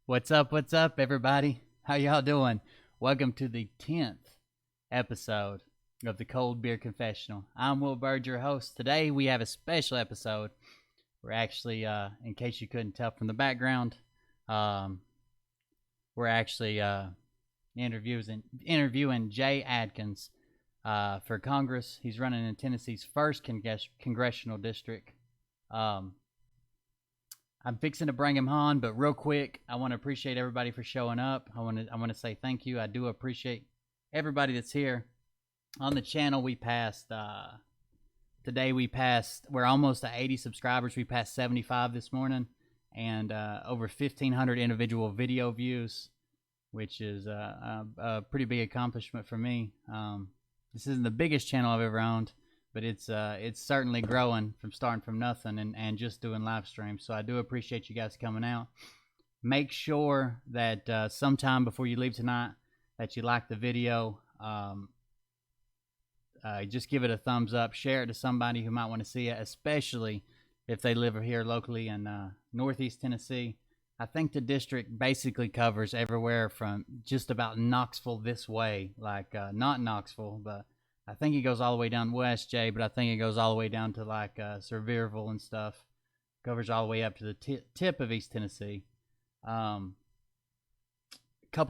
What's up, everybody? How y'all doing? Welcome to the 10th episode of the Cold Beer Confessional. I'm Will Bird, your host. Today we have a special episode. We're actually, in case you couldn't tell from the background, um, we're actually interviewing Jay Adkins for Congress. He's running in Tennessee's first congressional district. I'm fixing to bring him on, but real quick, I want to appreciate everybody for showing up. I want to say thank you. I do appreciate everybody that's here on the channel. We're almost at 80 subscribers. We passed 75 this morning, and over 1,500 individual video views, which is a pretty big accomplishment for me. This isn't the biggest channel I've ever owned, but it's certainly growing from starting from nothing and just doing live streams. So I do appreciate you guys coming out. Make sure that sometime before you leave tonight that you like the video. Just give it a thumbs up. Share it to somebody who might want to see it, especially if they live here locally in Northeast Tennessee. I think the district basically covers everywhere from just about Knoxville this way, like not Knoxville, but I think it goes all the way down west, Jay, but I think it goes all the way down to like Sevierville and stuff. Covers all the way up to the tip of East Tennessee. Couple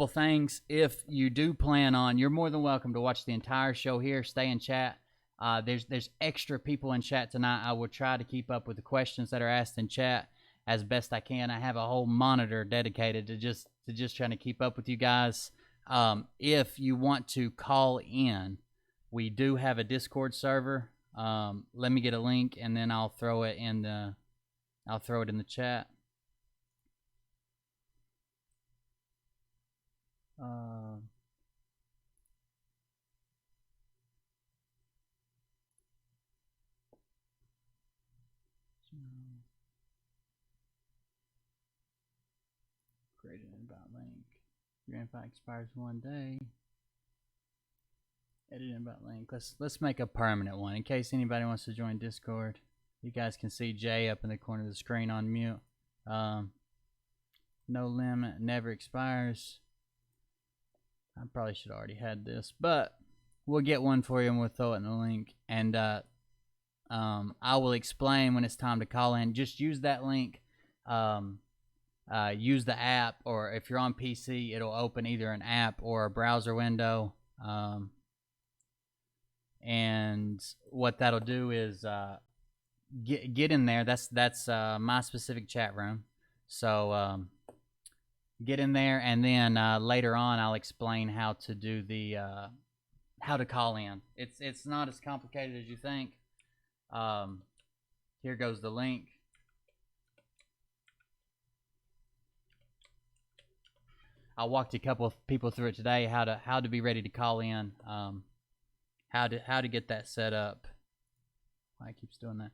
things. If you do plan on, you're more than welcome to watch the entire show here. Stay in chat. There's extra people in chat tonight. I will try to keep up with the questions that are asked in chat as best I can. I have a whole monitor dedicated to just trying to keep up with you guys. If you want to call in, we do have a Discord server. Let me get a link and then I'll throw it in the chat. Create an invite link. Your invite expires one day. Edit invite link. Let's make a permanent one in case anybody wants to join Discord. You guys can see Jay up in the corner of the screen on mute. No limit, never expires. I probably should have already had this, but we'll get one for you and we'll throw it in the link. And I will explain when it's time to call in. Just use that link. Use the app, or if you're on PC, it'll open either an app or a browser window. And what that'll do is get in there. That's my specific chat room. So get in there, and then later on I'll explain how to do the how to call in. It's not as complicated as you think. Here goes the link. I walked a couple of people through it today how to be ready to call in. How to get that set up. Why it keeps doing that.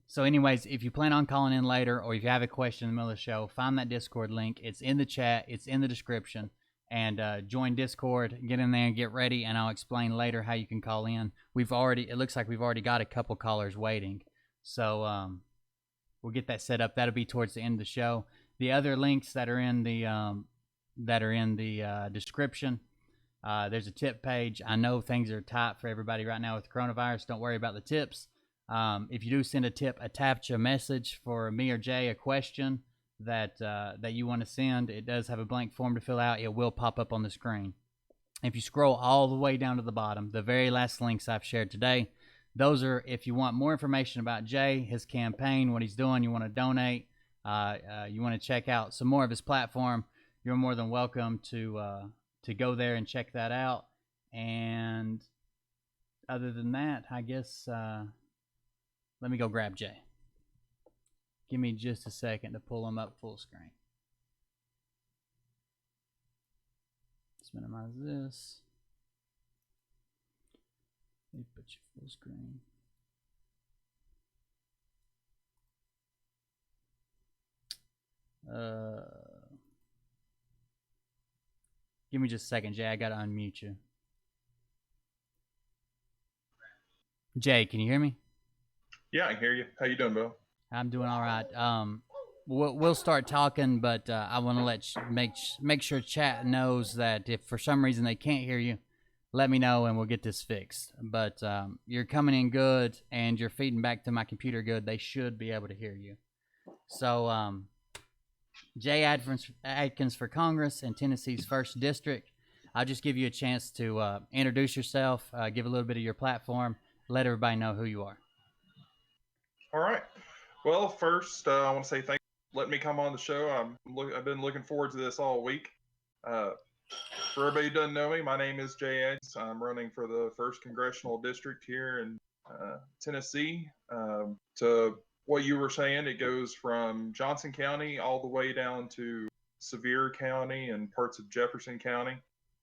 So anyways, if you plan on calling in later, or if you have a question in the middle of the show, find that Discord link. It's in the chat. It's in the description. And join Discord. Get in there and get ready, and I'll explain later how you can call in. It looks like we've already got a couple callers waiting. So we'll get that set up. That'll be towards the end of the show. The other links that are in the description. There's a tip page. I know things are tight for everybody right now with coronavirus. Don't worry about the tips. If you do send a tip, attach a message for me or Jay, a question that you want to send. It does have a blank form to fill out. It will pop up on the screen. If you scroll all the way down to the bottom, the very last links I've shared today, those are if you want more information about Jay, his campaign, what he's doing, you want to donate, you want to check out some more of his platform, you're more than welcome to go there and check that out. And other than that, I guess let me go grab Jay. Give me just a second to pull him up full screen. Let's minimize this. Let me put you full screen. Give me just a second, Jay. I gotta unmute you. Jay, can you hear me? Yeah, I can hear you. How you doing, Bill? I'm doing all right. we'll start talking, but I want to make sure chat knows that if for some reason they can't hear you, let me know and we'll get this fixed. But you're coming in good and you're feeding back to my computer good. They should be able to hear you. So Jay Adkins for Congress in Tennessee's 1st District. I'll just give you a chance to introduce yourself, give a little bit of your platform, let everybody know who you are. All right. Well, first, I want to say thanks for letting me come on the show. I've been looking forward to this all week. For everybody who doesn't know me, my name is Jay Adkins. I'm running for the 1st Congressional District here in Tennessee. To what you were saying, it goes from Johnson County all the way down to Sevier County and parts of Jefferson County.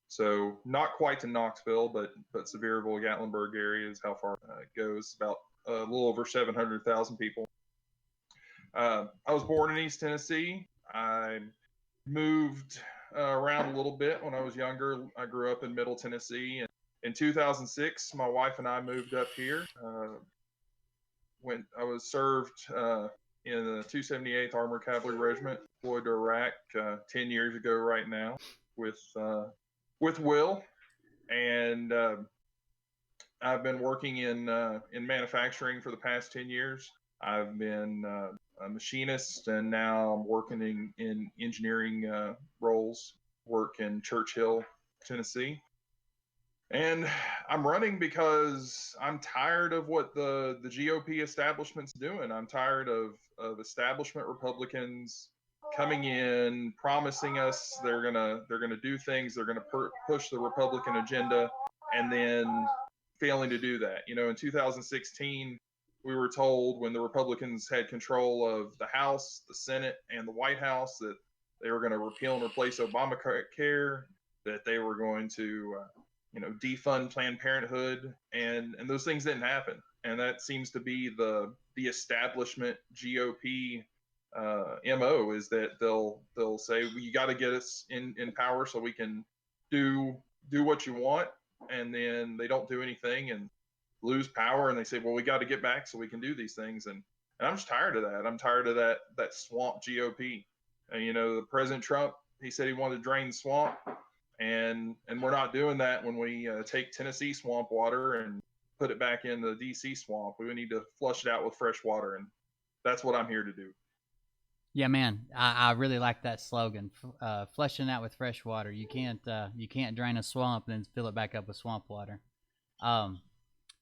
So not quite to Knoxville, but Sevierville, Gatlinburg area is how far it goes. About a little over 700,000 people. I was born in East Tennessee. I moved around a little bit when I was younger. I grew up in Middle Tennessee, and in 2006, my wife and I moved up here. When I was served in the 278th Armored Cavalry Regiment, deployed to Iraq 10 years ago right now with Will, and I've been working in manufacturing for the past 10 years. I've been a machinist, and now I'm working in engineering roles. Work in Churchill, Tennessee, and I'm running because I'm tired of what the GOP establishment's doing. I'm tired of establishment Republicans coming in, promising us they're gonna do things, they're gonna push the Republican agenda, and then failing to do that. You know, in 2016, we were told when the Republicans had control of the House, the Senate, and the White House that they were going to repeal and replace Obamacare, that they were going to, defund Planned Parenthood, and those things didn't happen. And that seems to be the establishment GOP MO, is that they'll say, well, you got to get us in power so we can do what you want, and then they don't do anything and lose power, and they say, well, we got to get back so we can do these things. And I'm just tired of that. I'm tired of that swamp GOP. The President Trump, he said he wanted to drain the swamp, and we're not doing that when we take Tennessee swamp water and put it back in the DC swamp. We need to flush it out with fresh water, and that's what I'm here to do. Yeah, man, I really like that slogan. Flushing out with fresh water. You can't drain a swamp and then fill it back up with swamp water.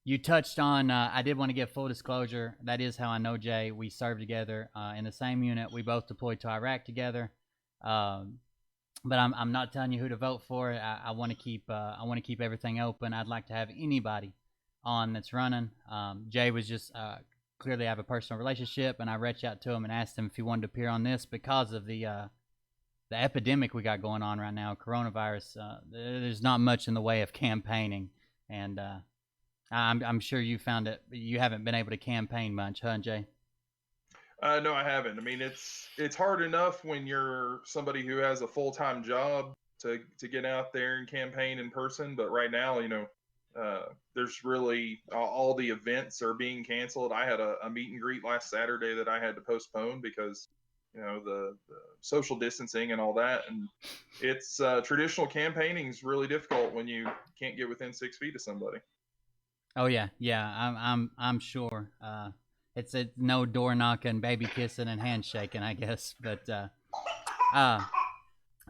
You touched on. I did want to give full disclosure. That is how I know Jay. We served together in the same unit. We both deployed to Iraq together. But I'm not telling you who to vote for. I want to keep everything open. I'd like to have anybody on that's running. Jay was just clearly have a personal relationship, and I reached out to him and asked him if he wanted to appear on this because of the epidemic we got going on right now, coronavirus. There's not much in the way of campaigning, and I'm sure you found it. You haven't been able to campaign much, huh, Jay? No, I haven't. I mean, it's hard enough when you're somebody who has a full-time job to get out there and campaign in person. But right now, there's really all the events are being canceled. I had a meet and greet last Saturday that I had to postpone because the social distancing and all that. And it's traditional campaigning is really difficult when you can't get within 6 feet of somebody. Oh yeah. I'm sure. It's no door knocking, baby kissing, and handshaking, I guess. But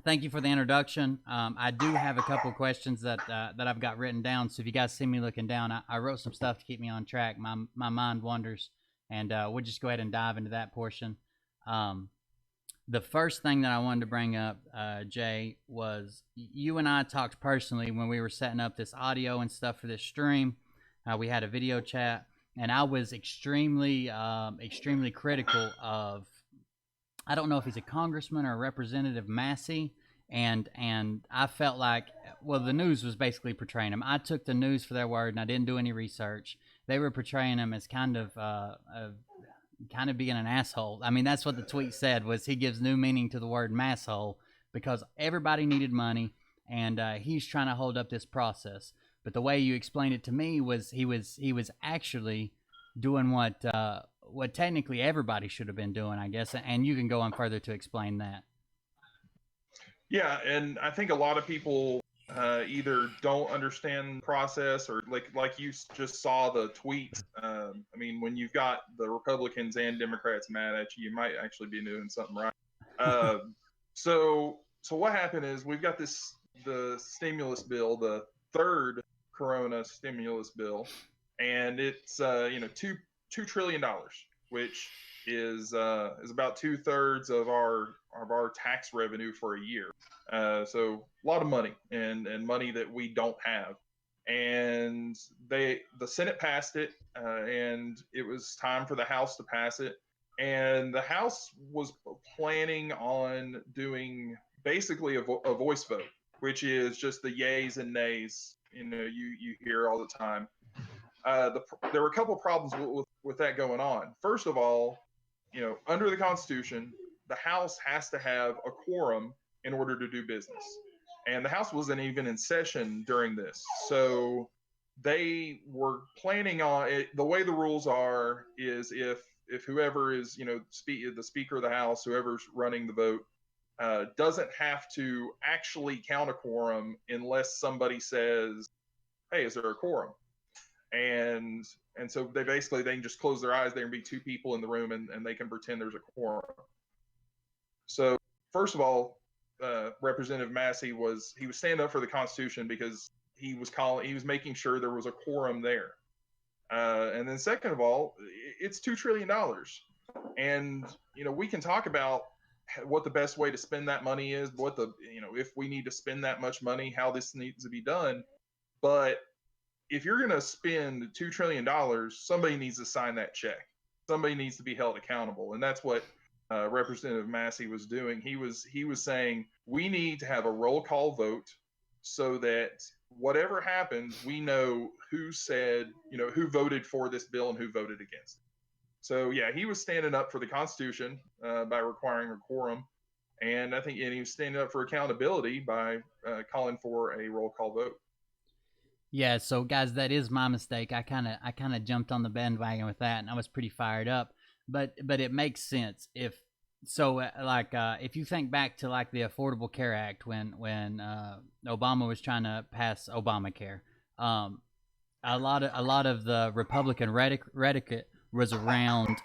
thank you for the introduction. I do have a couple questions that I've got written down. So if you guys see me looking down, I wrote some stuff to keep me on track. My mind wanders, and we'll just go ahead and dive into that portion. The first thing that I wanted to bring up, Jay, was you and I talked personally when we were setting up this audio and stuff for this stream. We had a video chat, and I was extremely critical of, I don't know if he's a congressman or a Representative Massey, and I felt like, well, the news was basically portraying him. I took the news for their word, and I didn't do any research. They were portraying him as kind of being an asshole. I mean, that's what the tweet said, was he gives new meaning to the word masshole because everybody needed money, and he's trying to hold up this process. But the way you explained it to me was he was actually doing what what technically everybody should have been doing, I guess. And you can go on further to explain that. Yeah, and I think a lot of people either don't understand the process, or like you just saw the tweet. I mean, when you've got the Republicans and Democrats mad at you, you might actually be doing something right. Uh, so what happened is we've got the stimulus bill, the third Corona stimulus bill, and it's $2 trillion, which is about 2/3 of our tax revenue for a year. So a lot of money, and money that we don't have. And the Senate passed it, and it was time for the House to pass it. And the House was planning on doing basically a voice vote, which is just the yays and nays. You hear all the time. There were a couple of problems with that going on. First of all, under the Constitution, the House has to have a quorum in order to do business. And the House wasn't even in session during this. So they were planning on it. The way the rules are is if whoever is, the Speaker of the House, whoever's running the vote, doesn't have to actually count a quorum unless somebody says, hey, is there a quorum? And so they can just close their eyes. There can be two people in the room, and they can pretend there's a quorum. So first of all, Representative Massey was standing up for the Constitution because he was making sure there was a quorum there. And then second of all, it's $2 trillion. And, we can talk about what the best way to spend that money is, if we need to spend that much money, how this needs to be done. But if you're going to spend $2 trillion, somebody needs to sign that check. Somebody needs to be held accountable. And that's what Representative Massey was doing. He was saying, we need to have a roll call vote so that whatever happens, we know who voted for this bill and who voted against it. So yeah, he was standing up for the Constitution by requiring a quorum. And I think he was standing up for accountability by calling for a roll call vote. Yeah, so guys, that is my mistake. I kind of jumped on the bandwagon with that, and I was pretty fired up. But it makes sense if you think back to like the Affordable Care Act when Obama was trying to pass Obamacare, a lot of the Republican rhetoric was around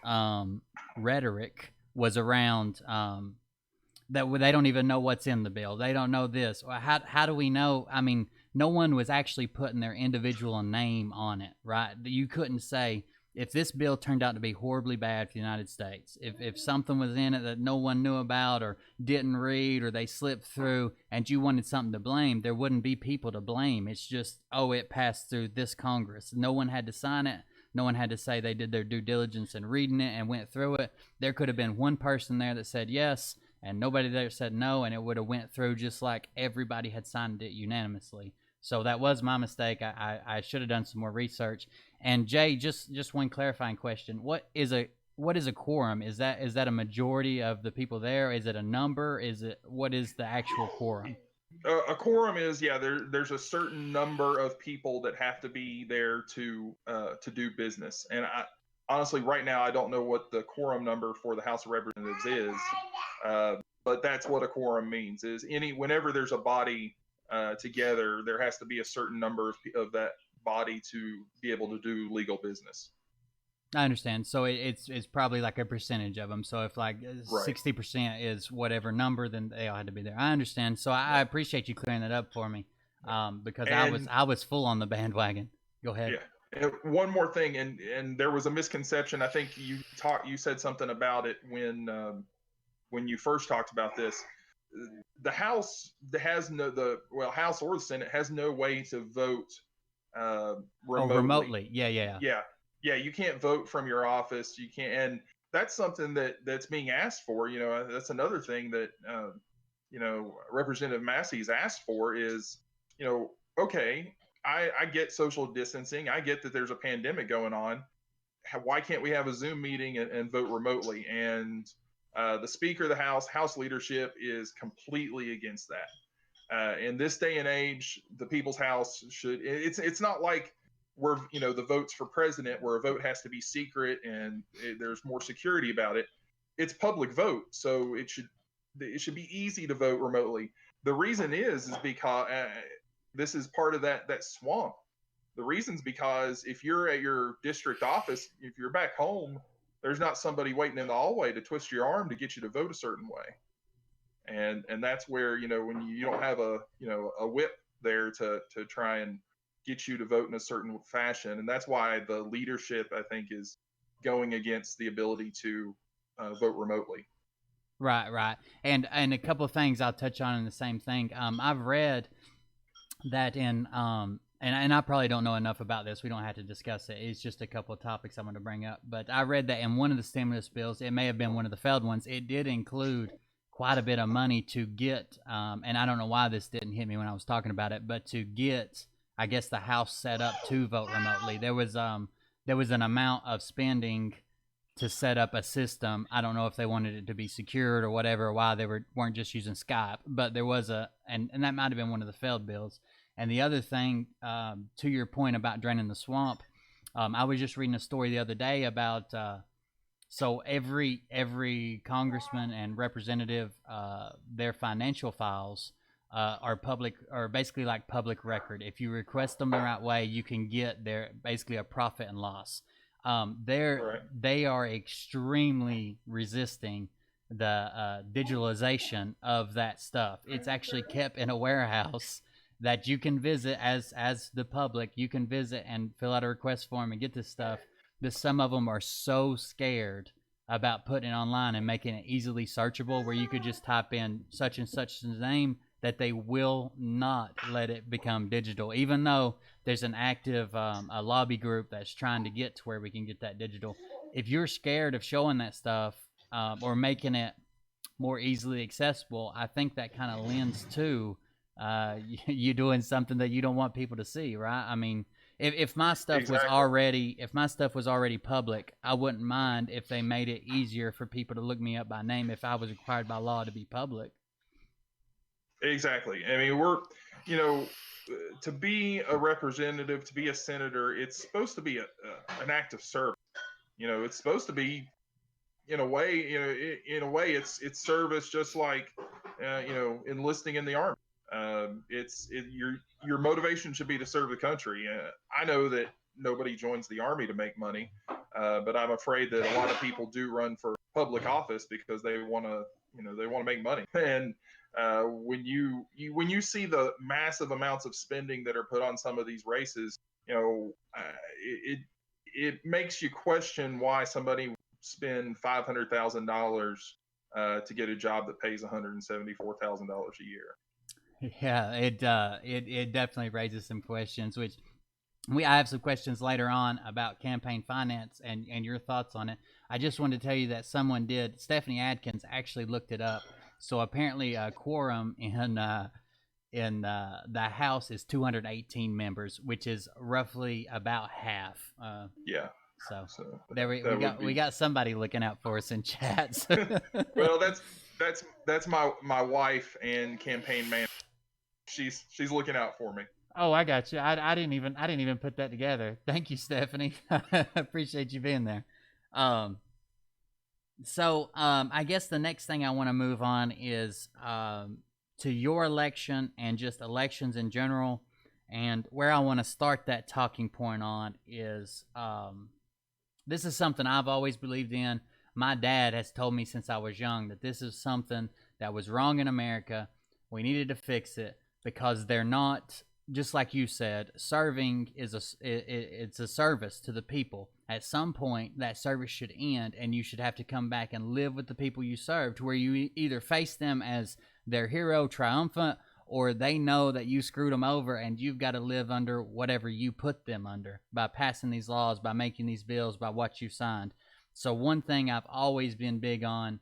that they don't even know what's in the bill. They don't know this. How do we know? I mean, no one was actually putting their individual name on it, right? You couldn't say, if this bill turned out to be horribly bad for the United States, if something was in it that no one knew about or didn't read or they slipped through and you wanted something to blame, there wouldn't be people to blame. It's just, it passed through this Congress. No one had to sign it. No one had to say they did their due diligence in reading it and went through it. There could have been one person there that said yes, and nobody there said no, and it would have went through just like everybody had signed it unanimously. So that was my mistake. I should have done some more research. And Jay, just one clarifying question: what is a quorum? Is that a majority of the people there? Is it a number? What is the actual quorum? A quorum is, there's a certain number of people that have to be there to do business. And honestly, right now, I don't know what the quorum number for the House of Representatives is, but that's what a quorum means. Is whenever there's a body together, there has to be a certain number of that body to be able to do legal business. I understand. So it's probably like a percentage of them. So if like 60% is whatever number, then they all had to be there. I understand. So I appreciate you clearing that up for me, because I was full on the bandwagon. Go ahead. Yeah. One more thing, and there was a misconception. I think you said something about it when you first talked about this. The House has House or the Senate has no way to vote remotely. Remotely. Yeah. You can't vote from your office. You can't, and that's something that's being asked for. That's another thing that Representative Massey's asked for is, okay, I get social distancing. I get that there's a pandemic going on. Why can't we have a Zoom meeting and vote remotely? And the Speaker of the House leadership is completely against that. In this day and age, the People's House it's not like where the votes for president, where a vote has to be secret and there's more security about it, it's public vote, so it should be easy to vote remotely. The reason is because this is part of that swamp. The reason's because if you're at your district office, if you're back home, there's not somebody waiting in the hallway to twist your arm to get you to vote a certain way. And that's where, when you don't have a whip there to try and get you to vote in a certain fashion. And that's why the leadership, I think, is going against the ability to vote remotely. Right. And a couple of things I'll touch on in the same thing. I've read that and I probably don't know enough about this. We don't have to discuss it. It's just a couple of topics I'm going to bring up. But I read that in one of the stimulus bills, it may have been one of the failed ones, it did include quite a bit of money to get, and I don't know why this didn't hit me when I was talking about it, but to get, I guess, the House set up to vote remotely. There was an amount of spending to set up a system. I don't know if they wanted it to be secured or whatever, or why they weren't just using Skype, but there was and that might have been one of the failed bills. And the other thing, to your point about draining the swamp, I was just reading a story the other day about, so every congressman and representative, their financial files are basically like public record. If you request them the right way, you can get their basically a profit and loss. They are extremely resisting the digitalization of that stuff. It's actually kept in a warehouse that you can visit as the public. You can visit and fill out a request form and get this stuff. Some of them are so scared about putting it online and making it easily searchable, where you could just type in such and such name, that they will not let it become digital, even though there's an active a lobby group that's trying to get to where we can get that digital. If you're scared of showing that stuff or making it more easily accessible, I think that kind of lends to you doing something that you don't want people to see, right? I mean, if my stuff was already public, I wouldn't mind if they made it easier for people to look me up by name if I was required by law to be public. Exactly. I mean, to be a representative, to be a senator, it's supposed to be an act of service. It's supposed to be, in a way, it's service, just like, enlisting in the army. Your motivation should be to serve the country. I know that nobody joins the army to make money, but I'm afraid that a lot of people do run for public office because they want to make money. And when you see the massive amounts of spending that are put on some of these races, it makes you question why somebody would spend $500,000 to get a job that pays $174,000 a year. Yeah, it definitely raises some questions, which I have some questions later on about campaign finance and your thoughts on it. I just wanted to tell you that Stephanie Adkins actually looked it up. So apparently a quorum in the House is 218 members, which is roughly about half. Yeah. So there we got somebody looking out for us in chats. Well, that's my wife and campaign manager. She's looking out for me. Oh, I got you. I didn't even put that together. Thank you, Stephanie. I appreciate you being there. So I guess the next thing I want to move on is to your election and just elections in general. And where I want to start that talking point on is this is something I've always believed in. My dad has told me since I was young that this is something that was wrong in America. We needed to fix it because they're not, just like you said, serving it's a service to the people. At some point, that service should end, and you should have to come back and live with the people you serve, to where you either face them as their hero, triumphant, or they know that you screwed them over and you've got to live under whatever you put them under by passing these laws, by making these bills, by what you signed. So one thing I've always been big on,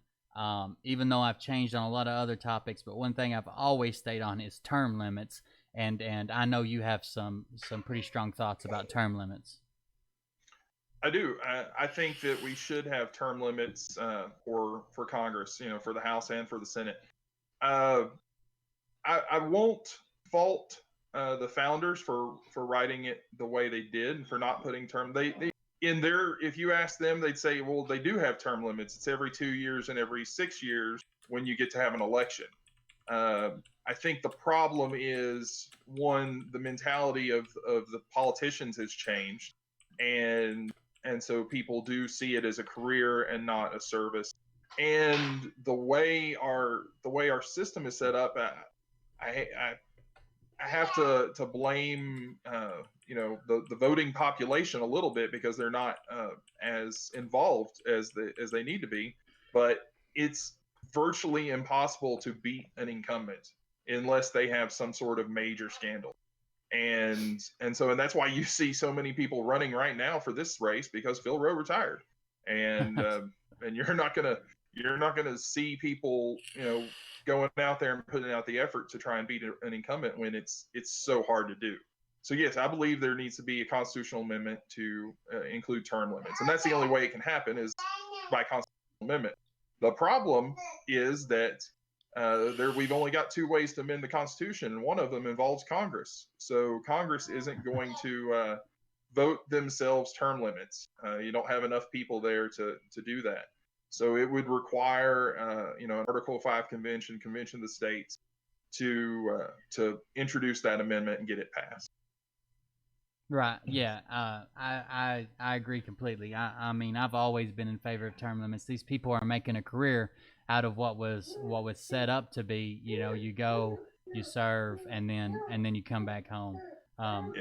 even though I've changed on a lot of other topics, but one thing I've always stayed on is term limits. And I know you have some pretty strong thoughts about term limits. I do. I think that we should have term limits for Congress, for the House and for the Senate. I won't fault the founders for writing it the way they did and for not putting term. They in their, if you ask them, they'd say, well, they do have term limits. It's every 2 years and every 6 years when you get to have an election. I think the problem is, one, the mentality of the politicians has changed, and so people do see it as a career and not a service. And the way our system is set up, I have to blame the voting population a little bit, because they're not as involved as they need to be. But it's virtually impossible to beat an incumbent unless they have some sort of major scandal. And that's why you see so many people running right now for this race, because Phil Rowe retired, and you're not gonna see people going out there and putting out the effort to try and beat an incumbent when it's so hard to do. So yes, I believe there needs to be a constitutional amendment to include term limits, and that's the only way it can happen, is by constitutional amendment. The problem is that we've only got 2 ways to amend the Constitution, and one of them involves Congress. So Congress isn't going to vote themselves term limits. You don't have enough people there to do that. So it would require an Article 5 convention of the states to introduce that amendment and get it passed. Right. Yeah. I agree completely. I mean, I've always been in favor of term limits. These people are making a career out of what was set up to be. You go, you serve, and then you come back home.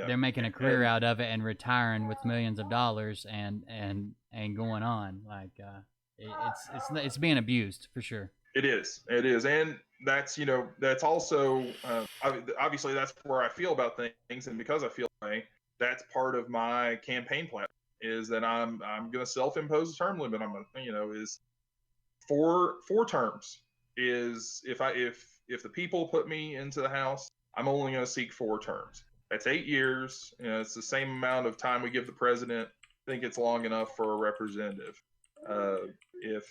They're making a career out of it and retiring with millions of dollars and going on. Like it's being abused for sure. It is, and that's also obviously that's where I feel about things, and because I feel that way, that's part of my campaign plan, is that I'm going to self-impose a term limit. I'm going is 4 terms. Is if the people put me into the House, I'm only going to seek 4 terms. That's 8 years. It's the same amount of time we give the president. I think it's long enough for a representative. If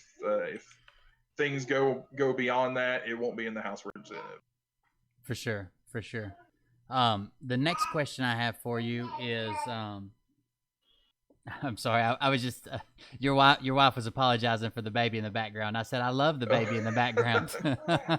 things go beyond that, it won't be in the House of Representatives. For sure. The next question I have for you is, I'm sorry, I was just your wife was apologizing for the baby in the background. I said I love the baby in the background.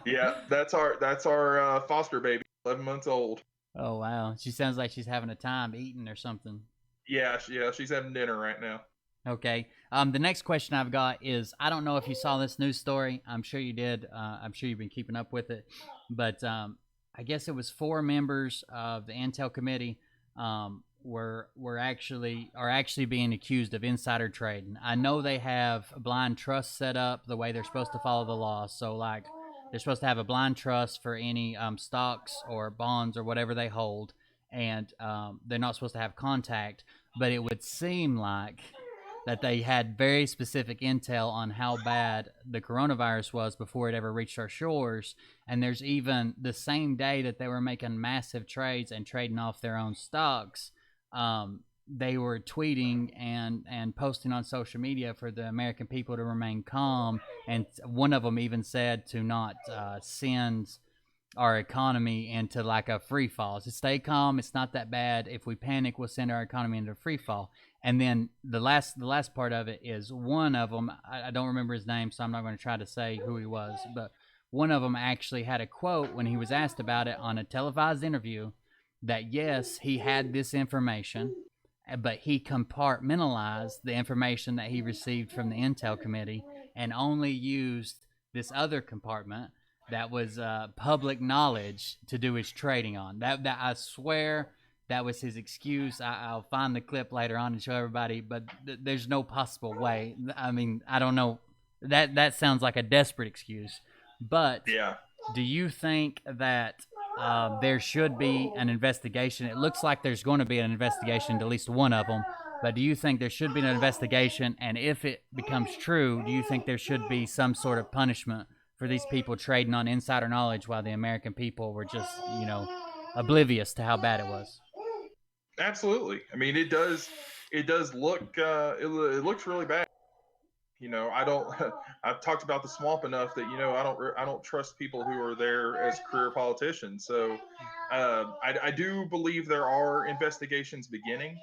Yeah, that's our foster baby, 11 months old. Oh wow, she sounds like she's having a time eating or something. Yeah, she's having dinner right now. Okay. The next question I've got is, I don't know if you saw this news story. I'm sure you did. I'm sure you've been keeping up with it. But I guess it was 4 members of the Intel committee are actually being accused of insider trading. I know they have a blind trust set up the way they're supposed to follow the law. So like they're supposed to have a blind trust for any stocks or bonds or whatever they hold, and they're not supposed to have contact. But it would seem like that they had very specific intel on how bad the coronavirus was before it ever reached our shores. And there's even the same day that they were making massive trades and trading off their own stocks, they were tweeting and posting on social media for the American people to remain calm. And one of them even said to not send our economy into like a free fall. So stay calm. It's not that bad. If we panic, we'll send our economy into a free fall. And then the last part of it is one of them, I don't remember his name, so I'm not going to try to say who he was, but one of them actually had a quote when he was asked about it on a televised interview that yes, he had this information, but he compartmentalized the information that he received from the Intel committee and only used this other compartment that was public knowledge to do his trading on. That I swear that was his excuse. I'll find the clip later on and show everybody, but there's no possible way. I mean, I don't know. That sounds like a desperate excuse. But yeah, do you think that there should be an investigation? It looks like there's going to be an investigation to at least one of them. But do you think there should be an investigation? And if it becomes true, do you think there should be some sort of punishment for these people trading on insider knowledge while the American people were just, oblivious to how bad it was? Absolutely. I mean, it does look it looks really bad. I don't. I've talked about the swamp enough that I don't trust people who are there as career politicians. So I do believe there are investigations beginning,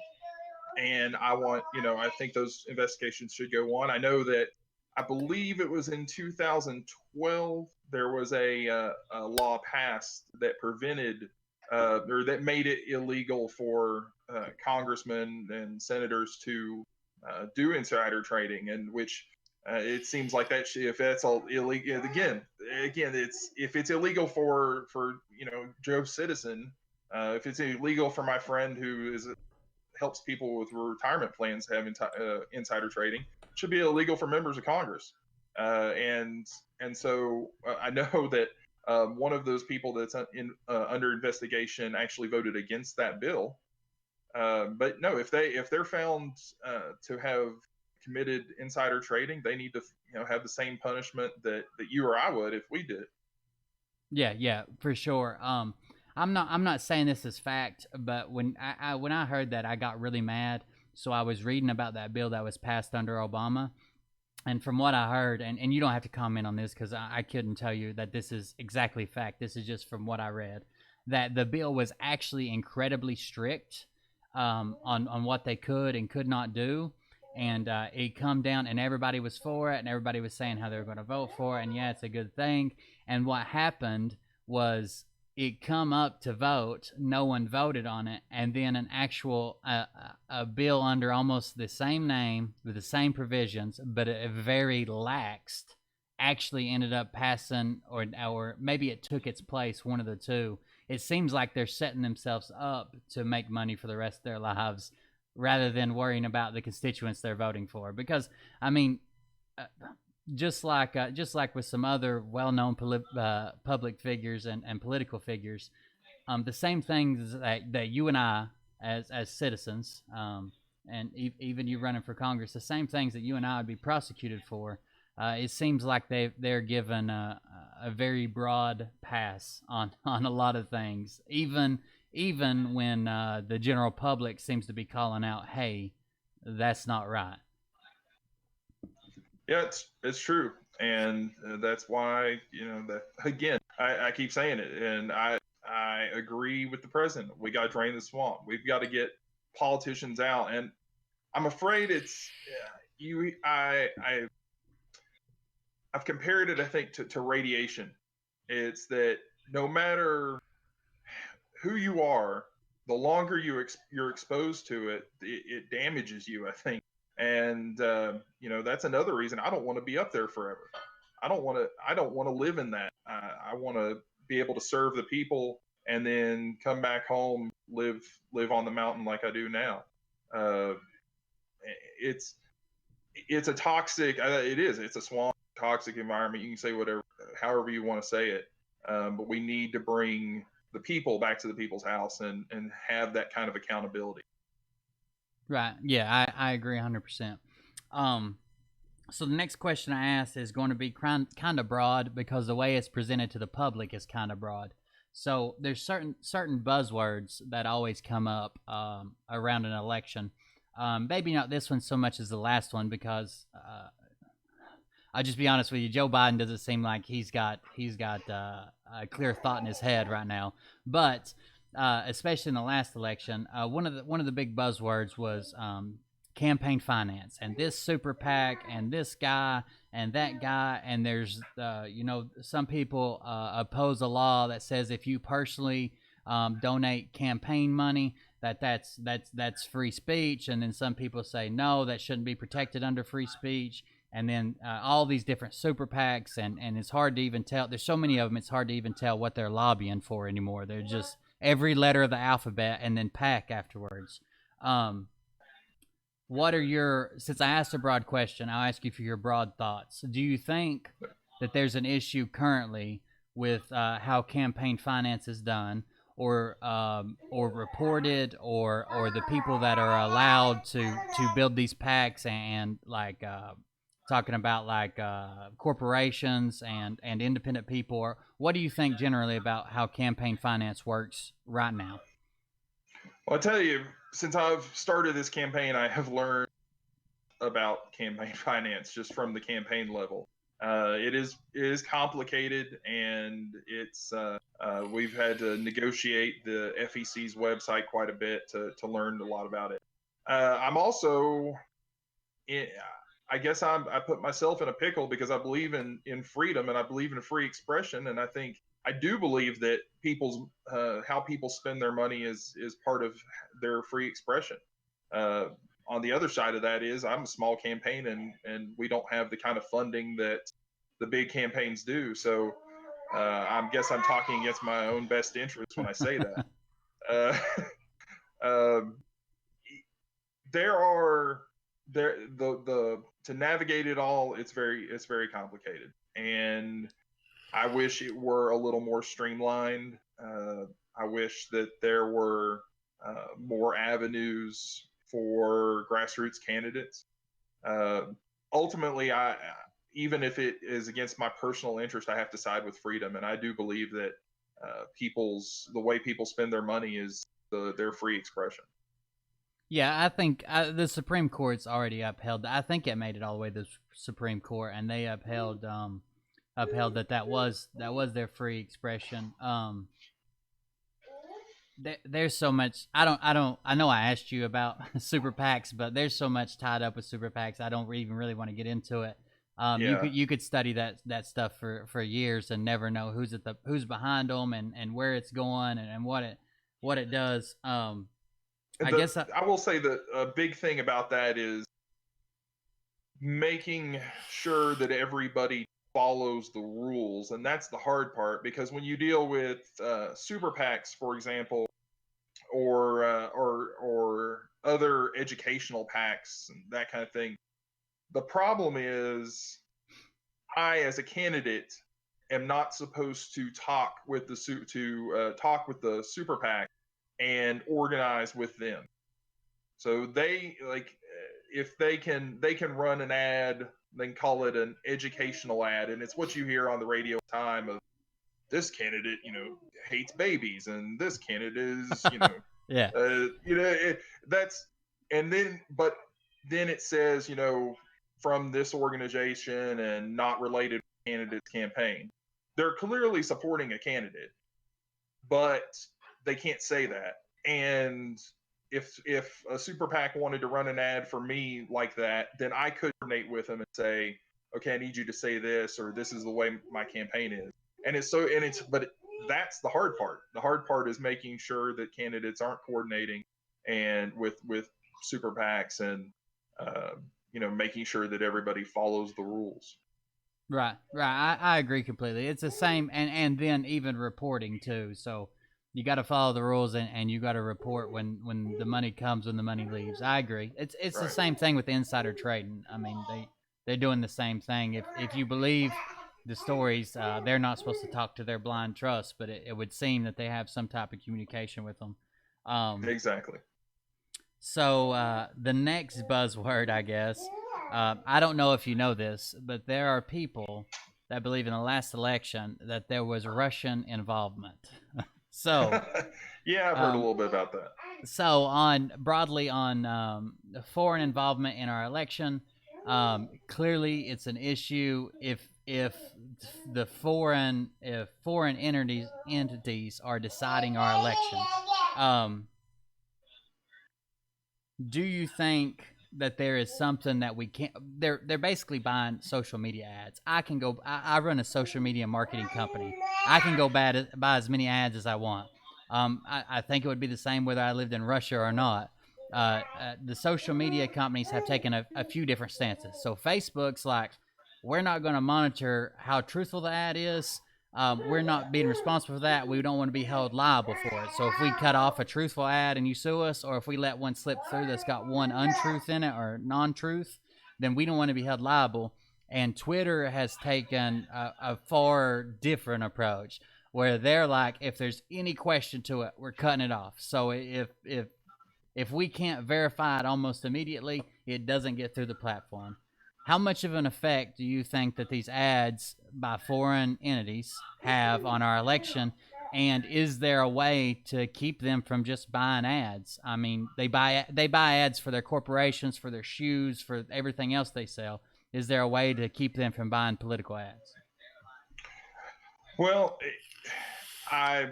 and I think those investigations should go on. I know that I believe it was in 2012 there was a law passed that prevented or that made it illegal for congressmen and senators to do insider trading, and which it seems like if that's all illegal again, it's if it's illegal for Joe Citizen, if it's illegal for my friend who helps people with retirement plans have insider trading, it should be illegal for members of Congress. And so I know that one of those people that's under investigation actually voted against that bill. But no, if they're found to have committed insider trading, they need to have the same punishment that you or I would if we did. Yeah, for sure. I'm not saying this is fact, but when I heard that, I got really mad. So I was reading about that bill that was passed under Obama, and from what I heard, and you don't have to comment on this because I couldn't tell you that this is exactly fact. This is just from what I read, that the bill was actually incredibly strict on what they could and could not do. And it come down, and everybody was for it, and everybody was saying how they were going to vote for it, and yeah, it's a good thing. And what happened was it come up to vote, no one voted on it, and then an actual a bill under almost the same name with the same provisions, but a very laxed, actually ended up passing, or maybe it took its place, one of the two. It seems like they're setting themselves up to make money for the rest of their lives rather than worrying about the constituents they're voting for. Because I mean, just like with some other well-known public figures and political figures, the same things that you and I, as citizens, and even you running for Congress, the same things that you and I would be prosecuted for. It seems like they're given a very broad pass on a lot of things, even when the general public seems to be calling out, "Hey, that's not right." Yeah, it's true, and that's why that again. I keep saying it, and I agree with the president. We got to drain the swamp. We've got to get politicians out, and I'm afraid it's you. I've compared it, I think, to radiation. It's that no matter who you are, the longer you're exposed to it damages you, I think. And that's another reason I don't want to be up there forever. I don't want to live in that. I want to be able to serve the people and then come back home, live on the mountain like I do now. Uh, it's a toxic. It is. It's a swamp, toxic environment. You can say whatever, however you want to say it. But we need to bring the people back to the people's house and have that kind of accountability. Right. Yeah, I agree 100%. So the next question I asked is going to be kind of broad because the way it's presented to the public is kind of broad. So there's certain buzzwords that always come up around an election. Maybe not this one so much as the last one because I'll just be honest with you. Joe Biden doesn't seem like he's got a clear thought in his head right now. But especially in the last election, one of the big buzzwords was campaign finance, and this super PAC, and this guy, and that guy. And there's some people oppose a law that says if you personally donate campaign money, that's free speech. And then some people say no, that shouldn't be protected under free speech. And then all these different super PACs, and it's hard to even tell. There's so many of them, it's hard to even tell what they're lobbying for anymore. They're just every letter of the alphabet and then PAC afterwards. What are since I asked a broad question, I'll ask you for your broad thoughts. Do you think that there's an issue currently with how campaign finance is done, or reported, or the people that are allowed to build these PACs, and like talking about like corporations and independent people? Or what do you think generally about how campaign finance works right now? Well, I'll tell you, since I've started this campaign, I have learned about campaign finance just from the campaign level. It is complicated, and it's we've had to negotiate the FEC's website quite a bit to learn a lot about it. I'm also, I guess I put myself in a pickle because I believe in freedom, and I believe in free expression, and I do believe that people's how people spend their money is part of their free expression. On the other side of that is I'm a small campaign, and we don't have the kind of funding that the big campaigns do. So I guess I'm talking against my own best interest when I say that. Uh, um, there are the to navigate it all. It's very complicated, and I wish it were a little more streamlined. I wish that there were more avenues for grassroots candidates. Ultimately, even if it is against my personal interest, I have to side with freedom, and I do believe that the way people spend their money is their free expression. Yeah, I think the Supreme Court's already upheld. I think it made it all the way to the Supreme Court, and they upheld that was their free expression. There's so much. I know I asked you about super PACs, but there's so much tied up with super PACs. I don't even really want to get into it. Yeah. You could study that stuff for years and never know who's behind them and where it's going and what it does. I will say that a big thing about that is making sure that everybody follows the rules, and that's the hard part, because when you deal with super PACs, for example, or other educational PACs and that kind of thing, the problem is I, as a candidate, am not supposed to talk with the super PAC and organize with them. So they if they can run an ad, then call it an educational ad, and it's what you hear on the radio all the time of this candidate, hates babies, and this candidate is, yeah, that's, and then but then it says, from this organization and not related to the candidate's campaign. They're clearly supporting a candidate, but they can't say that. And if a super PAC wanted to run an ad for me like that, then I could coordinate with them and say, okay, I need you to say this, or this is the way my campaign is. But that's the hard part. The hard part is making sure that candidates aren't coordinating and with super PACs, and making sure that everybody follows the rules. right. I agree completely. It's the same, and then even reporting too. So you got to follow the rules, and you got to report when the money comes, when the money leaves. I agree. It's Right. the same thing with insider trading. I mean, they're doing the same thing. If you believe the stories, they're not supposed to talk to their blind trust, but it would seem that they have some type of communication with them. Exactly. So the next buzzword, I guess, I don't know if you know this, but there are people that believe in the last election that there was Russian involvement. So yeah, I've heard a little bit about that. So broadly on foreign involvement in our election, clearly it's an issue if foreign entities are deciding our election. Do you think that there is something that we can't? They're basically buying social media ads. I run a social media marketing company. I can go buy as many ads as I want. I think it would be the same whether I lived in Russia or not. The social media companies have taken a few different stances. So Facebook's like, we're not going to monitor how truthful the ad is. We're not being responsible for that. We don't want to be held liable for it. So if we cut off a truthful ad and you sue us, or if we let one slip through that's got one untruth in it or non-truth, then we don't want to be held liable. And Twitter has taken a far different approach, where they're like, if there's any question to it, we're cutting it off. So if we can't verify it almost immediately, it doesn't get through the platform. How much of an effect do you think that these ads by foreign entities have on our election? And is there a way to keep them from just buying ads? I mean, they buy ads for their corporations, for their shoes, for everything else they sell. Is there a way to keep them from buying political ads? Well, I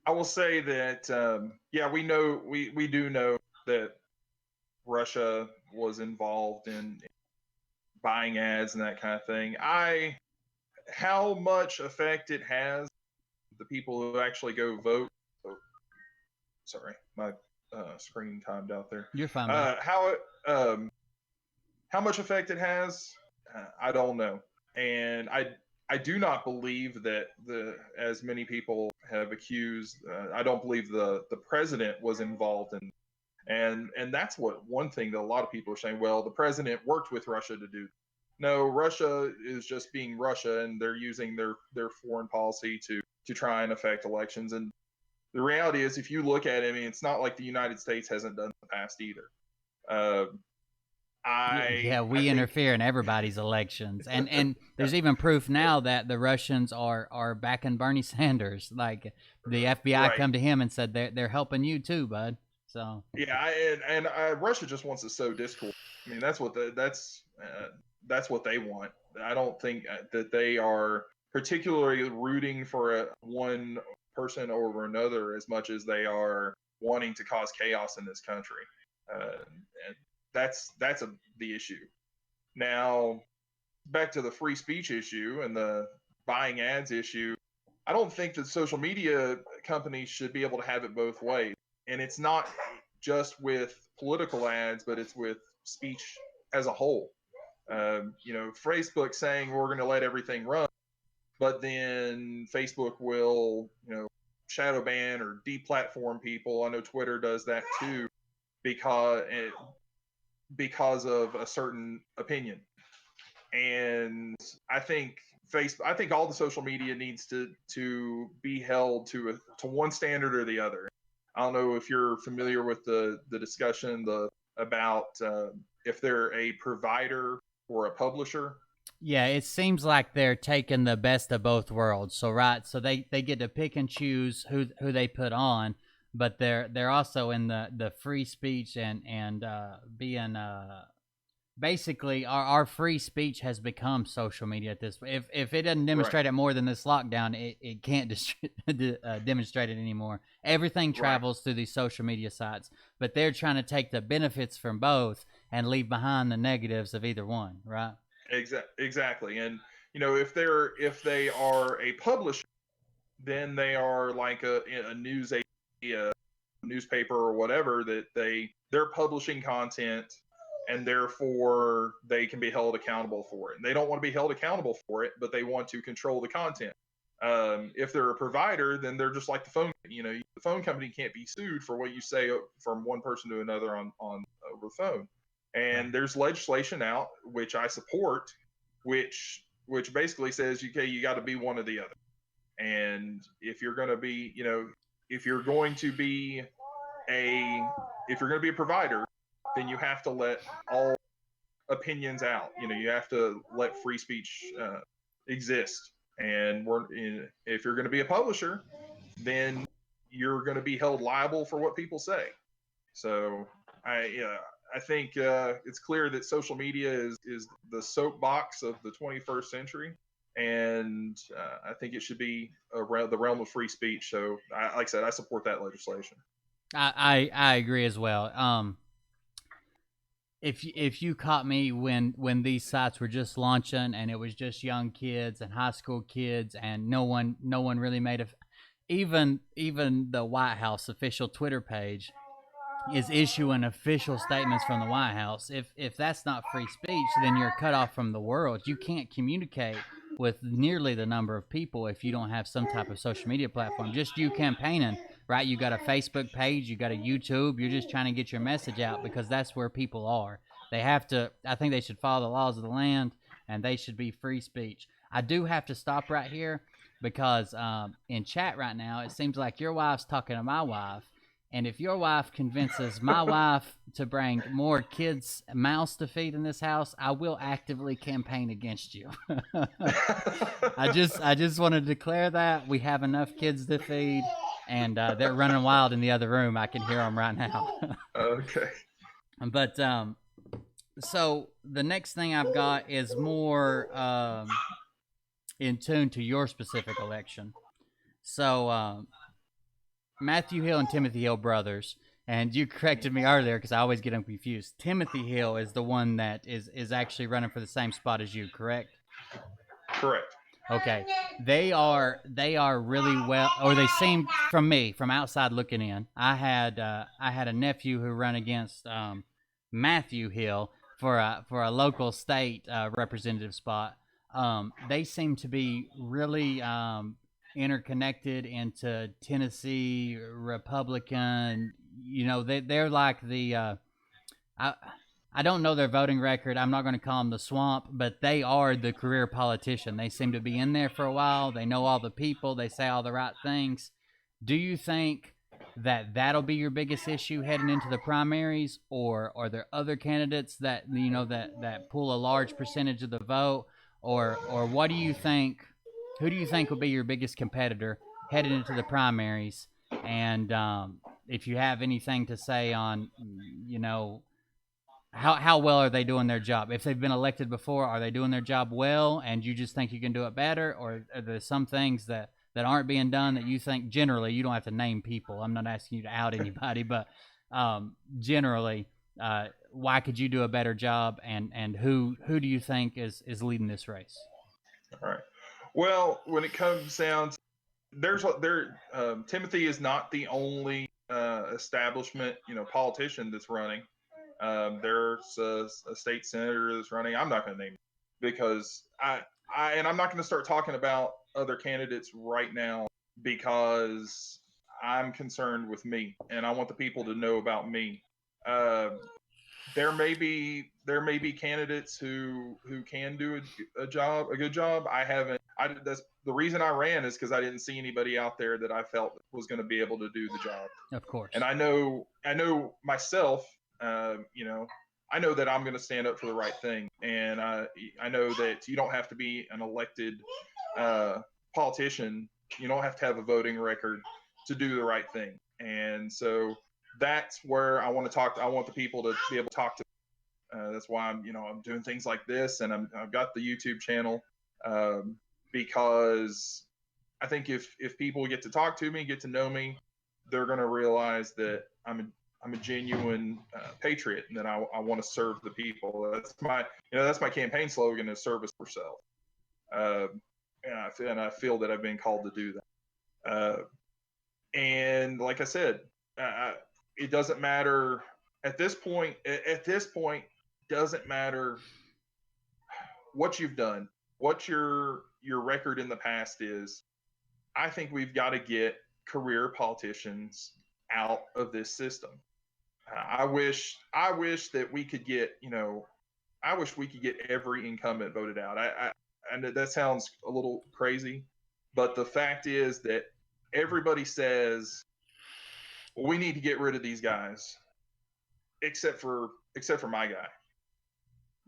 I will say that yeah, we do know that Russia was involved in buying ads and that kind of thing. How much effect it has, the people who actually go vote. Oh, sorry, my screen timed out there. You're fine, man. How much effect it has, I don't know, and I do not believe that as many people have accused. I don't believe the president was involved in, and that's what one thing that a lot of people are saying. Well, the president worked with Russia to do. No, Russia is just being Russia, and they're using their foreign policy to try and affect elections. And the reality is, if you look at it, I mean, it's not like the United States hasn't done in the past either. Uh, Yeah, I we think interfere in everybody's elections, and there's even proof now that the Russians are backing Bernie Sanders. Like the FBI right. come to him and said they're helping you too, bud. So Yeah, and Russia just wants to sow discord. I mean, that's what they want. I don't think that they are particularly rooting for one person over another as much as they are wanting to cause chaos in this country. And the issue. Now, back to the free speech issue and the buying ads issue. I don't think that social media companies should be able to have it both ways. And it's not just with political ads, but it's with speech as a whole. Facebook saying we're going to let everything run, but then Facebook will, shadow ban or deplatform people. I know Twitter does that too, because of a certain opinion. And I think all the social media needs to be held to one standard or the other. I don't know if you're familiar with the discussion about if they're a provider or a publisher. yeah, it seems like they're taking the best of both worlds. So so they get to pick and choose who they put on, but they're also in the free speech and being basically our free speech has become social media at this. If it doesn't demonstrate Right. it more than this lockdown, it can't demonstrate it anymore. Everything Right. travels through these social media sites, but they're trying to take the benefits from both and leave behind the negatives of either one, right? Exactly. And if they are a publisher, then they are like a news agency, a newspaper or whatever, that they're publishing content, and therefore they can be held accountable for it. And they don't want to be held accountable for it, but they want to control the content. If they're a provider, then they're just like the phone. The phone company can't be sued for what you say from one person to another on over the phone. And there's legislation out, which I support, which basically says, okay, you got to be one or the other. And if you're going to be, if you're going to be a provider, then you have to let all opinions out. You have to let free speech exist. And if you're going to be a publisher, then you're going to be held liable for what people say. So I think it's clear that social media is the soapbox of the 21st century, and I think it should be around the realm of free speech. So, like I said, I support that legislation. I agree as well. If you caught me when these sites were just launching and it was just young kids and high school kids and no one really made a even the White House official Twitter page is issuing official statements from the White House. If that's not free speech, then you're cut off from the world. You can't communicate with nearly the number of people if you don't have some type of social media platform. Just you campaigning, right? You got a Facebook page, you got a YouTube. You're just trying to get your message out because that's where people are. They have to. I think they should follow the laws of the land, and they should be free speech. I do have to stop right here because in chat right now, it seems like your wife's talking to my wife, And if your wife convinces my wife to bring more kids' mouths to feed in this house, I will actively campaign against you. I just want to declare that we have enough kids to feed, and they're running wild in the other room. I can hear them right now. Okay. But so the next thing I've got is more in tune to your specific election. So Matthew Hill and Timothy Hill brothers, and you corrected me earlier because I always get them confused. Timothy Hill is the one that is actually running for the same spot as you, correct? Correct. Okay, they are really well, or they seem from me from outside looking in. I had a nephew who ran against Matthew Hill for a local state representative spot. They seem to be really interconnected into Tennessee Republican. You know, they're like the I I don't know their voting record. I'm not going to call them the swamp, but they are the career politician. They seem to be in there for a while. They know all the people. They say all the right things. Do you think that that'll be your biggest issue heading into the primaries, or are there other candidates that that pull a large percentage of the vote, or what do you think? Who do you think will be your biggest competitor heading into the primaries? And if you have anything to say on, you know, how well are they doing their job? If they've been elected before, are they doing their job well, and you just think you can do it better, or are there some things that aren't being done that you think generally you don't have to name people? I'm not asking you to out anybody, but generally, why could you do a better job, and who do you think is leading this race? All right. Well, when it comes down to Timothy is not the only establishment politician that's running. There's a state senator that's running. I'm not going to name it because and I'm not going to start talking about other candidates right now because I'm concerned with me and I want the people to know about me. Uh, there may be candidates who can do a good job. I haven't. That's the reason I ran is because I didn't see anybody out there that I felt was going to be able to do the job. Of course. And I know myself. I know that I'm going to stand up for the right thing, and I know that you don't have to be an elected politician. You don't have to have a voting record to do the right thing, and so that's where I want to talk. I want the people to be able to talk to. That's why I'm doing things like this, and I've got the YouTube channel because I think if people get to talk to me, get to know me, they're going to realize that I'm a genuine patriot and that I want to serve the people. That's my campaign slogan is service for self. And I feel that I've been called to do that. And like I said, it doesn't matter at this point. At this point, doesn't matter what you've done, what your record in the past is. I think we've got to get career politicians out of this system. I wish that we could get I wish we could get every incumbent voted out. I know that sounds a little crazy, but the fact is that everybody says, well, we need to get rid of these guys, except for my guy,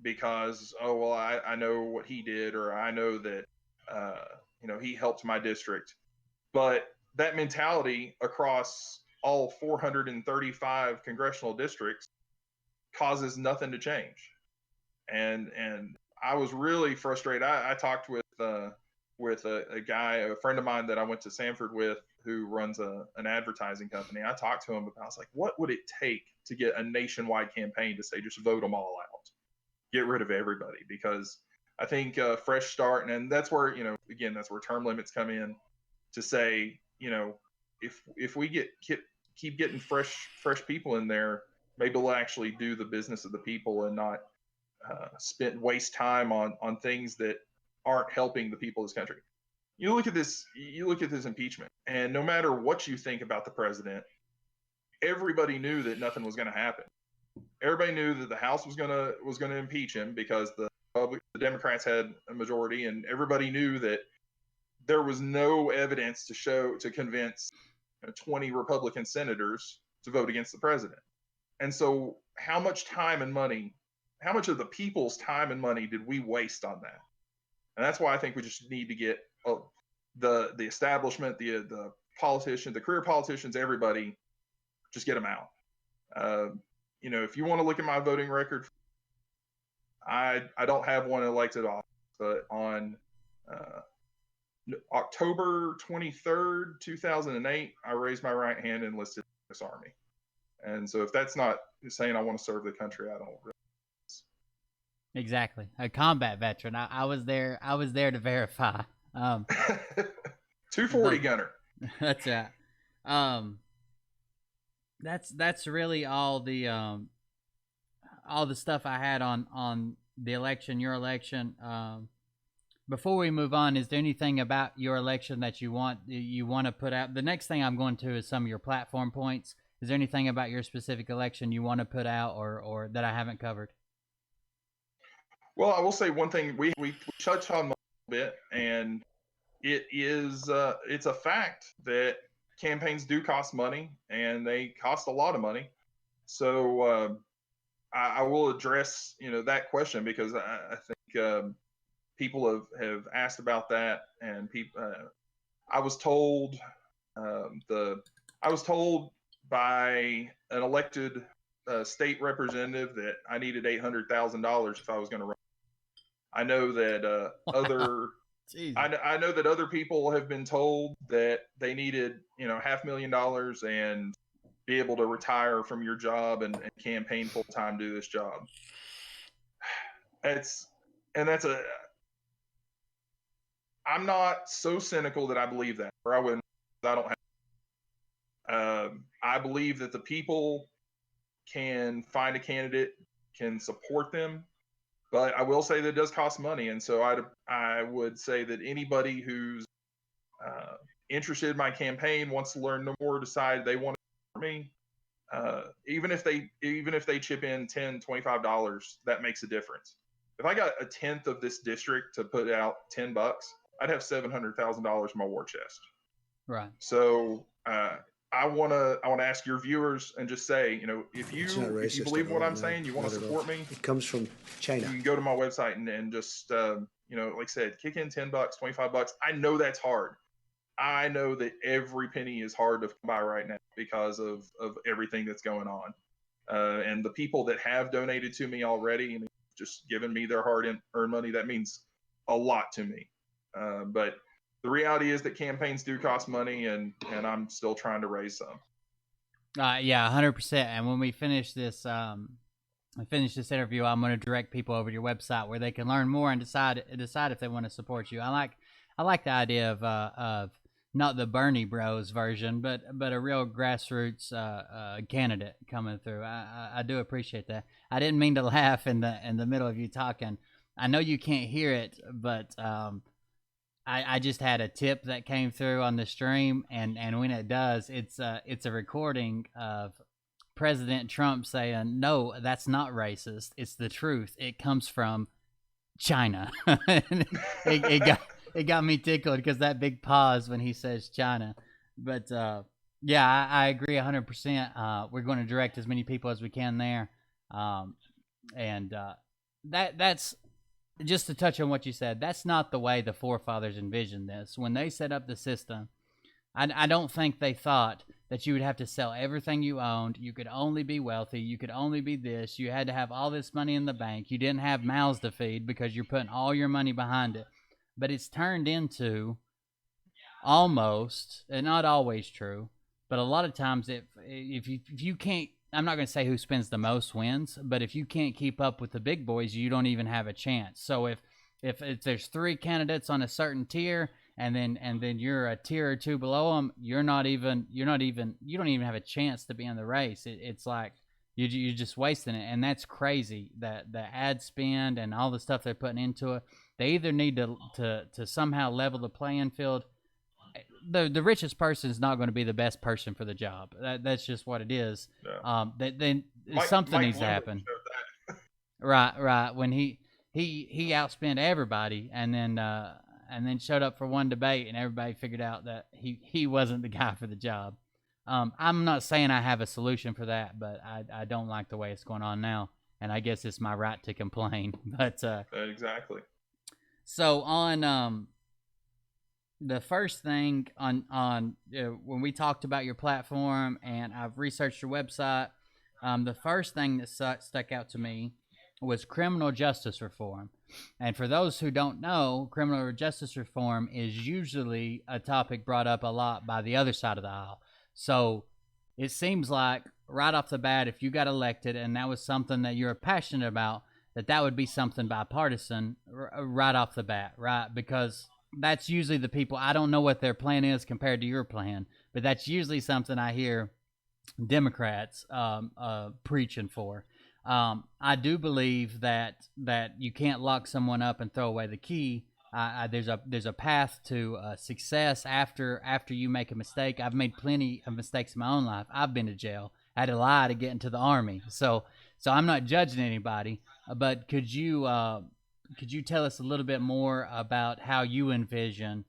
because I know what he did, or I know that he helped my district. But that mentality across all 435 congressional districts causes nothing to change. And I was really frustrated. I talked with a guy, a friend of mine that I went to Sanford with, who runs an advertising company. I talked to him about, I was like, what would it take to get a nationwide campaign to say just vote them all out, get rid of everybody? Because I think fresh start, and that's where again, that's where term limits come in, to say, if we keep getting fresh people in there, maybe we'll actually do the business of the people and not waste time on things that aren't helping the people of this country. You look at this impeachment, and no matter what you think about the president, everybody knew that nothing was going to happen. Everybody knew that the House was going to impeach him because the Democrats had a majority, and everybody knew that there was no evidence to convince 20 Republican senators to vote against the president. And so how much time and money, how much of the people's time and money did we waste on that? And that's why I think we just need to get the establishment, the politicians, the career politicians, everybody, just get them out. If you want to look at my voting record, I don't have one elected office, but on October 23rd, 2008, I raised my right hand and enlisted in the U.S. Army. And so if that's not saying I want to serve the country, I don't really. Exactly. A combat veteran. I was there. I was there to verify. 240 gunner. That's right. That's really all the stuff I had on the election, your election. Before we move on, is there anything about your election that you want to put out? The next thing I'm going to is some of your platform points. Is there anything about your specific election you want to put out or that I haven't covered? Well, I will say one thing we touched on a little bit, and it's a fact that campaigns do cost money, and they cost a lot of money. So I will address that question, because I think people have asked about that, and people. I was told by an elected state representative that I needed $800,000 if I was going to run. I know that I know that other people have been told that they needed $500,000 and be able to retire from your job and campaign full time, do this job. I'm not so cynical that I believe that, or I wouldn't. I don't have. I believe that the people can find a candidate, can support them, but I will say that it does cost money. And so I would say that anybody who's interested in my campaign, wants to learn more, decide they want to support me, even if they chip in $10, $25, that makes a difference. If I got a tenth of this district to put out $10, I'd have $700,000 in my war chest. Right. So I want to ask your viewers and just say, if you believe what I'm saying, you want to support me. It comes from China. You can go to my website and just like I said, kick in $10, $25. I know that's hard. I know that every penny is hard to come by right now because of everything that's going on. And the people that have donated to me already and just given me their hard-earned money, that means a lot to me. But the reality is that campaigns do cost money, and I'm still trying to raise some. Yeah, 100%. And when we finish this, interview, I'm going to direct people over to your website where they can learn more and decide if they want to support you. I like the idea of not the Bernie Bros version, but a real grassroots candidate coming through. I do appreciate that. I didn't mean to laugh in the middle of you talking. I know you can't hear it, but I just had a tip that came through on the stream, and when it does, it's a recording of President Trump saying, "No, that's not racist. It's the truth. It comes from China." it got me tickled because that big pause when he says China. But yeah, I agree 100%. We're going to direct as many people as we can there, and that's. Just to touch on what you said, that's not the way the forefathers envisioned this. When they set up the system, I don't think they thought that you would have to sell everything you owned. You could only be wealthy. You could only be this. You had to have all this money in the bank. You didn't have mouths to feed because you're putting all your money behind it. But it's turned into almost, and not always true, but a lot of times if you can't, I'm not going to say who spends the most wins, but if you can't keep up with the big boys, you don't even have a chance. So if there's 3 candidates on a certain tier, and then you're a tier or 2 below them, you don't even have a chance to be in the race. It's like you're just wasting it, and that's crazy. That the ad spend and all the stuff they're putting into it, they either need to somehow level the playing field. The richest person is not going to be the best person for the job. That's just what it is. Yeah. Then something needs to happen. Right. When he outspent everybody, and then showed up for one debate, and everybody figured out that he wasn't the guy for the job. I'm not saying I have a solution for that, but I don't like the way it's going on now, and I guess it's my right to complain. But Exactly. so on the first thing on when we talked about your platform and I've researched your website, the first thing that stuck out to me was criminal justice reform. And for those who don't know, criminal justice reform is usually a topic brought up a lot by the other side of the aisle. So it seems like right off the bat, if you got elected and that was something that you're passionate about, that would be something bipartisan right off the bat, right? Because that's usually the people. I don't know what their plan is compared to your plan, but that's usually something I hear Democrats preaching for. I do believe that you can't lock someone up and throw away the key. There's a path to success after you make a mistake. I've made plenty of mistakes in my own life. I've been to jail. I had to lie to get into the Army. So I'm not judging anybody. But could you tell us a little bit more about how you envision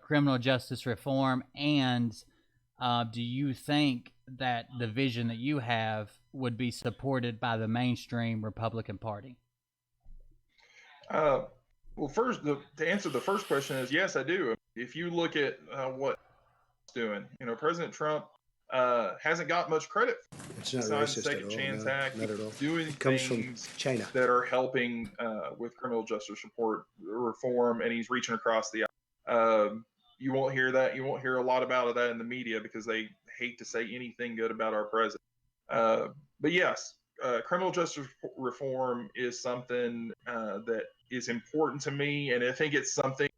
criminal justice reform, and do you think that the vision that you have would be supported by the mainstream Republican Party? Well, first, to answer the first question is yes, I do. If you look at what he's doing, President Trump hasn't got much credit. It's not Signed the racist Second at all. Chance No, Act, not at all. doing It comes things from China. that are helping with criminal justice reform, and he's reaching across the aisle. You won't hear that. You won't hear a lot about that in the media because they hate to say anything good about our president. But yes, criminal justice reform is something that is important to me, and I think it's something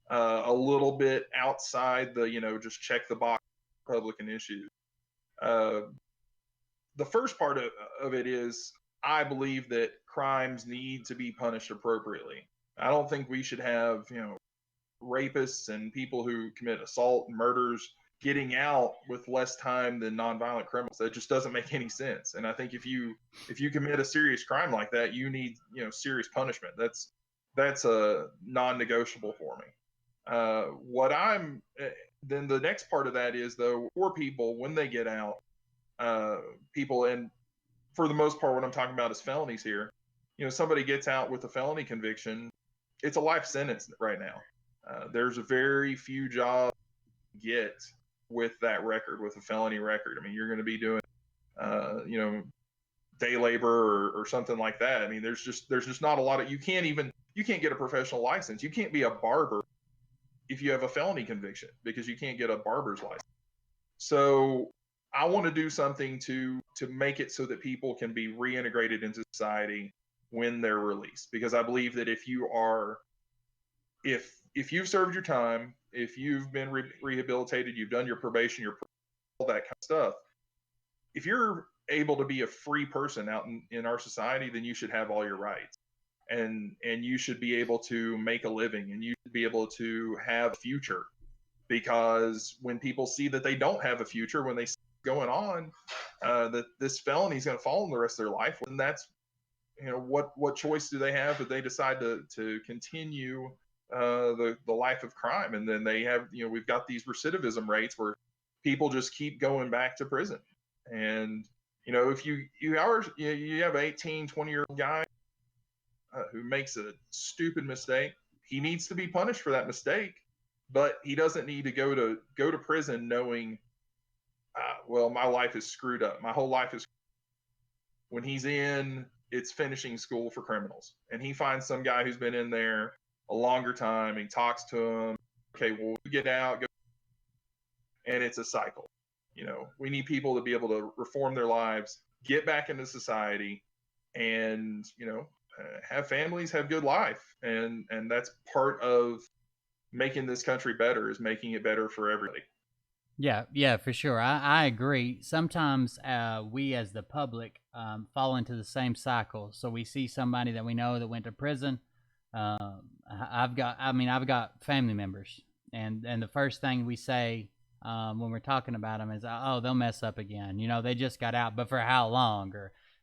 a little bit outside the just check the box Republican issues. The first part of it is I believe that crimes need to be punished appropriately. I don't think we should have rapists and people who commit assault and murders getting out with less time than nonviolent criminals. That just doesn't make any sense. And I think if you commit a serious crime like that, you need serious punishment. That's a non-negotiable for me. Then the next part of that is, though, for people when they get out, people, and for the most part what I'm talking about is felonies here. Somebody gets out with a felony conviction, it's a life sentence right now. There's a very few jobs you get with that record, with a felony record. I mean, you're going to be doing day labor or something like that. I mean, there's just not a lot of, you can't get a professional license. You can't be a barber if you have a felony conviction because you can't get a barber's license. So I want to do something to make it so that people can be reintegrated into society when they're released, because I believe that if you've served your time, if you've been rehabilitated, you've done your probation, all that kind of stuff, if you're able to be a free person out in our society, then you should have all your rights, and you should be able to make a living, and you should be able to have a future. Because when people see that they don't have a future, when they see going on, that this felony is going to follow them the rest of their life, and that's what choice do they have if they decide to continue the life of crime? And then they have we've got these recidivism rates where people just keep going back to prison. And if you have an 18, 20-year-old guy who makes a stupid mistake, he needs to be punished for that mistake, but he doesn't need to go to prison knowing well, my life is screwed up, my whole life is. When he's in, it's finishing school for criminals, and he finds some guy who's been in there a longer time. He talks to him. Okay, well, get out, go, and it's a cycle. We need people to be able to reform their lives, get back into society, and have families, have good life, and that's part of making this country better, is making it better for everybody. Yeah, for sure. I agree. Sometimes we as the public fall into the same cycle. So we see somebody that we know that went to prison. I've got family members, and the first thing we say when we're talking about them is, oh, they'll mess up again. They just got out, but for how long?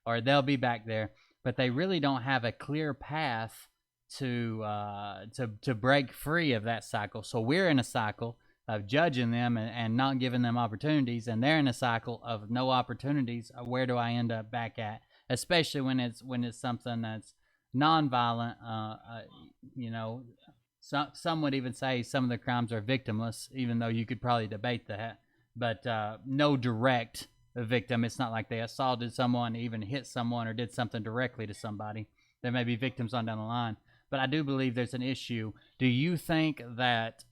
Or they'll be back there. But they really don't have a clear path to break free of that cycle. So we're in a cycle. of judging them and not giving them opportunities, and they're in a cycle of no opportunities. Where do I end up back at? Especially when it's something that's nonviolent. You know, some would even say some of the crimes are victimless, even though you could probably debate that. But no direct victim. It's not like they assaulted someone, even hit someone, or did something directly to somebody. There may be victims on down the line. But I do believe there's an issue. Do you think that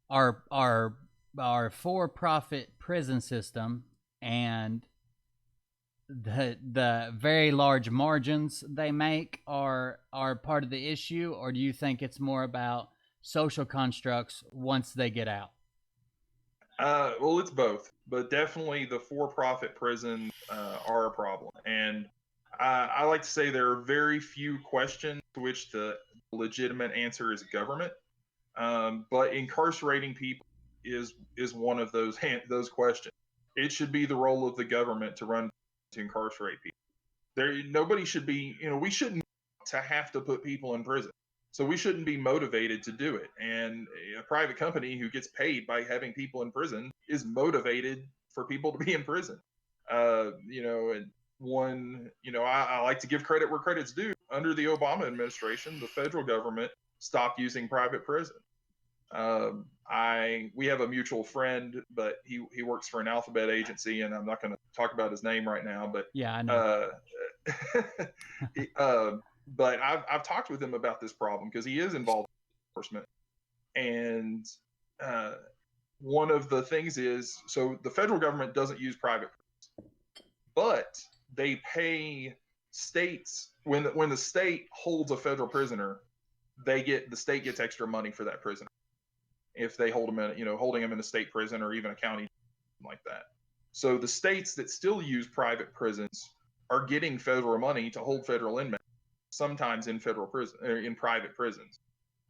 our for-profit prison system and the very large margins they make are part of the issue, or do you think it's more about social constructs once they get out? Well, it's both, but definitely the for-profit prisons are a problem, and I like to say there are very few questions to which the legitimate answer is government. But incarcerating people is one of those questions. It should be the role of the government to incarcerate people. Nobody should be. We shouldn't to have to put people in prison. So we shouldn't be motivated to do it. And a private company who gets paid by having people in prison is motivated for people to be in prison. And I like to give credit where credit's due. Under the Obama administration, the federal government stopped using private prison. We have a mutual friend, but he works for an alphabet agency, and I'm not going to talk about his name right now. But yeah, I know. But I've talked with him about this problem because he is involved in enforcement, and one of the things is so the federal government doesn't use private, but they pay states when the state holds a federal prisoner, the state gets extra money for that prisoner if they hold him holding him in a state prison or even a county like that. So the states that still use private prisons are getting federal money to hold federal inmates, sometimes in federal prison or in private prisons.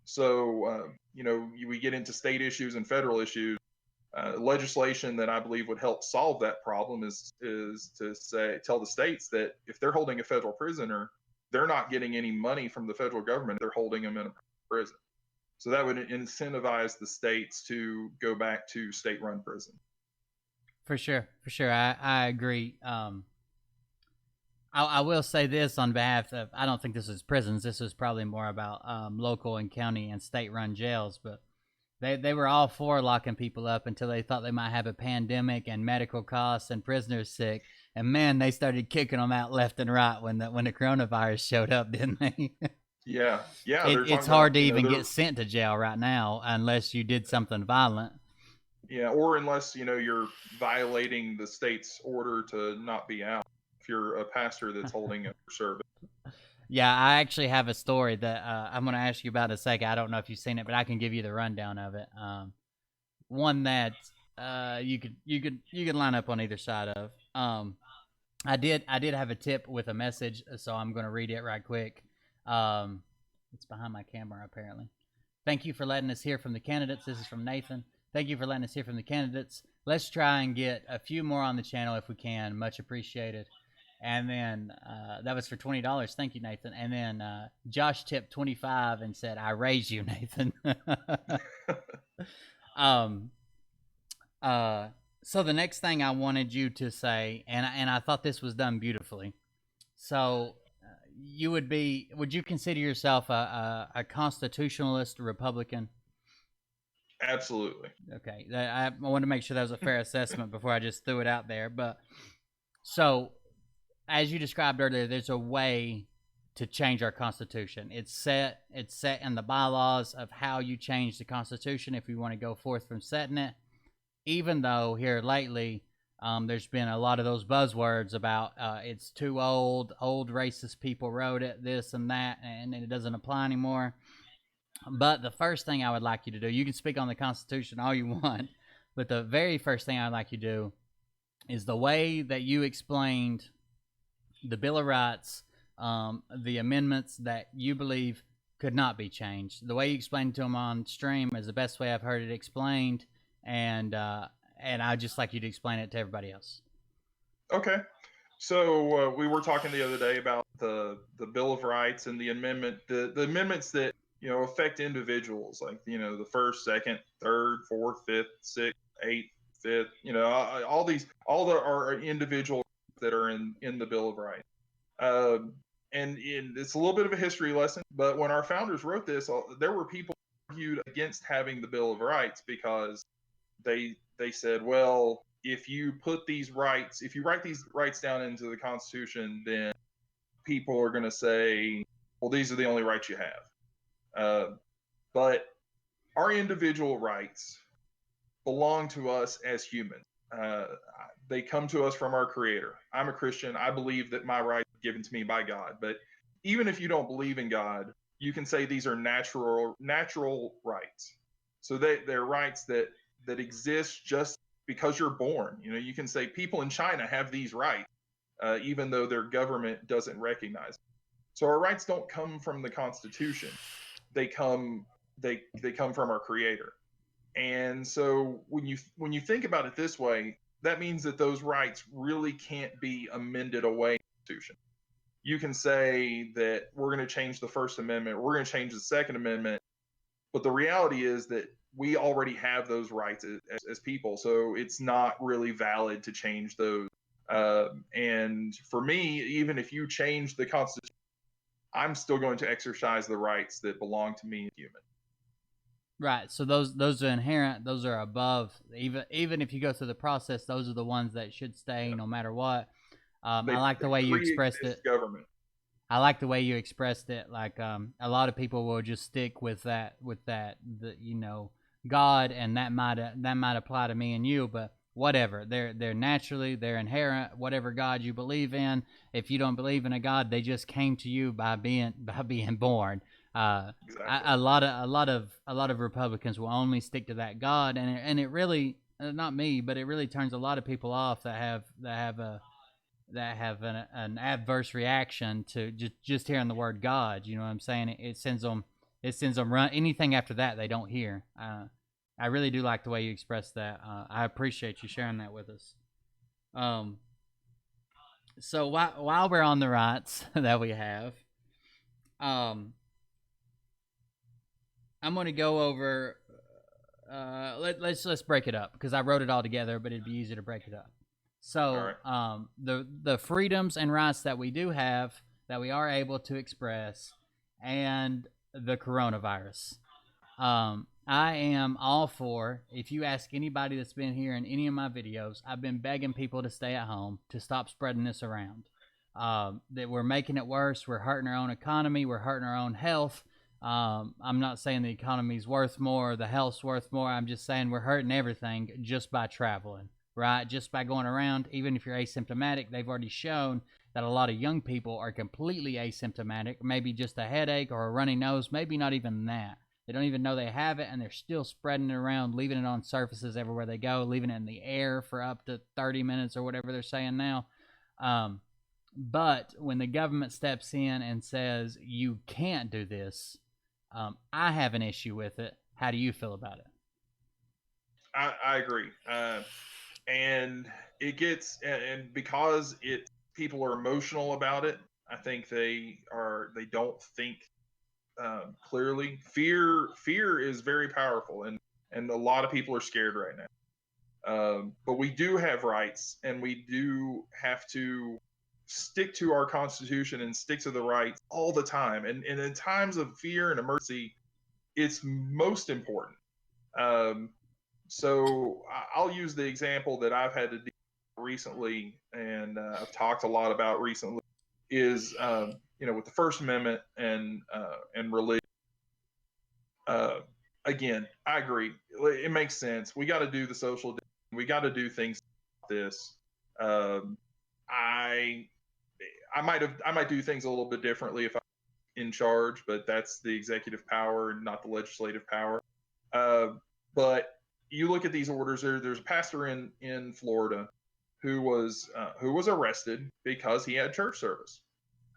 So we get into state issues and federal issues. Legislation that I believe would help solve that problem is to tell the states that if they're holding a federal prisoner, they're not getting any money from the federal government. They're holding them in a prison. So that would incentivize the states to go back to state-run prison. For sure. I agree. I will say this on behalf of, I don't think this is prisons. This is probably more about local and county and state-run jails. But they were all for locking people up until they thought they might have a pandemic and medical costs and prisoners sick. And man, they started kicking them out left and right when the coronavirus showed up, didn't they? Yeah. It's hard to even get sent to jail right now unless you did something violent. Yeah, or unless you're violating the state's order to not be out. If you're a pastor that's holding a service. Yeah, I actually have a story that I'm going to ask you about in a second. I don't know if you've seen it, but I can give you the rundown of it. One that you could line up on either side of. I did have a tip with a message, so I'm going to read it right quick. It's behind my camera apparently. Thank you for letting us hear from the candidates. This is from Nathan. Thank you for letting us hear from the candidates. Let's try and get a few more on the channel if we can. Much appreciated. And then that was for $20. Thank you, Nathan. And then Josh tipped 25 and said, "I raise you, Nathan." So the next thing I wanted you to say, and I thought this was done beautifully. So would you consider yourself a constitutionalist Republican? Absolutely. Okay. I want to make sure that was a fair assessment before I just threw it out there. But so, as you described earlier, there's a way to change our Constitution. It's set in the bylaws of how you change the Constitution if you want to go forth from setting it. Even though here lately, there's been a lot of those buzzwords about it's too old racist people wrote it, this and that, and it doesn't apply anymore. But the first thing I would like you to do, you can speak on the Constitution all you want, but the very first thing I'd like you to do is the way that you explained the Bill of Rights, the amendments that you believe could not be changed. The way you explained to them on stream is the best way I've heard it explained, and I'd just like you to explain it to everybody else. Okay. So we were talking the other day about the Bill of Rights and the amendments that affect individuals, like, the first, second, third, fourth, fifth, sixth, eighth, fifth, all there are individual that are in the Bill of Rights. And it's a little bit of a history lesson, but when our founders wrote this, there were people who argued against having the Bill of Rights because they said, well, if you write these rights down into the Constitution, then people are going to say, well, these are the only rights you have. But our individual rights belong to us as humans. They come to us from our Creator. I'm a Christian. I believe that my rights are given to me by God. But even if you don't believe in God, you can say these are natural rights. So they're rights that exist just because you're born. You can say people in China have these rights, even though their government doesn't recognize them. So our rights don't come from the Constitution. They come from our Creator. And so when you think about it this way, that means that those rights really can't be amended away in the Constitution. You can say that we're going to change the First Amendment, we're going to change the Second Amendment, but the reality is that we already have those rights as people, so it's not really valid to change those. And for me, even if you change the Constitution, I'm still going to exercise the rights that belong to me as human. Right. So those are inherent. Those are above. Even if you go through the process, those are the ones that should stay no matter what. I like the way you expressed it. Government. I like the way you expressed it. Like a lot of people will just stick with that. God, and that might apply to me and you, but whatever. They're naturally, they're inherent. Whatever God you believe in. If you don't believe in a God, they just came to you by being born. Exactly. A lot of Republicans will only stick to that God, and it really, not me, but it really turns a lot of people off that have an adverse reaction to just hearing the word God. You know what I'm saying? It sends them run anything after that they don't hear. I really do like the way you express that. I appreciate you sharing that with us. So while we're on the rights that we have, I'm going to go over. Let's break it up because I wrote it all together, but it'd be easier to break it up. So, right. The freedoms and rights that we do have, that we are able to express, and the coronavirus. I am all for. If you ask anybody that's been here in any of my videos, I've been begging people to stay at home, to stop spreading this around. That we're making it worse. We're hurting our own economy. We're hurting our own health. I'm not saying the economy's worth more, or the health's worth more. I'm just saying we're hurting everything just by traveling, right? Just by going around. Even if you're asymptomatic, they've already shown that a lot of young people are completely asymptomatic, maybe just a headache or a runny nose, maybe not even that. They don't even know they have it, and they're still spreading it around, leaving it on surfaces everywhere they go, leaving it in the air for up to 30 minutes or whatever they're saying now. But when the government steps in and says, you can't do this, I have an issue with it. How do you feel about it? I agree. And it gets, and because people are emotional about it, I think they don't think clearly. Fear is very powerful, and a lot of people are scared right now. But we do have rights, and we do have to stick to our Constitution and stick to the rights all the time. And in times of fear and emergency, it's most important. So I'll use the example that I've had to deal with recently, and I've talked a lot about recently, is with the First Amendment and religion. Again, I agree. It makes sense. We got to do the social distancing. We got to do things like this. I might do things a little bit differently if I'm in charge, but that's the executive power, not the legislative power. But you look at these orders. There's a pastor in Florida who was arrested because he had church service,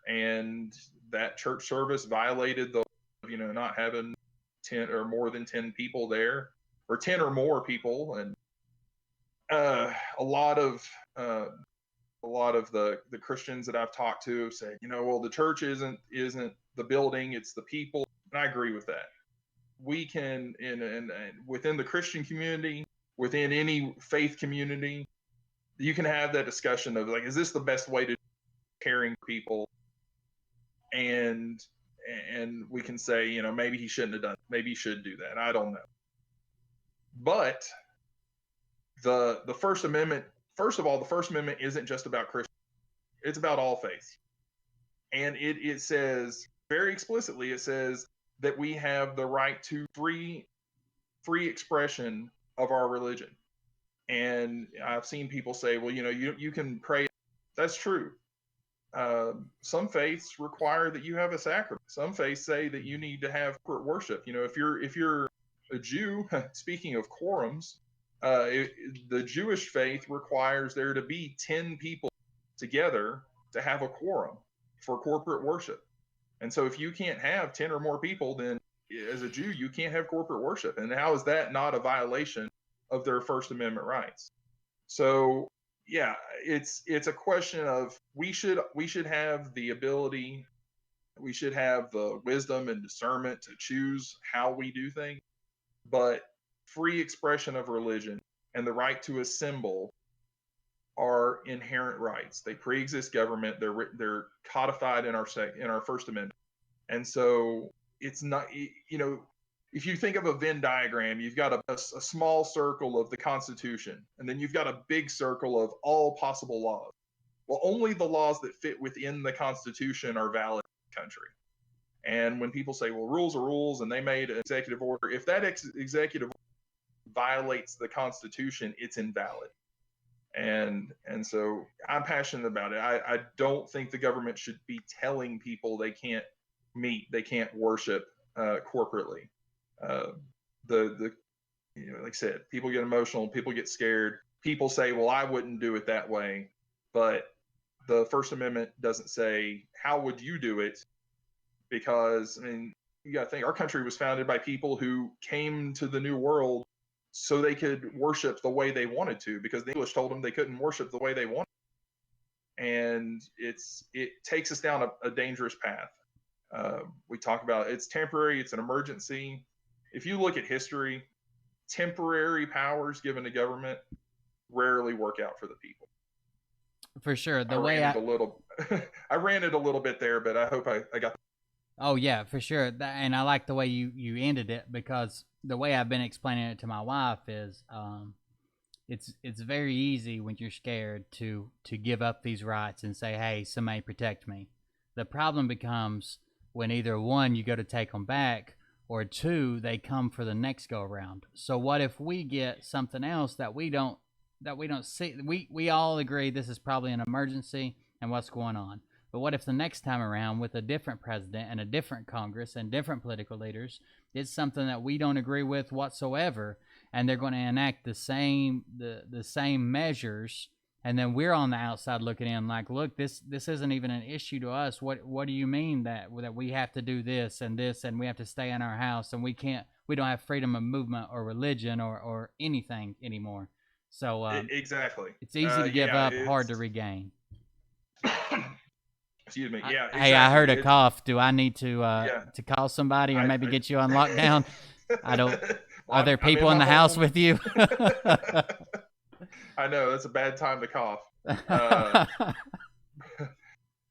and that church service violated the not having 10 or more than 10 people there, or 10 or more people, and a lot of the Christians that I've talked to say, well, the church isn't the building, it's the people. and I agree with that. We can, in within the Christian community, within any faith community, you can have that discussion of like, is this the best way to caring people? And we can say, you know, maybe he shouldn't have done it. Maybe he should do that. I don't know. But the First Amendment, first of all, the First Amendment isn't just about Christians. It's about all faiths. And it says very explicitly, it says that we have the right to free expression of our religion. And I've seen people say, well, you know, you can pray. That's true. Some faiths require that you have a sacrament. Some faiths say that you need to have corporate worship. You know, if you're a Jew, speaking of quorums, the Jewish faith requires there to be 10 people together to have a quorum for corporate worship. And so if you can't have 10 or more people, then as a Jew, you can't have corporate worship. And how is that not a violation of their First Amendment rights? So yeah, it's a question of we should have the ability, we should have the wisdom and discernment to choose how we do things, but free expression of religion and the right to assemble are inherent rights. They pre-exist government. They're codified in our First Amendment, and so it's not, you know, if you think of a Venn diagram, you've got a small circle of the Constitution, and then you've got a big circle of all possible laws. Well, only the laws that fit within the Constitution are valid in the country. And when people say, well, rules are rules, and they made an executive order, if that executive order violates the Constitution, it's invalid. And so I'm passionate about it. I don't think the government should be telling people they can't meet, they can't worship corporately. The you know, like I said, people get emotional, people get scared. People say, well, I wouldn't do it that way. But the First Amendment doesn't say, how would you do it? Because, I mean, you got to think, our country was founded by people who came to the New World so they could worship the way they wanted to, because the English told them they couldn't worship the way they wanted. And it takes us down a dangerous path. We talk about it's temporary, it's an emergency. If you look at history, temporary powers given to government rarely work out for the people. For sure. I ranted a little bit there, but I hope I got. Oh yeah, for sure. And I like the way you ended it, because the way I've been explaining it to my wife is, it's very easy when you're scared to give up these rights and say, hey, somebody protect me. The problem becomes when either one, you go to take them back, or two, they come for the next go around. So what if we get something else that we don't see? We all agree this is probably an emergency and what's going on. But what if the next time around, with a different president and a different Congress and different political leaders, it's something that we don't agree with whatsoever, and they're going to enact the same measures, and then we're on the outside looking in like, look, this isn't even an issue to us. What do you mean that we have to do this and we have to stay in our house, and we don't have freedom of movement or religion or anything anymore? So exactly, it's easy to give up, hard to regain. Excuse me. Yeah. Exactly. Hey, I heard a cough. Do I need to call somebody, or maybe get you on lockdown? I don't. Are there people in the house with you? I know that's a bad time to cough.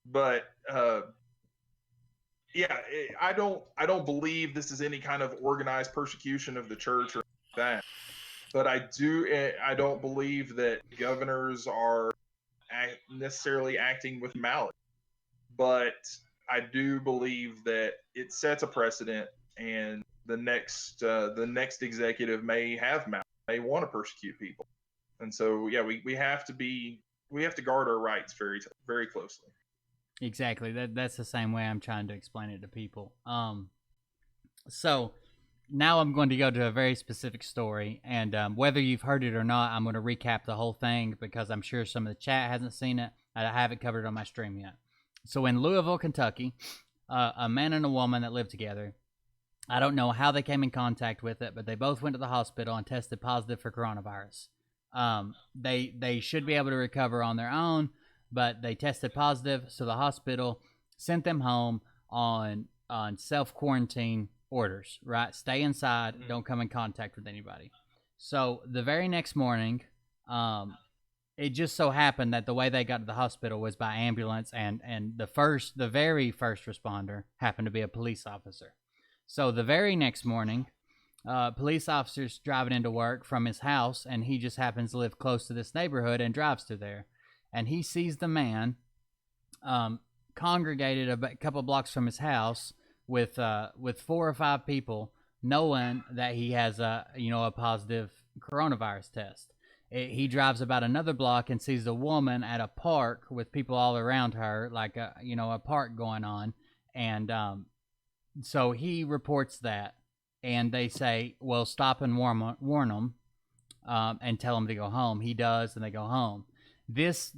But yeah, I don't believe this is any kind of organized persecution of the church or that. But I don't believe that governors are necessarily acting with malice. But I do believe that it sets a precedent, and the next executive may have malice, may want to persecute people, and so yeah, we have to guard our rights very, very closely. Exactly. That's the same way I'm trying to explain it to people. So now I'm going to go to a very specific story, and whether you've heard it or not, I'm going to recap the whole thing, because I'm sure some of the chat hasn't seen it. I haven't covered it on my stream yet. So in Louisville, Kentucky, a man and a woman that lived together, I don't know how they came in contact with it, but they both went to the hospital and tested positive for coronavirus. They should be able to recover on their own, but they tested positive, so the hospital sent them home on on self-quarantine orders, right? Stay inside, don't come in contact with anybody. So the very next morning, it just so happened that the way they got to the hospital was by ambulance, and the very first responder happened to be a police officer. So the very next morning, police officers driving into work from his house, and he just happens to live close to this neighborhood and drives to there, and he sees the man congregated a couple blocks from his house with 4 or 5 people, knowing that he has a positive coronavirus test. He drives about another block and sees a woman at a park with people all around her, like a park going on, and so he reports that, and they say, well, stop and warn them, and tell them to go home. He does, and they go home. This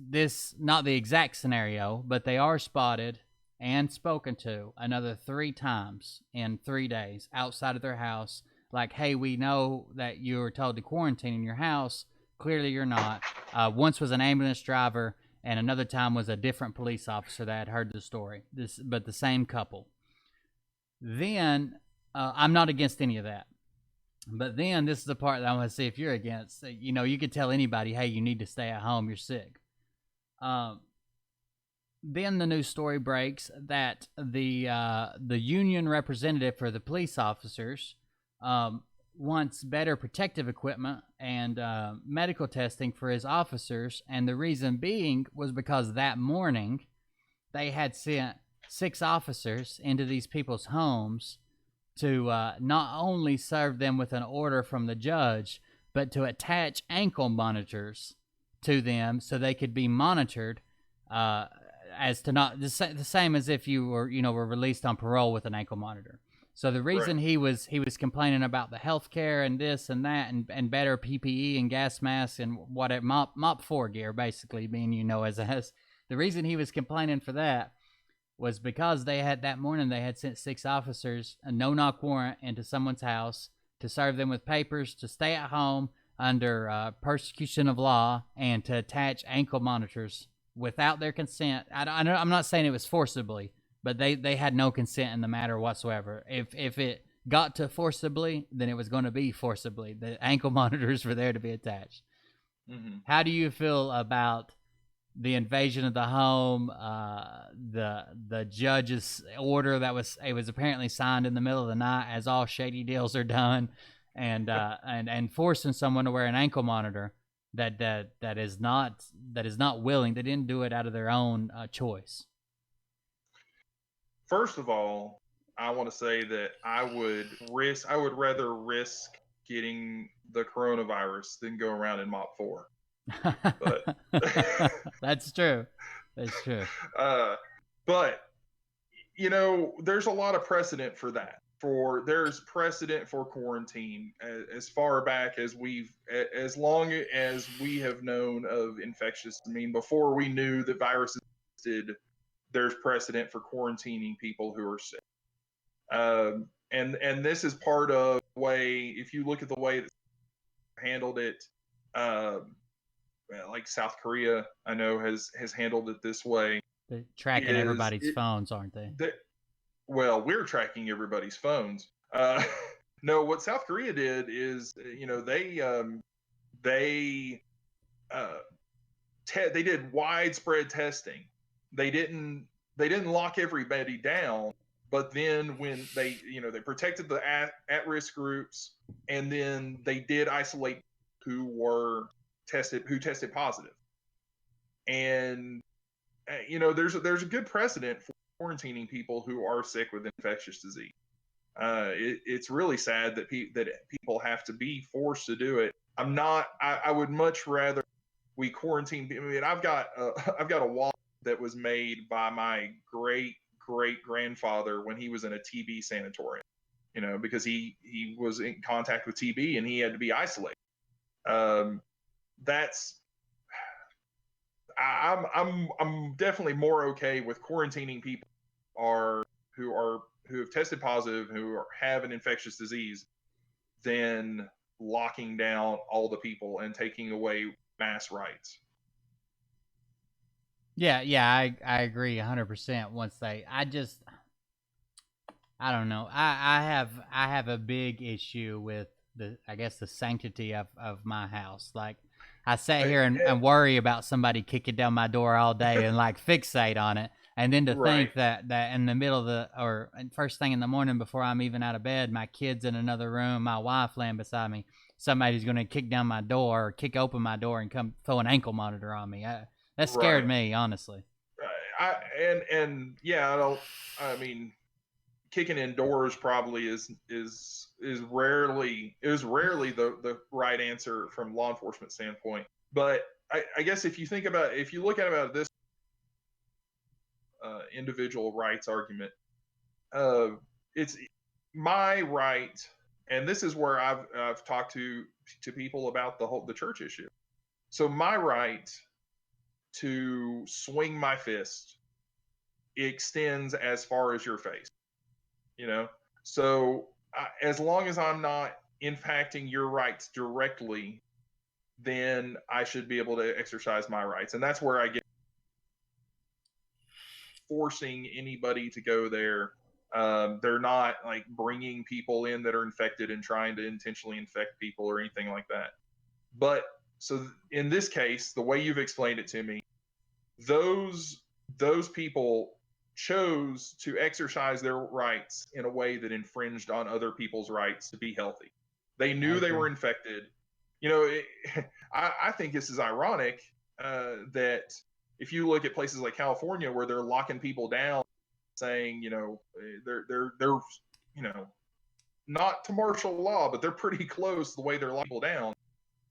not the exact scenario, but they are spotted and spoken to another 3 times in 3 days outside of their house. Like, hey, we know that you were told to quarantine in your house. Clearly you're not. Once was an ambulance driver, and another time was a different police officer that had heard the story. But the same couple. Then, I'm not against any of that. But then this is the part that I want to see if you're against. You could tell anybody, hey, you need to stay at home, you're sick. Then the news story breaks that the union representative for the police officers wants better protective equipment and medical testing for his officers, and the reason being was because that morning they had sent 6 officers into these people's homes to not only serve them with an order from the judge, but to attach ankle monitors to them so they could be monitored as to not the same as if you were released on parole with an ankle monitor. So the reason he was complaining about the healthcare and this and that and better PPE and gas masks and mop 4 gear, basically being as the reason he was complaining for that was because they had sent 6 officers, a no-knock warrant, into someone's house to serve them with papers to stay at home under persecution of law and to attach ankle monitors without their consent. I'm not saying it was forcibly, but they had no consent in the matter whatsoever. If it got to forcibly, then it was going to be forcibly. The ankle monitors were there to be attached. Mm-hmm. How do you feel about the invasion of the home, the judge's order that was apparently signed in the middle of the night, as all shady deals are done, and forcing someone to wear an ankle monitor that is not willing? They didn't do it out of their own choice. First of all, I want to say that I would rather risk getting the coronavirus than go around in mop 4. But That's true. But there's a lot of precedent for that. There's precedent for quarantine as far back as as long as we have known of infectious. Before we knew that viruses existed, there's precedent for quarantining people who are sick. And this is part of the way, if you look at the way that handled it, like South Korea, I know has handled it this way. They're tracking everybody's phones, aren't they? Well, we're tracking everybody's phones. No, what South Korea did is, they did widespread testing. They didn't lock everybody down, but then when they protected the at-risk groups, and then they did isolate who tested positive. And there's a good precedent for quarantining people who are sick with infectious disease. It's really sad that people have to be forced to do it. I would much rather we quarantine. I've got a wallet that was made by my great grandfather when he was in a TB sanatorium. Because he was in contact with TB and he had to be isolated. I'm definitely more okay with quarantining people who have tested positive, who have an infectious disease, than locking down all the people and taking away mass rights. Yeah, I agree 100%. I don't know. I have a big issue with the sanctity of my house. Like I sat I, here and worry about somebody kicking down my door all day and like fixate on it. And then to right. think that in the middle of the or first thing in the morning before I'm even out of bed, my kid's in another room, my wife laying beside me, somebody's going to kick down my door or kick open my door and come throw an ankle monitor on me. That scared Right. me, honestly. And yeah, I don't. I mean, kicking indoors probably is rarely the right answer from law enforcement standpoint. But I guess if you look at it about this individual rights argument, uh, it's my right, and this is where I've talked to people about the church issue. So my right to swing my fist extends as far as your face, you know. So as long as I'm not impacting your rights directly, then I should be able to exercise my rights, and that's where I get forcing anybody to go there. They're not like bringing people in that are infected and trying to intentionally infect people or anything like that. But so in this case, the way you've explained it to me, those those people chose to exercise their rights in a way that infringed on other people's rights to be healthy. They I knew they agree. were infected. You know, I think this is ironic that if you look at places like California where they're locking people down, saying, they're not to martial law, but they're pretty close the way they're locking people down.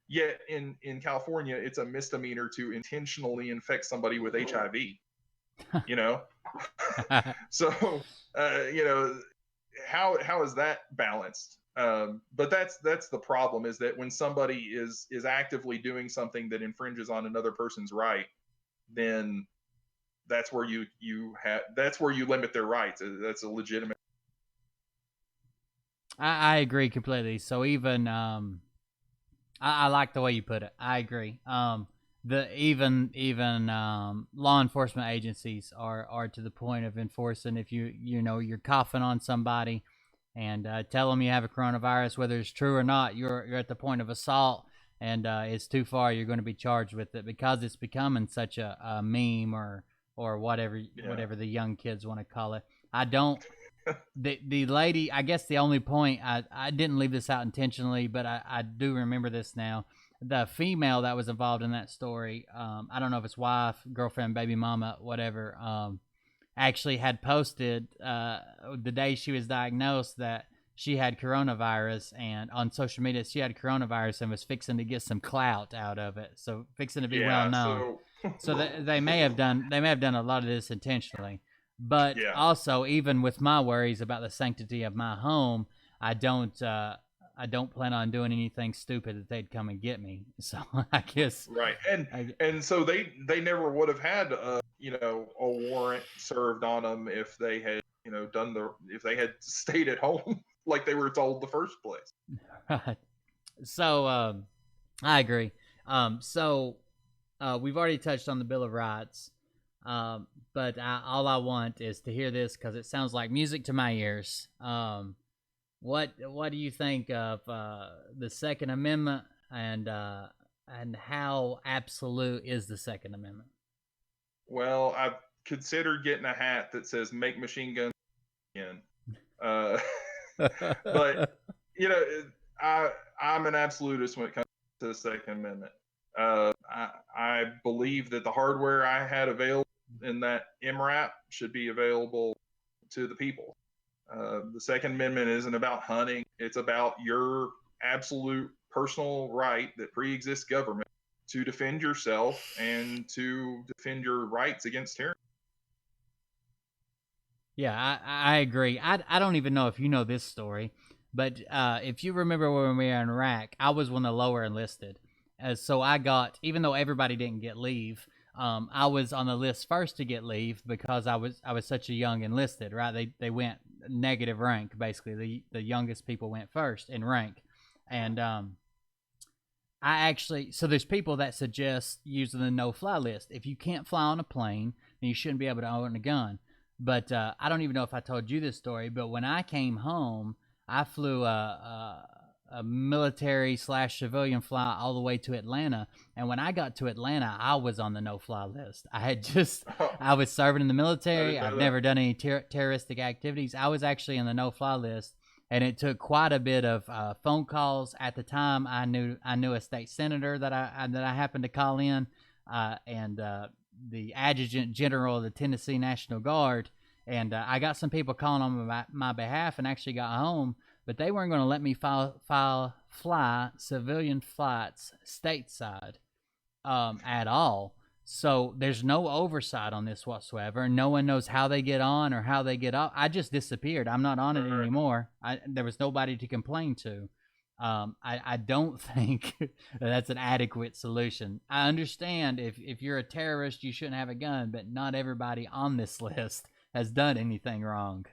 Yet in California, it's a misdemeanor to intentionally infect somebody with HIV. You know, so how is that balanced? But that's the problem, is that when somebody is actively doing something that infringes on another person's right, then that's where you limit their rights. That's a legitimate. I agree completely. So even I like the way you put it. I agree. The even law enforcement agencies are to the point of enforcing if you're coughing on somebody and tell them you have a coronavirus, whether it's true or not, you're at the point of assault and it's too far, you're going to be charged with it because it's becoming such a meme or Yeah. whatever the young kids want to call it. I don't the lady, I guess the only point, I didn't leave this out intentionally, but I do remember this now. The female that was involved in that story, I don't know if it's wife, girlfriend, baby mama, whatever, actually had posted the day she was diagnosed that she had coronavirus, and on social media she had coronavirus and was fixing to get some clout out of it, so fixing to be well Yeah. known. So So they may have done a lot of this intentionally, but yeah. also even with my worries about the sanctity of my home, I don't I don't plan on doing anything stupid that they'd come and get me. So I guess Right. I, And so they never would have had a warrant served on them if they had if they had stayed at home like they were told the first place. right. So I agree. So we've already touched on the Bill of Rights, but all I want is to hear this because it sounds like music to my ears. What do you think of the Second Amendment and how absolute is the Second Amendment? Well, I've considered getting a hat that says "Make machine guns again," uh, but you know, I'm an absolutist when it comes to the Second Amendment. I believe that the hardware I had available in that MRAP should be available to the people. The Second Amendment isn't about hunting; it's about your absolute personal right that pre-exists government to defend yourself and to defend your rights against tyranny. Yeah, I agree. I don't even know if you know this story, but if you remember when we were in Iraq, I was one of the lower enlisted. So I got, even though everybody didn't get leave, I was on the list first to get leave because I was such a young enlisted, right? They went negative rank basically. The youngest people went first in rank, and so there's people that suggest using the no fly list. If you can't fly on a plane, then you shouldn't be able to own a gun. But I don't even know if I told you this story. But when I came home, I flew a military / civilian flight all the way to Atlanta. And when I got to Atlanta, I was on the no-fly list. I was serving in the I military. didn't know I've that. never done any terroristic activities. I was actually on the no-fly list, and it took quite a bit of phone calls. At the time, I knew a state senator that I happened to call in, and the adjutant general of the Tennessee National Guard, and I got some people calling on my behalf, and actually got home, but they weren't going to let me fly civilian flights stateside at all. So there's no oversight on this whatsoever. No one knows how they get on or how they get off. I just disappeared. I'm not on it Right. anymore. There was nobody to complain to. I don't think that's an adequate solution. I understand if you're a terrorist, you shouldn't have a gun, but not everybody on this list has done anything wrong.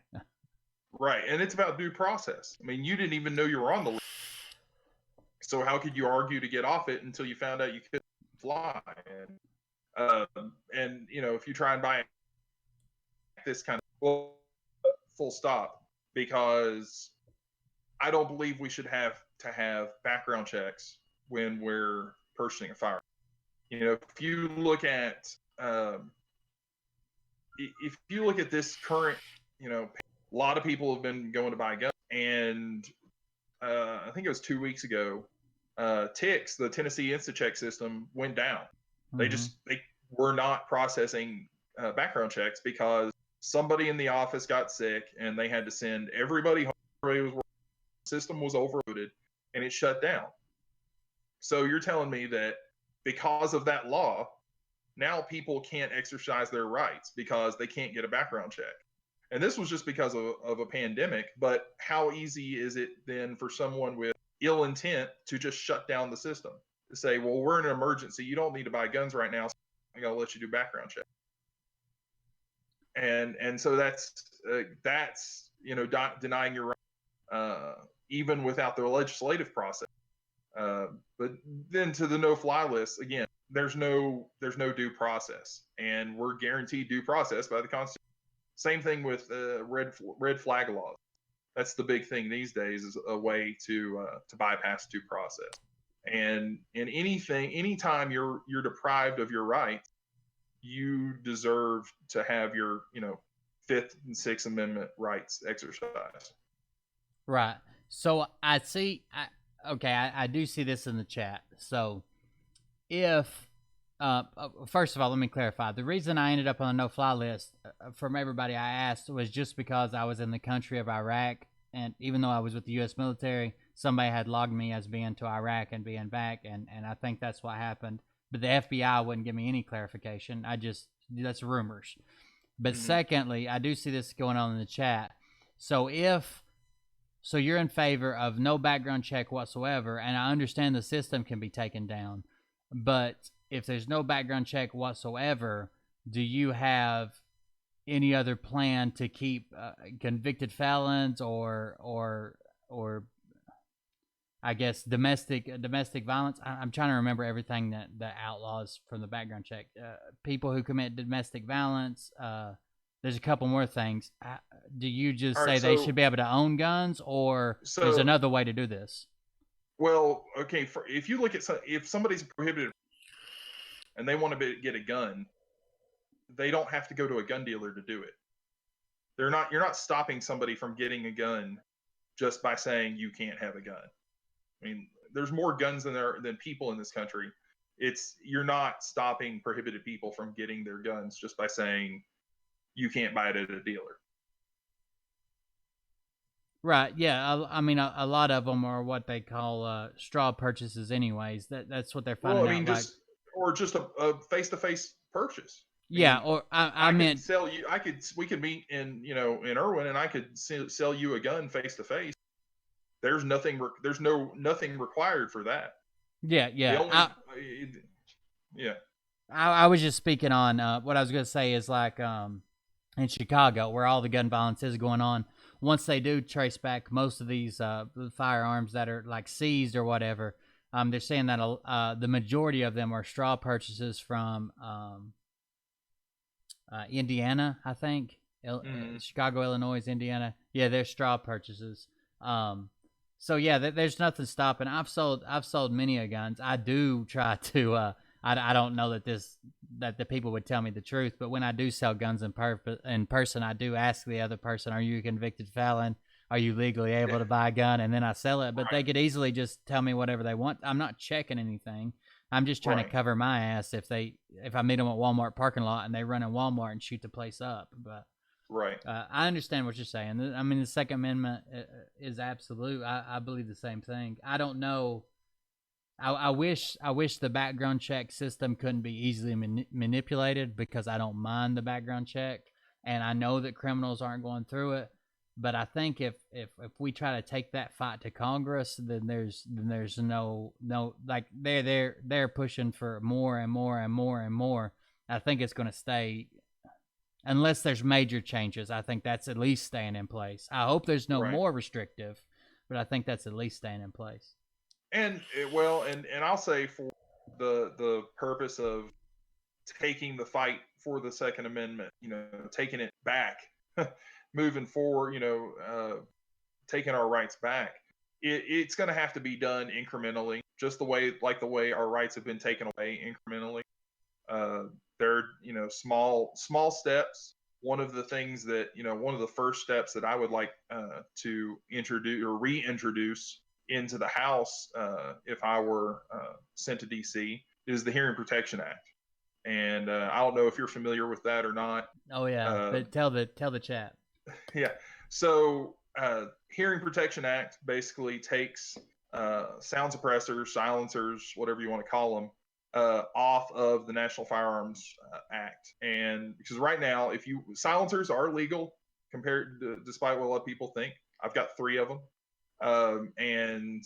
Right, and it's about due process. I mean, you didn't even know you were on the list, so how could you argue to get off it until you found out you couldn't fly? And you know, if you try and buy this kind of, well, full stop, because I don't believe we should have to have background checks when we're purchasing a firearm. You know, if you look at this current, you know, a lot of people have been going to buy guns, and I think it was 2 weeks ago, TICS, the Tennessee InstaCheck system, went down. Mm-hmm. They were not processing background checks because somebody in the office got sick and they had to send everybody home. Everybody was, the system was overloaded and it shut down. So you're telling me that because of that law, now people can't exercise their rights because they can't get a background check. And this was just because of a pandemic. But how easy is it then for someone with ill intent to just shut down the system? To say, well, we're in an emergency. You don't need to buy guns right now. So I'm going to let you do background check. And so that's you know, denying your right, even without the legislative process. But then to the no-fly list, again, there's no due process, and we're guaranteed due process by the Constitution. Same thing with red flag laws. That's the big thing these days, is a way to bypass due process. And anytime you're deprived of your rights, you deserve to have your, you know, Fifth and Sixth Amendment rights exercised. Right. So I see. I do see this in the chat. So if first of all, let me clarify. The reason I ended up on the no-fly list from everybody I asked was just because I was in the country of Iraq, and even though I was with the U.S. military, somebody had logged me as being to Iraq and being back, and I think that's what happened. But the FBI wouldn't give me any clarification. That's rumors. But secondly, I do see this going on in the chat. So you're in favor of no background check whatsoever, and I understand the system can be taken down, but if there's no background check whatsoever, do you have any other plan to keep convicted felons or I guess domestic violence? I'm trying to remember everything that outlaws from the background check. People who commit domestic violence. There's a couple more things. Do you just say they should be able to own guns, or there's another way to do this? Well, okay, if you look at if somebody's prohibited and they want to get a gun, they don't have to go to a gun dealer to do it. You're not stopping somebody from getting a gun just by saying you can't have a gun. I mean, there's more guns than people in this country. You're not stopping prohibited people from getting their guns just by saying you can't buy it at a dealer. Right. Yeah. I mean, a lot of them are what they call straw purchases, anyways. That's what they're finding out. Just a face-to-face purchase. Yeah. Or I meant sell you. We could meet in Irwin, and I could sell you a gun face-to-face. There's nothing required for that. Yeah. Yeah. I was just speaking on what I was going to say is like in Chicago, where all the gun violence is going on. Once they do trace back most of these firearms that are like seized or whatever, they're saying that the majority of them are straw purchases from Indiana, I think, Chicago, Illinois, Indiana. Yeah, they're straw purchases. So yeah, there's nothing stopping. I've sold many a guns. I do try to. I don't know that the people would tell me the truth, but when I do sell guns in person, I do ask the other person, "Are you a convicted felon? Are you legally able to buy a gun?" And then I sell it. But they could easily just tell me whatever they want. I'm not checking anything. I'm just trying to cover my ass if I meet them at Walmart parking lot and they run in Walmart and shoot the place up. But I understand what you're saying. I mean, the Second Amendment is absolute. I believe the same thing. I don't know. I wish the background check system couldn't be easily manipulated, because I don't mind the background check, and I know that criminals aren't going through it. But I think if we try to take that fight to Congress, then there's no like they're pushing for more and more and more and more. I think it's going to stay unless there's major changes. I think that's at least staying in place. I hope there's no more restrictive, but I think that's at least staying in place. And and I'll say, for the purpose of taking the fight for the Second Amendment, taking it back, moving forward, taking our rights back, it's going to have to be done incrementally, just the way our rights have been taken away incrementally. They're small steps. One of the things that one of the first steps that I would like to introduce or reintroduce into the House, if I were sent to DC, is the Hearing Protection Act. And I don't know if you're familiar with that or not. Oh yeah, but tell the chat. Yeah. So Hearing Protection Act basically takes sound suppressors, silencers, whatever you want to call them, off of the National Firearms Act. And because right now, silencers are legal despite what a lot of people think. I've got 3 of them. And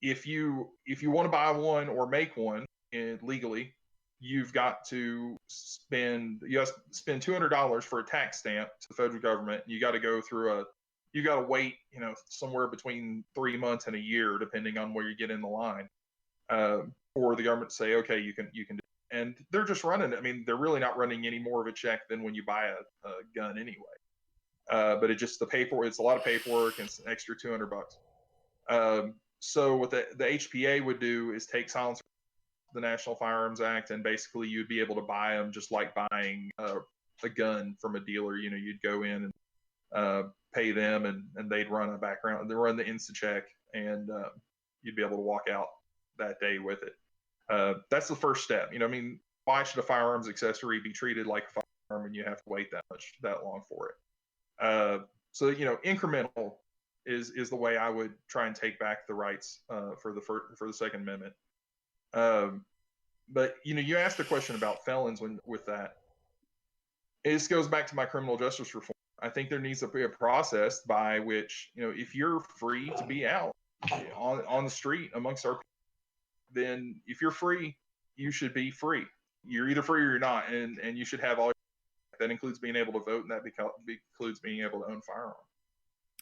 if you want to buy one or make one legally, you've got to spend $200 for a tax stamp to the federal government. You got to go through you got to wait, somewhere between 3 months and a year, depending on where you get in the line, for the government to say, okay, you can do it. And they're just running. I mean, they're really not running any more of a check than when you buy a gun anyway. But it's a lot of paperwork, and it's an extra $200. So what the HPA would do is take silencers, the National Firearms Act, and basically you'd be able to buy them just like buying a gun from a dealer. You'd go in and pay them, and they'd run a background. They run the InstaCheck, and you'd be able to walk out that day with it. That's the first step. Why should a firearms accessory be treated like a firearm when you have to wait that long for it? So incremental is the way I would try and take back the rights for the Second Amendment. But you asked the question about felons with that. This goes back to my criminal justice reform. I think there needs to be a process by which, if you're free to be out on the street amongst our people, then if you're free, you should be free. You're either free or you're not, and you should have all. That includes being able to vote, and that includes being able to own firearms.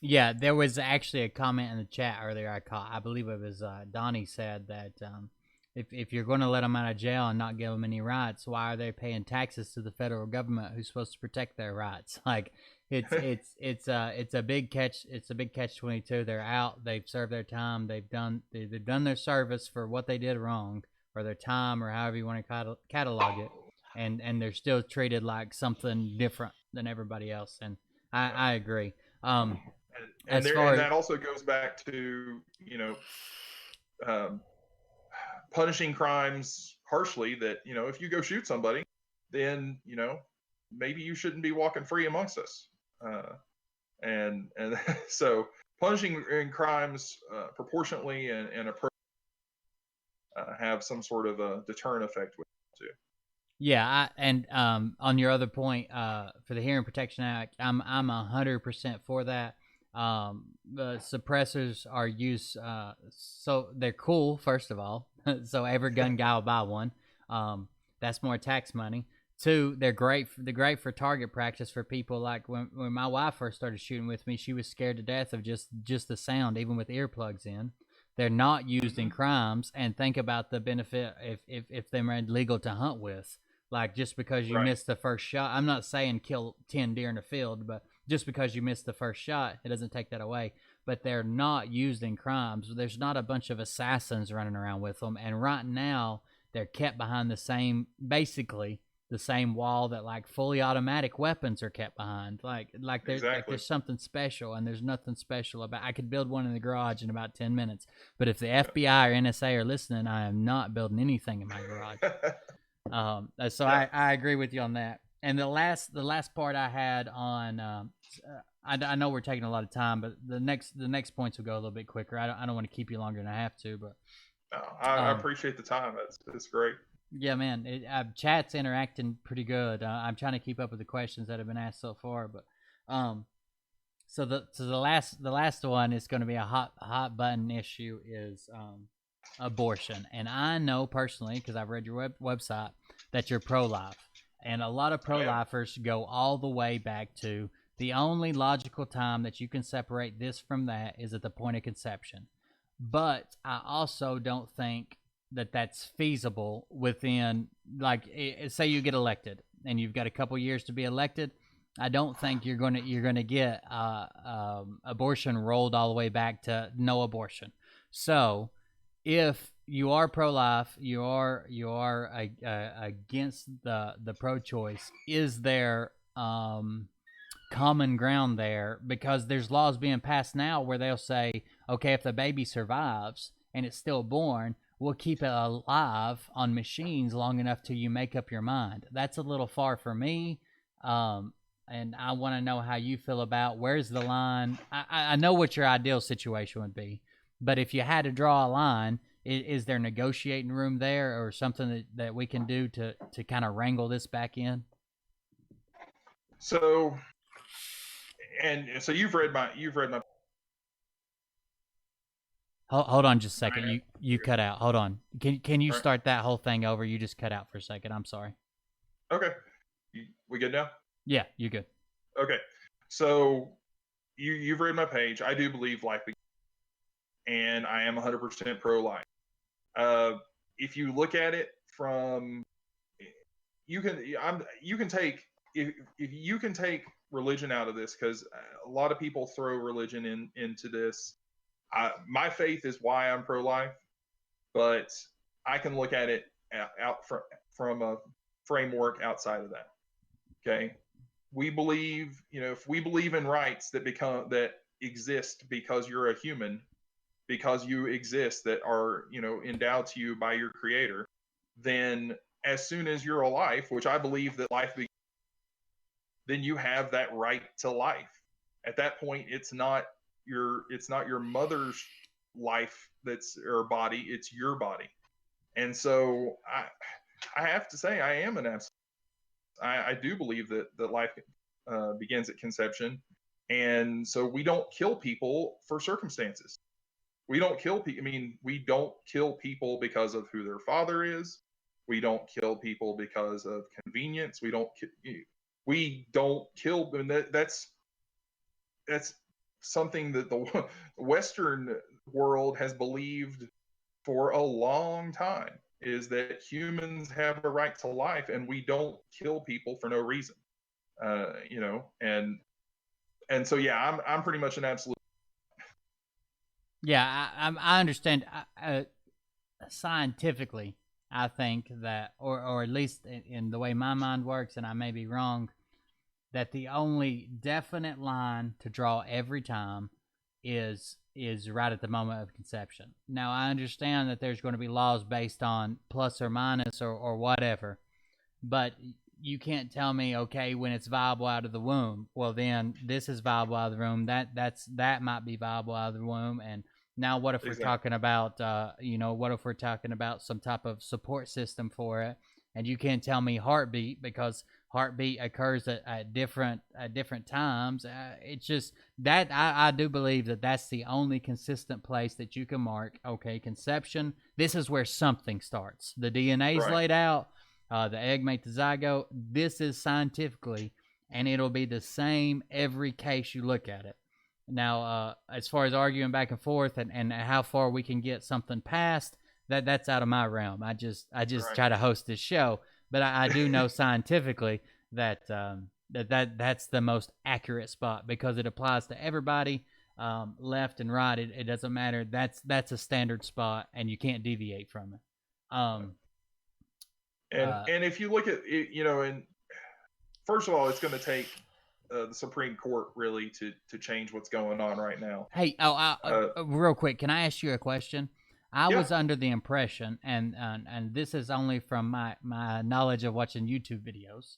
Yeah, there was actually a comment in the chat earlier I caught. I believe it was Donnie said that if you're going to let them out of jail and not give them any rights, why are they paying taxes to the federal government who's supposed to protect their rights? Like it's a big catch. It's a big catch-22. They're out. They've served their time. They've done their service for what they did wrong, or their time, or however you want to catalog it. And they're still treated like something different than everybody else. And I agree. And that also goes back to, punishing crimes harshly, that, if you go shoot somebody, then, maybe you shouldn't be walking free amongst us. And so punishing in crimes proportionately and appropriately have some sort of a deterrent effect with it too. Yeah, on your other point, for the Hearing Protection Act, I'm 100% for that. The suppressors are used, so they're cool, first of all. So every gun guy will buy one. That's more tax money. 2, they're great for target practice for people. Like when my wife first started shooting with me, she was scared to death of just the sound, even with earplugs in. They're not used in crimes, and think about the benefit if they're legal to hunt with. Like, just because you Right. missed the first shot, I'm not saying kill 10 deer in a field, but just because you missed the first shot, it doesn't take that away. But they're not used in crimes. There's not a bunch of assassins running around with them. And right now, they're kept behind basically the same wall that like fully automatic weapons are kept behind. Like Exactly. there's something special, and there's nothing special about. I could build one in the garage in about 10 minutes, but if the FBI or NSA are listening, I am not building anything in my garage. So Yeah. I agree with you on that. And the last part I had on, I know we're taking a lot of time, but the next points will go a little bit quicker. I don't want to keep you longer than I have to, but No, I um, appreciate the time. It's great. yeah, man, chat's interacting pretty good. I'm trying to keep up with the questions that have been asked so far, but um, so the last one is going to be a hot button issue is abortion, and I know personally because I've read your website that you're pro life, and a lot of pro I am. lifers go all the way back to the only logical time that you can separate this from that is at the point of conception. But I also don't think that that's feasible within, like, say you get elected and you've got a couple years to be elected. I don't think you're gonna get abortion rolled all the way back to no abortion. So if you are pro-life, you are against the pro-choice. Is there common ground there? Because there's laws being passed now where they'll say, okay, if the baby survives and it's still born, we'll keep it alive on machines long enough till you make up your mind. That's a little far for me. And I want to know how you feel about where's the line. I know what your ideal situation would be, but if you had to draw a line, is there negotiating room there or something that we can do to kind of wrangle this back in? So so you've read my. Hold on just a second. I, You cut out. Hold on. Can you all right. start that whole thing over? You just cut out for a second. I'm sorry. Okay. We good now? Yeah, you good. Okay. So you've read my page. I do believe life, and I am 100% pro life. Uh, if you look at it from, you can take, if you can take religion out of this, because a lot of people throw religion into this. My faith is why I'm pro life, but I can look at it out from a framework outside of that. Okay, we believe, if we believe in rights that exist because you're a human, because you exist, that are, endowed to you by your creator, then as soon as you're alive, which I believe that life begins, then you have that right to life. At that point, it's not your mother's life that's, or body, it's your body. And so I have to say I am an absolute. I do believe that life begins at conception, and so we don't kill people for circumstances. We don't kill people. I mean, we don't kill people because of who their father is. We don't kill people because of convenience. We don't kill, and that's something that the Western world has believed for a long time, is that humans have a right to life and we don't kill people for no reason. And so yeah, I'm pretty much an absolute. Yeah, I understand. Scientifically, I think that, or at least in the way my mind works, and I may be wrong, that the only definite line to draw every time is right at the moment of conception. Now I understand that there's going to be laws based on plus or minus or whatever, but you can't tell me, okay, when it's viable out of the womb, well then this is viable out of the womb, that might be viable out of the womb. And now what if we're Exactly. talking about what if we're talking about some type of support system for it, and you can't tell me heartbeat because heartbeat occurs at different times. It's just that I do believe that that's the only consistent place that you can mark, okay, conception, this is where something starts, the DNA's Right. laid out, the egg mate the zygote. This is scientifically, and it'll be the same every case you look at it. Now, as far as arguing back and forth and how far we can get something past, that's out of my realm. I just Right. try to host this show. but I do know scientifically that that's the most accurate spot because it applies to everybody, left and right. It doesn't matter. That's a standard spot, and you can't deviate from it. And if you look at it, and first of all, it's going to take the Supreme Court really to change what's going on right now. Hey, real quick, can I ask you a question? I Yeah. was under the impression, and this is only from my knowledge of watching YouTube videos,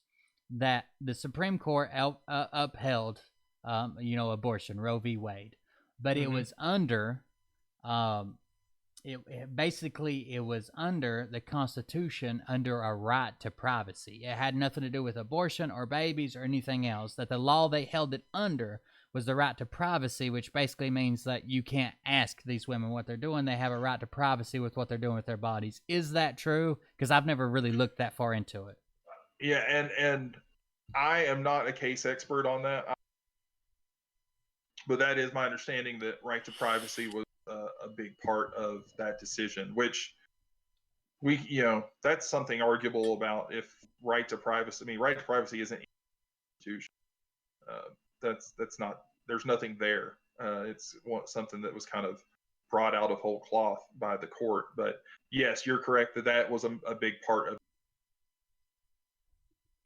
that the Supreme Court upheld, abortion, Roe v. Wade, but it was under, it was under the Constitution, under a right to privacy. It had nothing to do with abortion or babies or anything else. That the law they held it under was the right to privacy, which basically means that you can't ask these women what they're doing. They have a right to privacy with what they're doing with their bodies. Is that true? Because I've never really looked that far into it. Yeah, and I am not a case expert on that, but that is my understanding that right to privacy was a big part of that decision, which that's something arguable about if right to privacy. I mean, right to privacy isn't an institution. That's not. There's nothing there. It's something that was kind of brought out of whole cloth by the court. But yes, you're correct that was a big part of.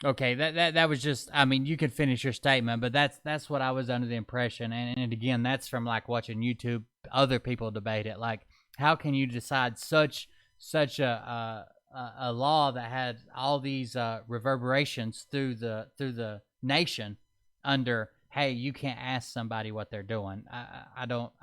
Okay, that was just. I mean, you could finish your statement, but that's what I was under the impression, and again, that's from like watching YouTube, other people debate it. Like, how can you decide such a law that had all these reverberations through the nation under? Hey, you can't ask somebody what they're doing.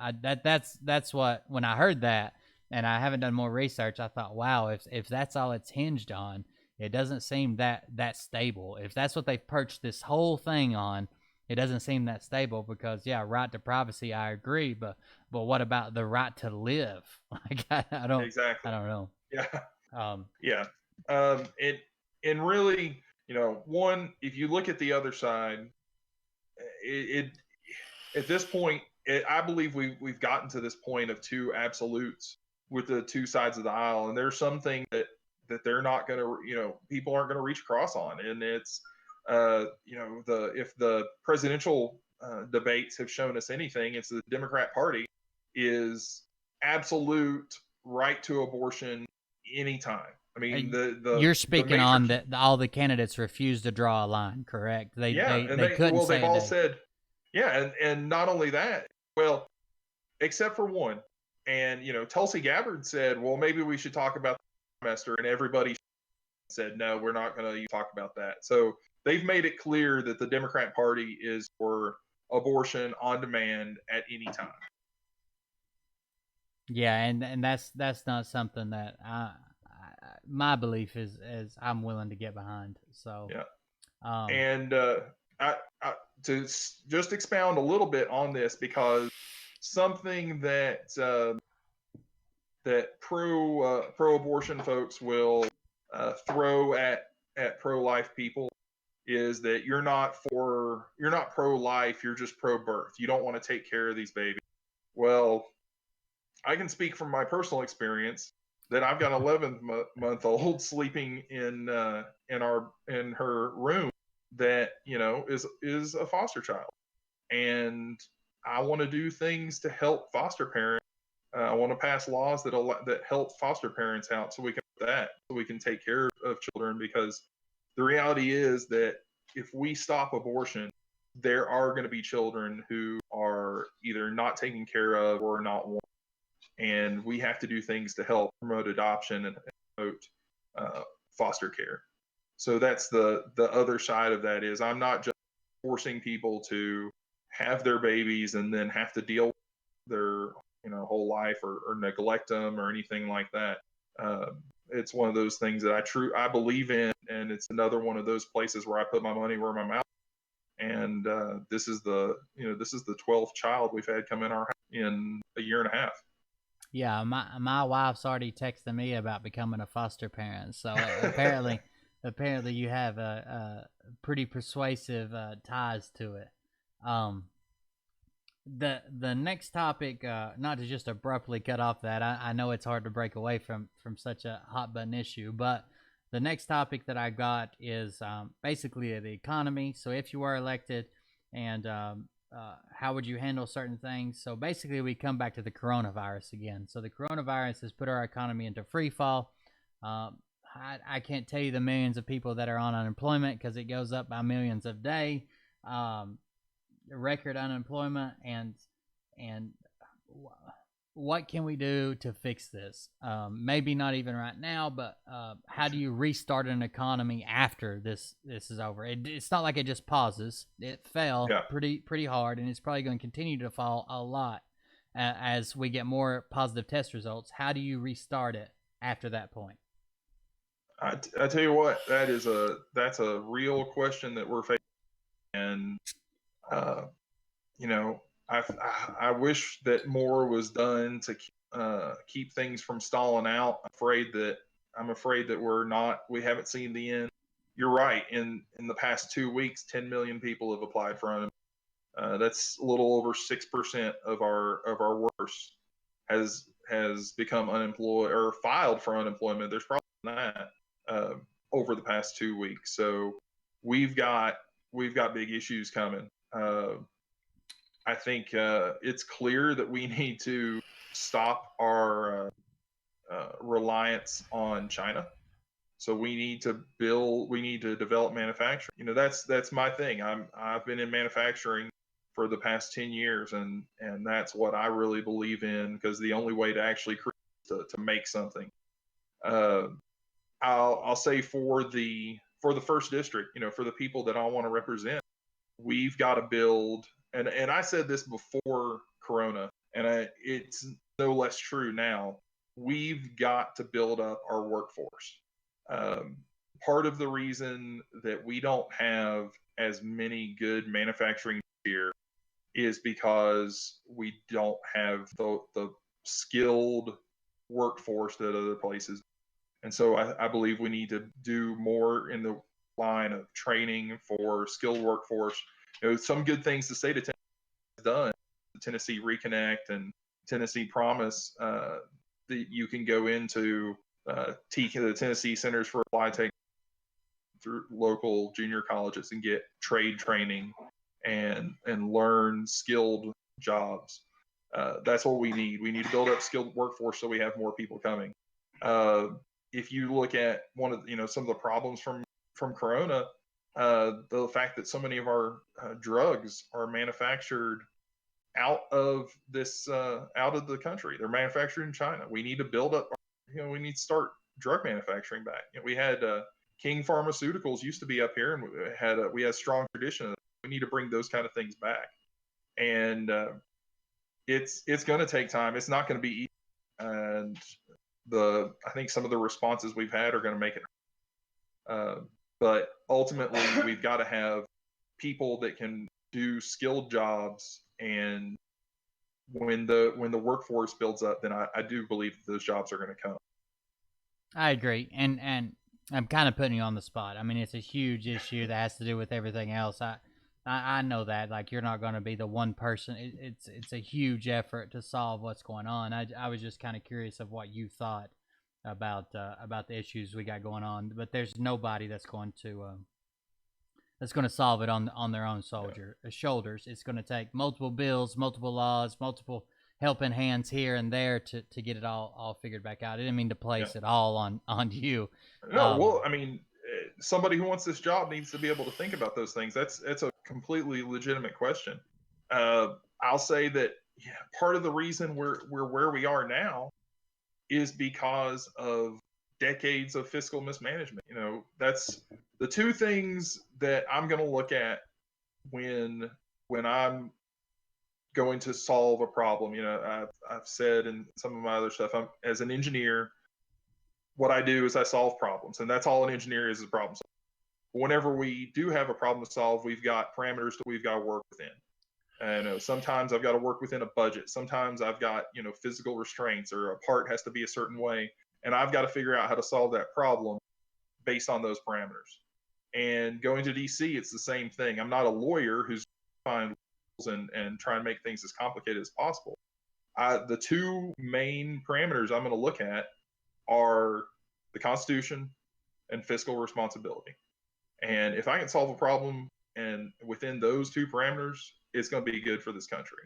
That's what, when I heard that, and I haven't done more research, I thought, wow, if that's all it's hinged on. It doesn't seem that stable. If that's what they've perched this whole thing on, it doesn't seem that stable because, yeah, right to privacy, I agree, but what about the right to live? Like, I don't Exactly. I don't know. Yeah. Yeah. And really, one, if you look at the other side, it at this point, I believe we've gotten to this point of two absolutes with the two sides of the aisle, and there's something that they're not going to, people aren't going to reach across on. And it's, if the presidential debates have shown us anything, it's the Democrat Party is absolute right to abortion anytime. I mean, you're speaking on that all the candidates refuse to draw a line, correct? They couldn't say they've all said, yeah, and not only that, well, except for one, and Tulsi Gabbard said, well, maybe we should talk about semester, and everybody said no, we're not going to talk about that. So they've made it clear that the Democrat Party is for abortion on demand at any time. Yeah, and that's not something that my belief is I'm willing to get behind. So yeah, and I to just expound a little bit on this, because something that that pro-abortion folks will throw at pro-life people is that you're not pro-life, you're just pro-birth. You don't want to take care of these babies. Well, I can speak from my personal experience that I've got an 11-month-old sleeping in her room that is a foster child, and I want to do things to help foster parents. I want to pass laws that help foster parents out, so we can take care of children, because the reality is that if we stop abortion, there are going to be children who are either not taken care of or not wanted, and we have to do things to help promote adoption and promote foster care. So that's the other side of that. Is I'm not just forcing people to have their babies and then have to deal with their whole life or neglect them or anything like that. It's one of those things that I believe in, and it's another one of those places where I put my money where my mouth. And this is the 12th child we've had come in our house in a year and a half. Yeah, my wife's already texted me about becoming a foster parent. So apparently you have a pretty persuasive ties to it. The next topic, not to just abruptly cut off that, I know it's hard to break away from such a hot button issue, but The next topic that I got is basically the economy. So if you were elected, and how would you handle certain things? So basically, we come back to the coronavirus again. So the coronavirus has put our economy into free fall. Um, I can't tell you the millions of people that are on unemployment because it goes up by millions a day. Um, Record unemployment, and what can we do to fix this? Maybe not even right now, but how do you restart an economy after this is over? It's not like it just pauses. It fell Yeah. pretty hard, and it's probably going to continue to fall a lot as we get more positive test results. How do you restart it after that point? I tell you what, that's a real question that we're facing, and uh, you know, I wish that more was done to keep things from stalling out. I'm afraid that we haven't seen the end. You're right. In the past 2 weeks, 10 million people have applied for unemployment. That's a little over 6% of our workforce has become unemployed or filed for unemployment. There's probably that uh, over the past 2 weeks. So we've got big issues coming. I think it's clear that we need to stop our reliance on China. So we need to develop manufacturing. That's my thing. I've been in manufacturing for the past 10 years, and that's what I really believe in, because the only way to actually create to make something. Uh, I'll say for the first district, for the people that I want to represent, we've got to build, and I said this before Corona, and it's no less true now. We've got to build up our workforce. Um, Part of the reason that we don't have as many good manufacturing here is because we don't have the skilled workforce that other places. And so I believe we need to do more in the line of training for skilled workforce. Some good things the state of Tennessee has done, Tennessee Reconnect and Tennessee Promise, that you can go into the Tennessee Centers for Applied Technology through local junior colleges and get trade training and learn skilled jobs. That's what we need. We need to build up skilled workforce so we have more people coming. Uh, if you look at some of the problems from Corona, the fact that so many of our drugs are manufactured out of the country, they're manufactured in China. We need to build up. We need to start drug manufacturing back. We had King Pharmaceuticals used to be up here, and we had a strong tradition. We need to bring those kind of things back, and it's going to take time. It's not going to be easy, and I think some of the responses we've had are going to make it. But ultimately, we've got to have people that can do skilled jobs, and when the workforce builds up, then I do believe that those jobs are going to come. I agree, and I'm kind of putting you on the spot. I mean, it's a huge issue that has to do with everything else. I know that, like, you're not going to be the one person. It's a huge effort to solve what's going on. I was just kind of curious of what you thought about the issues we got going on, but there's nobody that's going to solve it on their own shoulders. It's going to take multiple bills, multiple laws, multiple helping hands here and there to get it all figured back out. I didn't mean to place it all on you. No, well, I mean, somebody who wants this job needs to be able to think about those things. That's a completely legitimate question. I'll say that part of the reason we're where we are now is because of decades of fiscal mismanagement. That's the two things that I'm going to look at when I'm going to solve a problem. I've said in some of my other stuff, as an engineer, what I do is I solve problems, and that's all an engineer is a problem solver. Whenever we do have a problem to solve, we've got parameters that we've got to work within. And sometimes I've got to work within a budget. Sometimes I've got physical restraints, or a part has to be a certain way, and I've got to figure out how to solve that problem based on those parameters. And going to DC, it's the same thing. I'm not a lawyer who's find rules and try and make things as complicated as possible. The two main parameters I'm going to look at are the Constitution and fiscal responsibility. And if I can solve a problem and within those two parameters, it's going to be good for this country.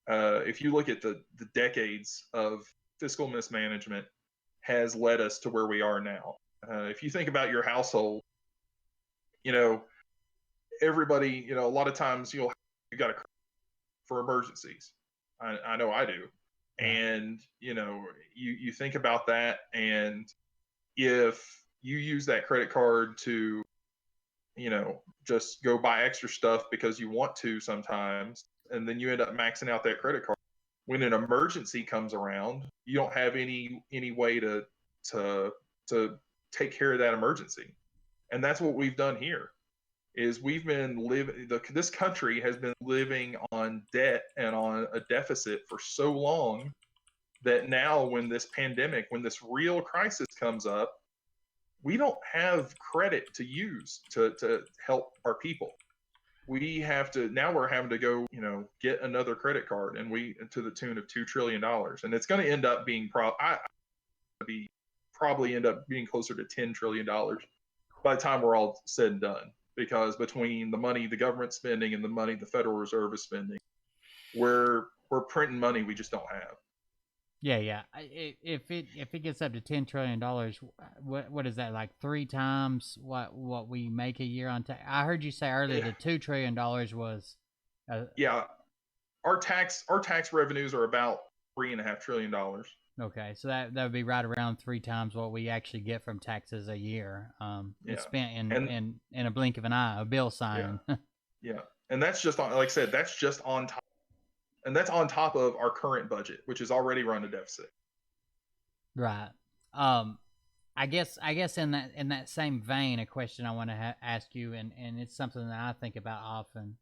If you look at the decades of fiscal mismanagement has led us to where we are now. If you think about your household, you know, everybody, you know, a lot of times you got a for emergencies. I know I do. And, you know, you think about that, and if you use that credit card to, you know, just go buy extra stuff because you want to sometimes, and then you end up maxing out that credit card. When an emergency comes around, you don't have any way to take care of that emergency. And that's what we've done here. Is we've been living, this country has been living on debt and on a deficit for so long that now when this pandemic, when this real crisis comes up, we don't have credit to use to help our people. We have to, now we're having to go, you know, get another credit card, and we to the tune of $2 trillion. And it's going to end up being probably end up being closer to $10 trillion by the time we're all said and done. Because between the money the government's spending and the money the Federal Reserve is spending, we're printing money we just don't have. Yeah. If it gets up to $10 trillion, what is that, like 3 times what we make a year on tax? I heard you say earlier that $2 trillion was. Yeah, our tax revenues are about $3.5 trillion. Okay, so that would be right around 3 times what we actually get from taxes a year. It's spent in a blink of an eye, a bill sign. Yeah, and that's just on, like I said, that's just on top, and that's on top of our current budget, which is already run a deficit. Right. I guess in that same vein, a question I want to ask you, and it's something that I think about often.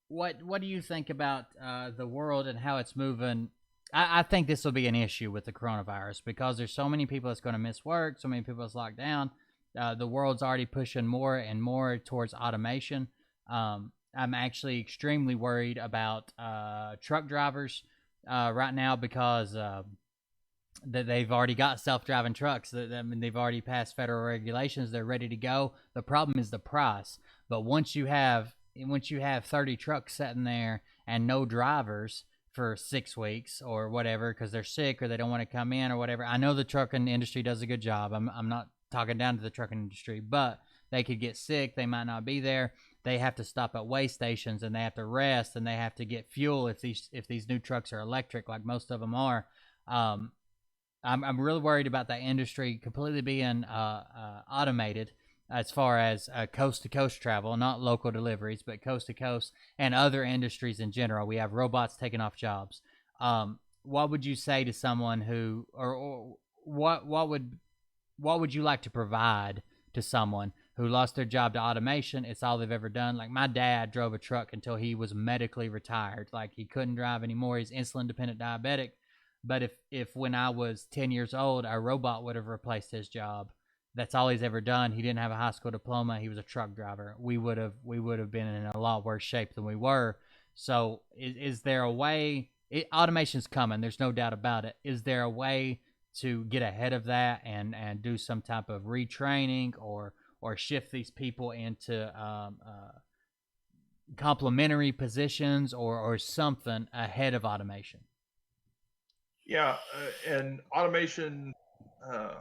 What do you think about the world and how it's moving? I think this will be an issue with the coronavirus because there's so many people that's going to miss work, so many people that's locked down. The world's already pushing more and more towards automation. I'm actually extremely worried about truck drivers right now because that they've already got self-driving trucks. I mean, they've already passed federal regulations. They're ready to go. The problem is the price. But once you have 30 trucks sitting there and no drivers for 6 weeks or whatever because they're sick or they don't want to come in or whatever. I know the trucking industry does a good job. I'm not talking down to the trucking industry, but they could get sick. They might not be there. They have to stop at way stations and they have to rest and they have to get fuel if these new trucks are electric like most of them are. I'm really worried about that industry completely being automated as far as coast-to-coast travel, not local deliveries, but coast-to-coast and other industries in general. We have robots taking off jobs. What would you say to someone who, or what would you like to provide to someone who lost their job to automation? It's all they've ever done. Like my dad drove a truck until he was medically retired. Like he couldn't drive anymore. He's insulin-dependent diabetic. But if when I was 10 years old, a robot would have replaced his job, that's all he's ever done. He didn't have a high school diploma. He was a truck driver. We would have been in a lot worse shape than we were. So is there a way? Automation's coming. There's no doubt about it. Is there a way to get ahead of that and do some type of retraining or shift these people into complementary positions or something ahead of automation? Yeah, and automation.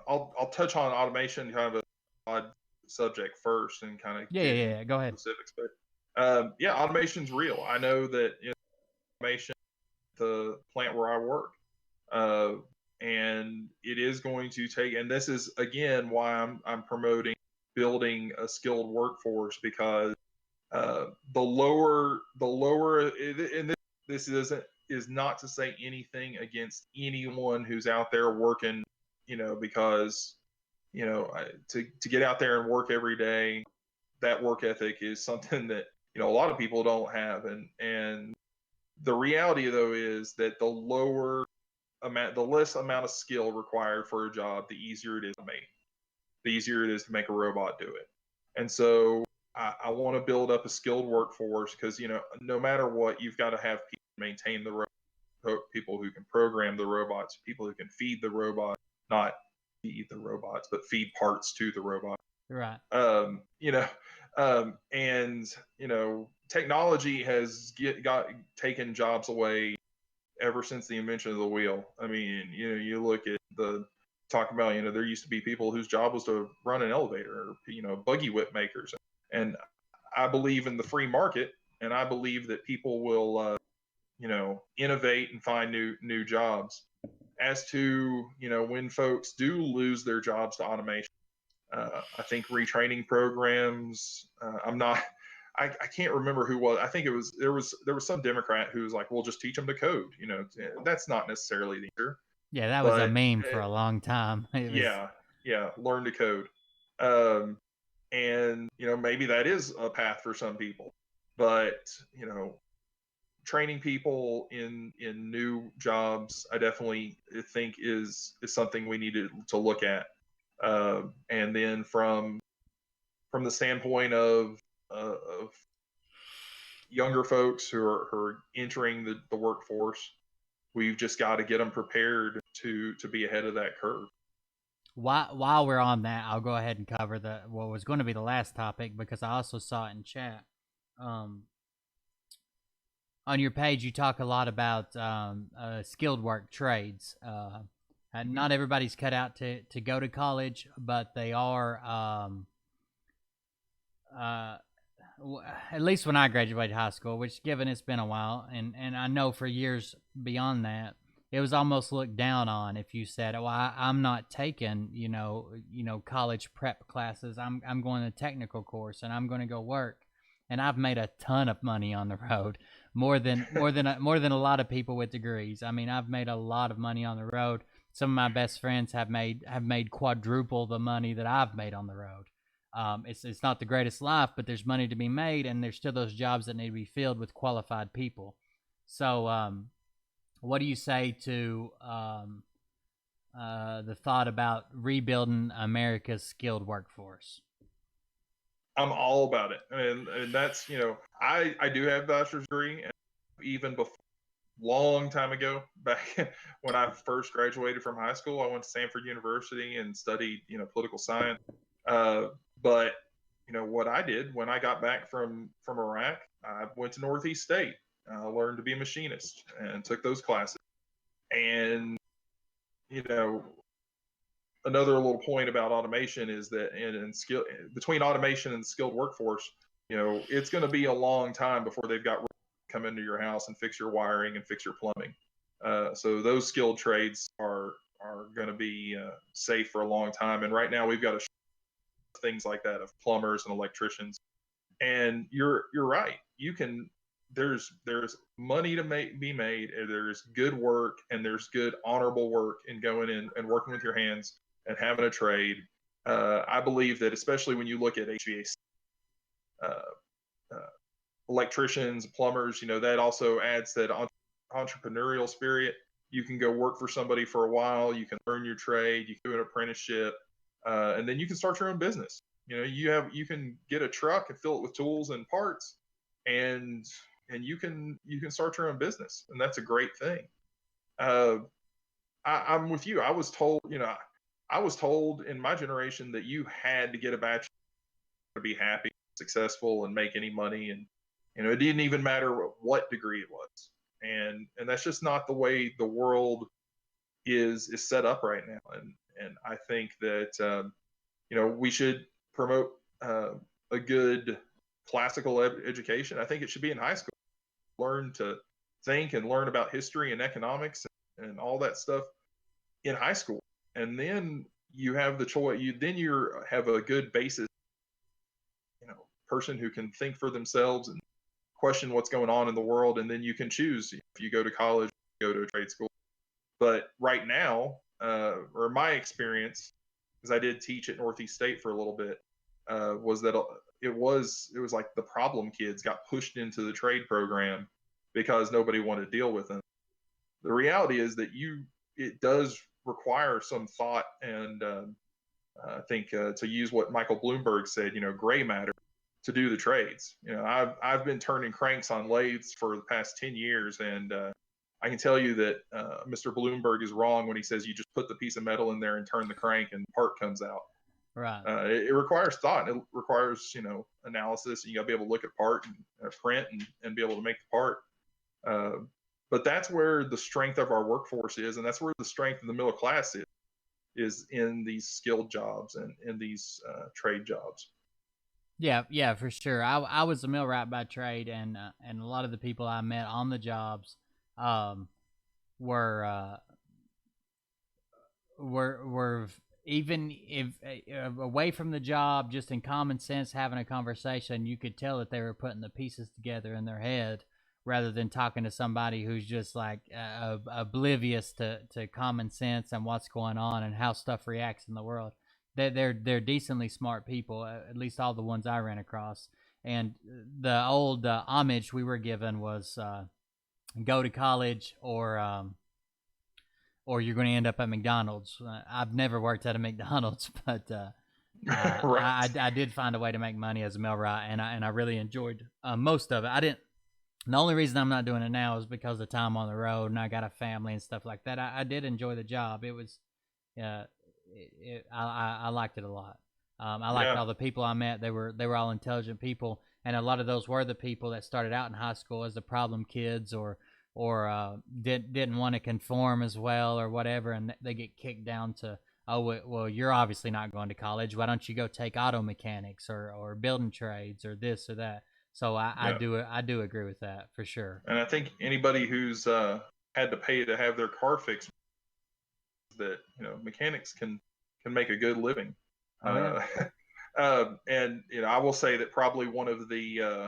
I'll touch on automation, kind of a odd subject first, and kind of yeah. Go ahead. Specifics. But yeah, automation's real. I know that automation, the plant where I work, and it is going to take. And this is again why I'm promoting building a skilled workforce, because the lower, and this is not to say anything against anyone who's out there working, because, to get out there and work every day, that work ethic is something that, a lot of people don't have. And the reality though is that the less amount of skill required for a job, the easier it is to make. The easier it is to make a robot do it. And so I want to build up a skilled workforce because, no matter what, you've got to have people maintain the robot, people who can program the robots, people who can feed the robot, not feed the robots, but feed parts to the robot. Right. You know, and technology has got taken jobs away ever since the invention of the wheel. I mean, you look at talk about, there used to be people whose job was to run an elevator, or buggy whip makers, and I believe in the free market, and I believe that people will, innovate and find new jobs. As to when folks do lose their jobs to automation, I think retraining programs. I'm not. I can't remember who was. I think there was some Democrat who was like, "Well, just teach them to code." That's not necessarily the answer. Yeah, that was a But meme for a long time. It was, yeah, learn to code. And maybe that is a path for some people, but training people in new jobs, I definitely think is something we need to look at. And then from the standpoint of younger folks who are entering the workforce, we've just got to get them prepared to be ahead of that curve. while we're on that, I'll go ahead and cover what was going to be the last topic, because I also saw it in chat. On your page, you talk a lot about skilled work trades. And not everybody's cut out to go to college, but they are. At least when I graduated high school, which, given it's been a while, and I know for years beyond that, it was almost looked down on if you said, "Oh, I'm not taking college prep classes. I'm going to a technical course and I'm going to go work." And I've made a ton of money on the road, more than a lot of people with degrees. I mean, I've made a lot of money on the road. Some of my best friends have made quadruple the money that I've made on the road. It's not the greatest life, but there's money to be made, and there's still those jobs that need to be filled with qualified people. So, what do you say to the thought about rebuilding America's skilled workforce? I'm all about it, and that's I do have a bachelor's degree, and even before, long time ago, back when I first graduated from high school, I went to Stanford University and studied political science. But what I did when I got back from Iraq, I went to Northeast State, learned to be a machinist, and took those classes. And another little point about automation is that in skill between automation and the skilled workforce, it's going to be a long time before they've got come into your house and fix your wiring and fix your plumbing. So those skilled trades are going to be safe for a long time. And right now we've got things like that of plumbers and electricians. And you're right. There's money to be made, and there's good work, and there's good honorable work in going in and working with your hands and having a trade. I believe that, especially when you look at HVAC, electricians, plumbers, that also adds that entrepreneurial spirit. You can go work for somebody for a while. You can learn your trade. You can do an apprenticeship, and then you can start your own business. You can get a truck and fill it with tools and parts, and you can start your own business, and that's a great thing. I'm with you. I was told in my generation that you had to get a bachelor's to be happy, successful, and make any money, and it didn't even matter what degree it was, and that's just not the way the world is set up right now. And I think that we should promote a good classical education. I think it should be in high school. Learn to think and learn about history and economics and all that stuff in high school, and then you have the choice. You have a good basis, person who can think for themselves and question what's going on in the world, and then you can choose if you go to college, go to a trade school. But right now, or my experience, because I did teach at Northeast State for a little bit, was that it was like the problem kids got pushed into the trade program because nobody wanted to deal with them. The reality is that it does require some thought, and I think to use what Michael Bloomberg said, gray matter to do the trades. I've been turning cranks on lathes for the past 10 years, and I can tell you that Mr. Bloomberg is wrong when he says you just put the piece of metal in there and turn the crank and the part comes out. Right. It requires thought. It requires, analysis. You got to be able to look at part and print and be able to make the part. But that's where the strength of our workforce is, and that's where the strength of the middle class is in these skilled jobs and in these trade jobs. Yeah, for sure. I was a millwright by trade, and a lot of the people I met on the jobs were were even if away from the job, just in common sense, having a conversation, you could tell that they were putting the pieces together in their head rather than talking to somebody who's just like oblivious to common sense and what's going on and how stuff reacts in the world. They're decently smart people, at least all the ones I ran across. And the old homage we were given was go to college or you're going to end up at McDonald's. I've never worked at a McDonald's, but Right. I did find a way to make money as a millwright, and I really enjoyed most of it. I didn't. The only reason I'm not doing it now is because of time on the road, and I got a family and stuff like that. I did enjoy the job. It was, I liked it a lot. I liked Yeah. all the people I met. They were all intelligent people, and a lot of those were the people that started out in high school as the problem kids or didn't want to conform as well or whatever, and they get kicked down to, oh well, you're obviously not going to college. Why don't you go take auto mechanics or building trades or this or that? So I Yeah. do agree with that for sure. And I think anybody who's had to pay to have their car fixed, that mechanics can make a good living. Oh yeah. And I will say that probably one of the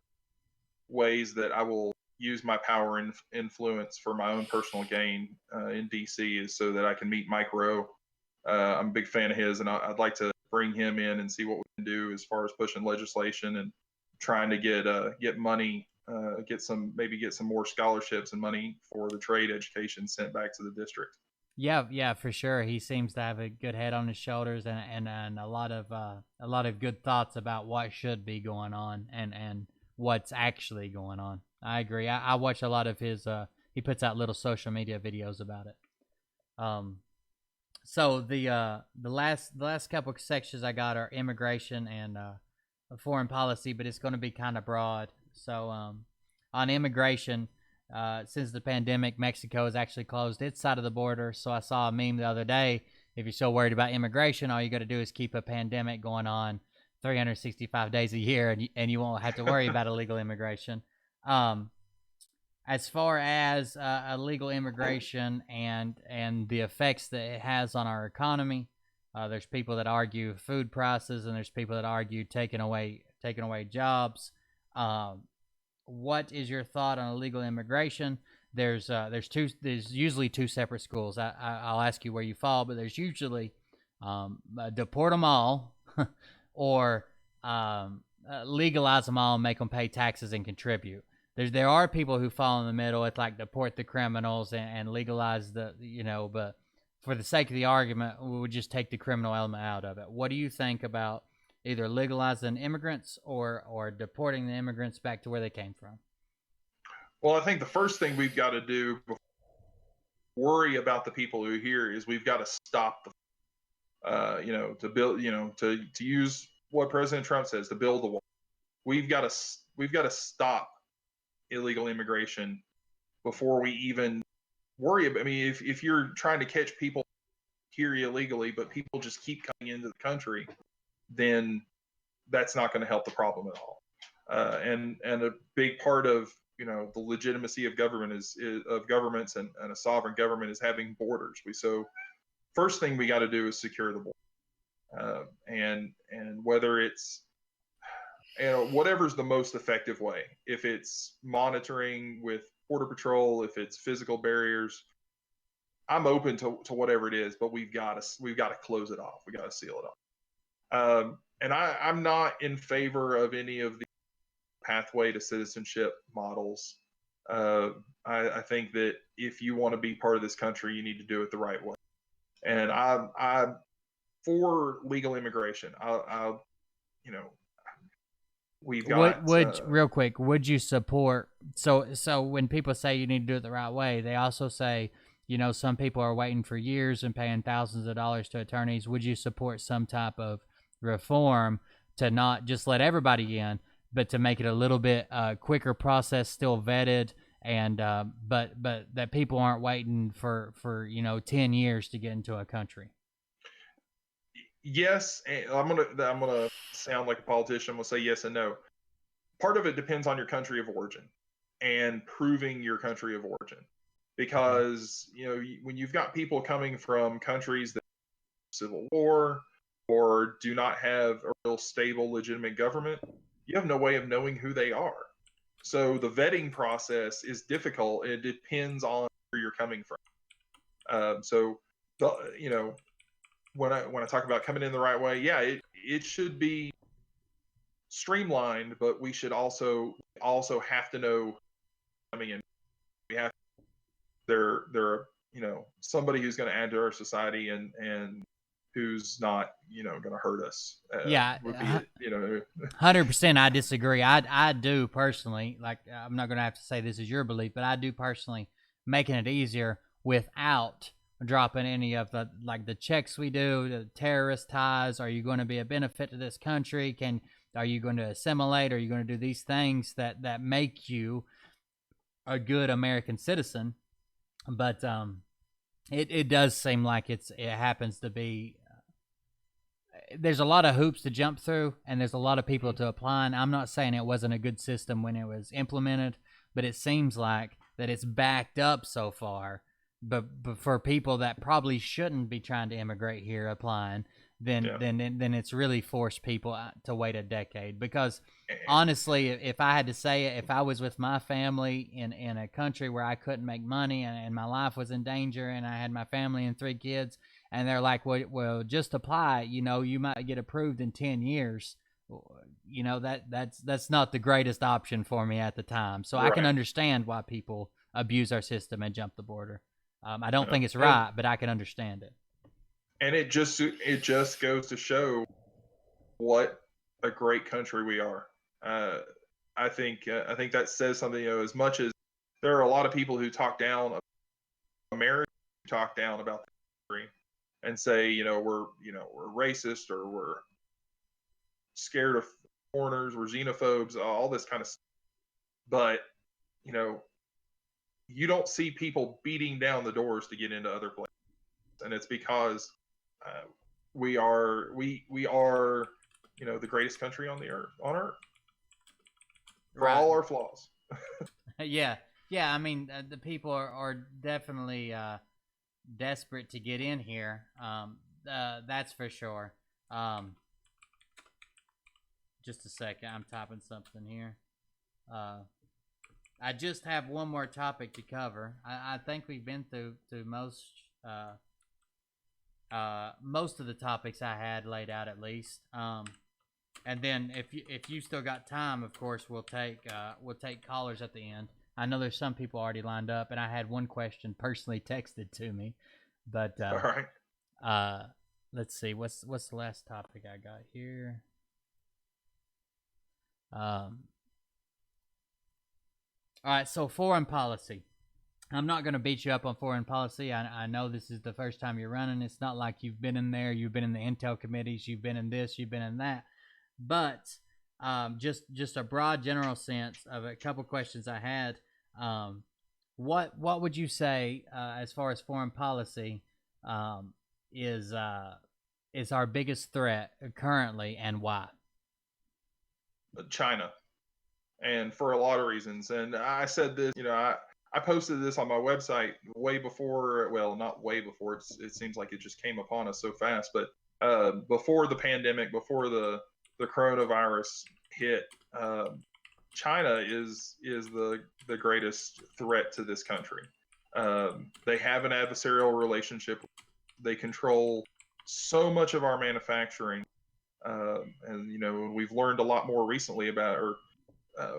ways that I will use my power and influence for my own personal gain in DC is so that I can meet Mike Rowe. I'm a big fan of his, and I'd like to bring him in and see what we can do as far as pushing legislation and trying to get money, get some more scholarships and money for the trade education sent back to the district. Yeah, for sure. He seems to have a good head on his shoulders and a lot of good thoughts about what should be going on and what's actually going on. I agree. I watch a lot of his. He puts out little social media videos about it. So the last couple of sections I got are immigration and foreign policy, but it's going to be kind of broad. So on immigration, since the pandemic, Mexico has actually closed its side of the border. So I saw a meme the other day. If you're so worried about immigration, all you got to do is keep a pandemic going on 365 days a year, and you won't have to worry about illegal immigration. As far as illegal immigration and the effects that it has on our economy, there's people that argue food prices, and there's people that argue taking away jobs. What is your thought on illegal immigration? There's usually two separate schools. I'll ask you where you fall, but there's usually deport them all or legalize them all and make them pay taxes and contribute. There are people who fall in the middle. It's like deport the criminals and legalize but for the sake of the argument, we would just take the criminal element out of it. What do you think about either legalizing immigrants or deporting the immigrants back to where they came from? Well, I think the first thing we've got to do before worry about the people who are here is we've got to stop to build, to use what President Trump says, to build the wall. We've got to stop illegal immigration before we even worry about. I mean, if you're trying to catch people here illegally, but people just keep coming into the country, then that's not going to help the problem at all. And a big part of the legitimacy of government is of governments and a sovereign government is having borders. So first thing we got to do is secure the border, and whether it's whatever's the most effective way. If it's monitoring with border patrol, if it's physical barriers, I'm open to whatever it is. But we've got to close it off. We got to seal it off. And I'm not in favor of any of the pathway to citizenship models. I think that if you want to be part of this country, you need to do it the right way. And I'm for legal immigration. we've got Would real quick, would you support? So when people say you need to do it the right way, they also say, some people are waiting for years and paying thousands of dollars to attorneys. Would you support some type of reform to not just let everybody in, but to make it a little bit quicker process, still vetted, and but that people aren't waiting for 10 years to get into a country? yes. And I'm gonna sound like a politician. I'm gonna say yes and no. Part of it depends on your country of origin and proving your country of origin, Okay. because when you've got people coming from countries that have civil war or do not have a real stable, legitimate government, you have no way of knowing who they are. So the vetting process is difficult. It depends on where you're coming from. So, when I talk about coming in the right way, yeah, it should be streamlined, but we should also have to know coming in. We have they're somebody who's going to add to our society and who's not going to hurt us. Yeah, Would be 100%. I disagree. I do personally, like, I'm not going to have to say this is your belief, but I do personally making it easier without dropping any of the checks we do, the terrorist ties. Are you going to be a benefit to this country? Are you going to assimilate? Are you going to do these things that make you a good American citizen? But it does seem like it happens to be. There's a lot of hoops to jump through, and there's a lot of people to apply. And I'm not saying it wasn't a good system when it was implemented, but it seems like that it's backed up so far. But for people that probably shouldn't be trying to immigrate here applying, then it's really forced people to wait a decade. Because honestly, if I had to say it, if I was with my family in a country where I couldn't make money and my life was in danger and I had my family and 3 kids, and they're like, well, just apply, you might get approved in 10 years. That's not the greatest option for me at the time. So I can understand why people abuse our system and jump the border. I don't think it's right, but I can understand it. And it just goes to show what a great country we are. I think that says something. As much as there are a lot of people who talk down about America, who talk down about the country, and say we're racist, or we're scared of foreigners, we're xenophobes, all this kind of stuff. But you don't see people beating down the doors to get into other places, and it's because we are the greatest country on earth for all our flaws. Yeah. I mean, the people are definitely desperate to get in here. That's for sure. Just a second, I'm typing something here. I just have one more topic to cover. I think we've been through most of the topics I had laid out, at least. And then if you still got time, of course, we'll take callers at the end. I know there's some people already lined up, and I had one question personally texted to me, but all right. Let's see, what's the last topic I got here? All right, so foreign policy. I'm not going to beat you up on foreign policy. I know this is the first time you're running. It's not like you've been in there. You've been in the intel committees. You've been in this. You've been in that. But just a broad general sense of a couple questions I had. What would you say as far as foreign policy is our biggest threat currently, and why? China, and for a lot of reasons. And I said this, I posted this on my website way before. Well, not way before. It seems like it just came upon us so fast. But before the pandemic, before the coronavirus hit, China is the greatest threat to this country. They have an adversarial relationship. They control so much of our manufacturing, and we've learned a lot more recently about, or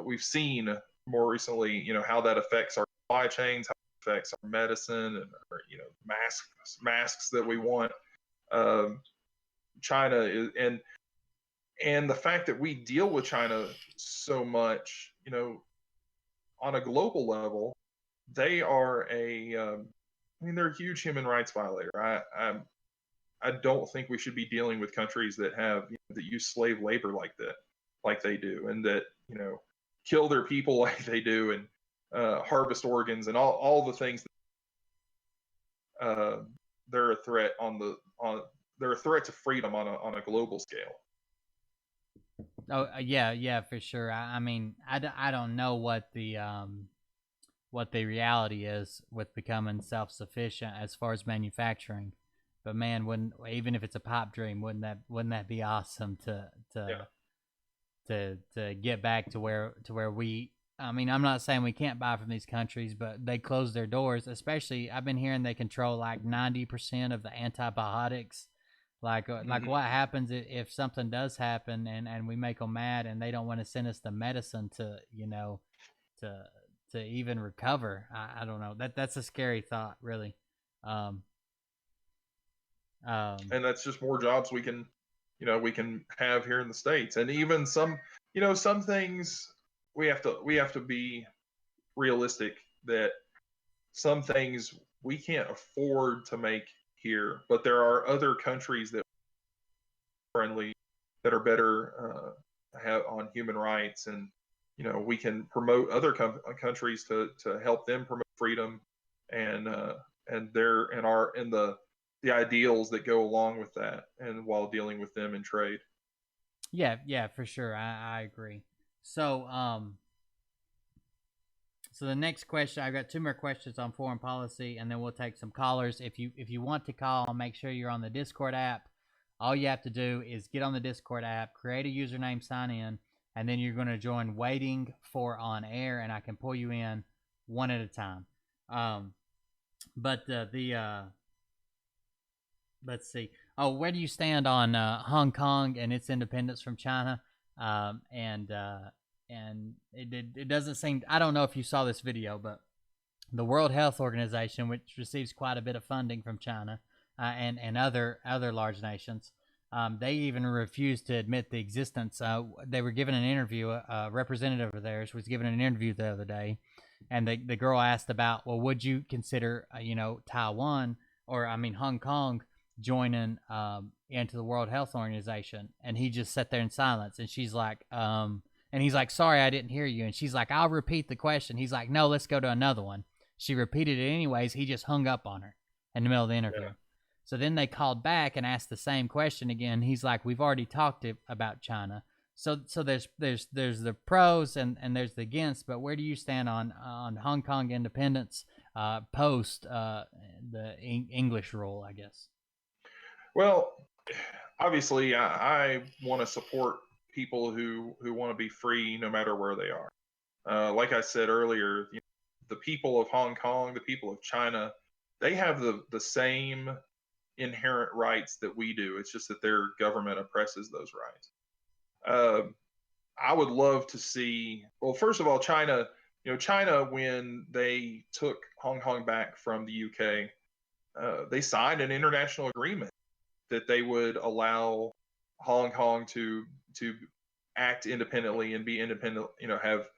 we've seen more recently, how that affects our supply chains, how it affects our medicine, and our, masks that we want. China is, and And the fact that we deal with China so much, on a global level, they are I mean, they're a huge human rights violator. I don't think we should be dealing with countries that have that use slave labor like that, like they do, and that kill their people like they do, and harvest organs and all the things. Uh, they're a threat they're a threat to freedom on a global scale. Oh, yeah, for sure. I mean, I don't know what the reality is with becoming self-sufficient as far as manufacturing. But man, wouldn't, even if it's a pipe dream, wouldn't that be awesome Yeah. to get back to where we, I mean, I'm not saying we can't buy from these countries, but they close their doors. Especially, I've been hearing they control like 90% of the antibiotics. Like Hmm. what happens if something does happen and we make them mad and they don't want to send us the medicine to to to even recover. I don't know. That's a scary thought, really. Um, um, And that's just more jobs we can have here in the states. And even some things we have to be realistic that some things we can't afford to make here, but there are other countries that are friendly, that are better have on human rights, and we can promote other countries to help them promote freedom, and the ideals that go along with that, and while dealing with them in trade. yeah, for sure. I agree. So, so the next question, I've got two more questions on foreign policy, and then we'll take some callers. If you want to call, make sure you're on the Discord app. All you have to do is get on the Discord app, create a username, sign in, and then you're going to join waiting for on air, and I can pull you in one at a time. Um, but let's see. Oh, where do you stand on Hong Kong and its independence from China? And it doesn't seem. I don't know if you saw this video, but the World Health Organization, which receives quite a bit of funding from China and other large nations, they even refused to admit the existence. They were given an interview. A representative of theirs was given an interview the other day, and the girl asked about, well, would you consider Taiwan, or I mean Hong Kong, joining into the World Health Organization? And he just sat there in silence. And she's like, and he's like, sorry, I didn't hear you. And she's like, I'll repeat the question. He's like, no, let's go to another one. She repeated it anyways. He just hung up on her in the middle of the interview. Yeah. So then they called back and asked the same question again. He's like, we've already talked about China. So there's the pros and there's the against. But where do you stand on Hong Kong independence post the English rule, I guess? Well, obviously, I want to support people who want to be free no matter where they are. Like I said earlier, the people of Hong Kong, the people of China, they have the same inherent rights that we do. It's just that their government oppresses those rights. Uh, I would love to see. Well, first of all, China. China, when they took Hong Kong back from the UK, they signed an international agreement that they would allow Hong Kong to act independently and be independent. Have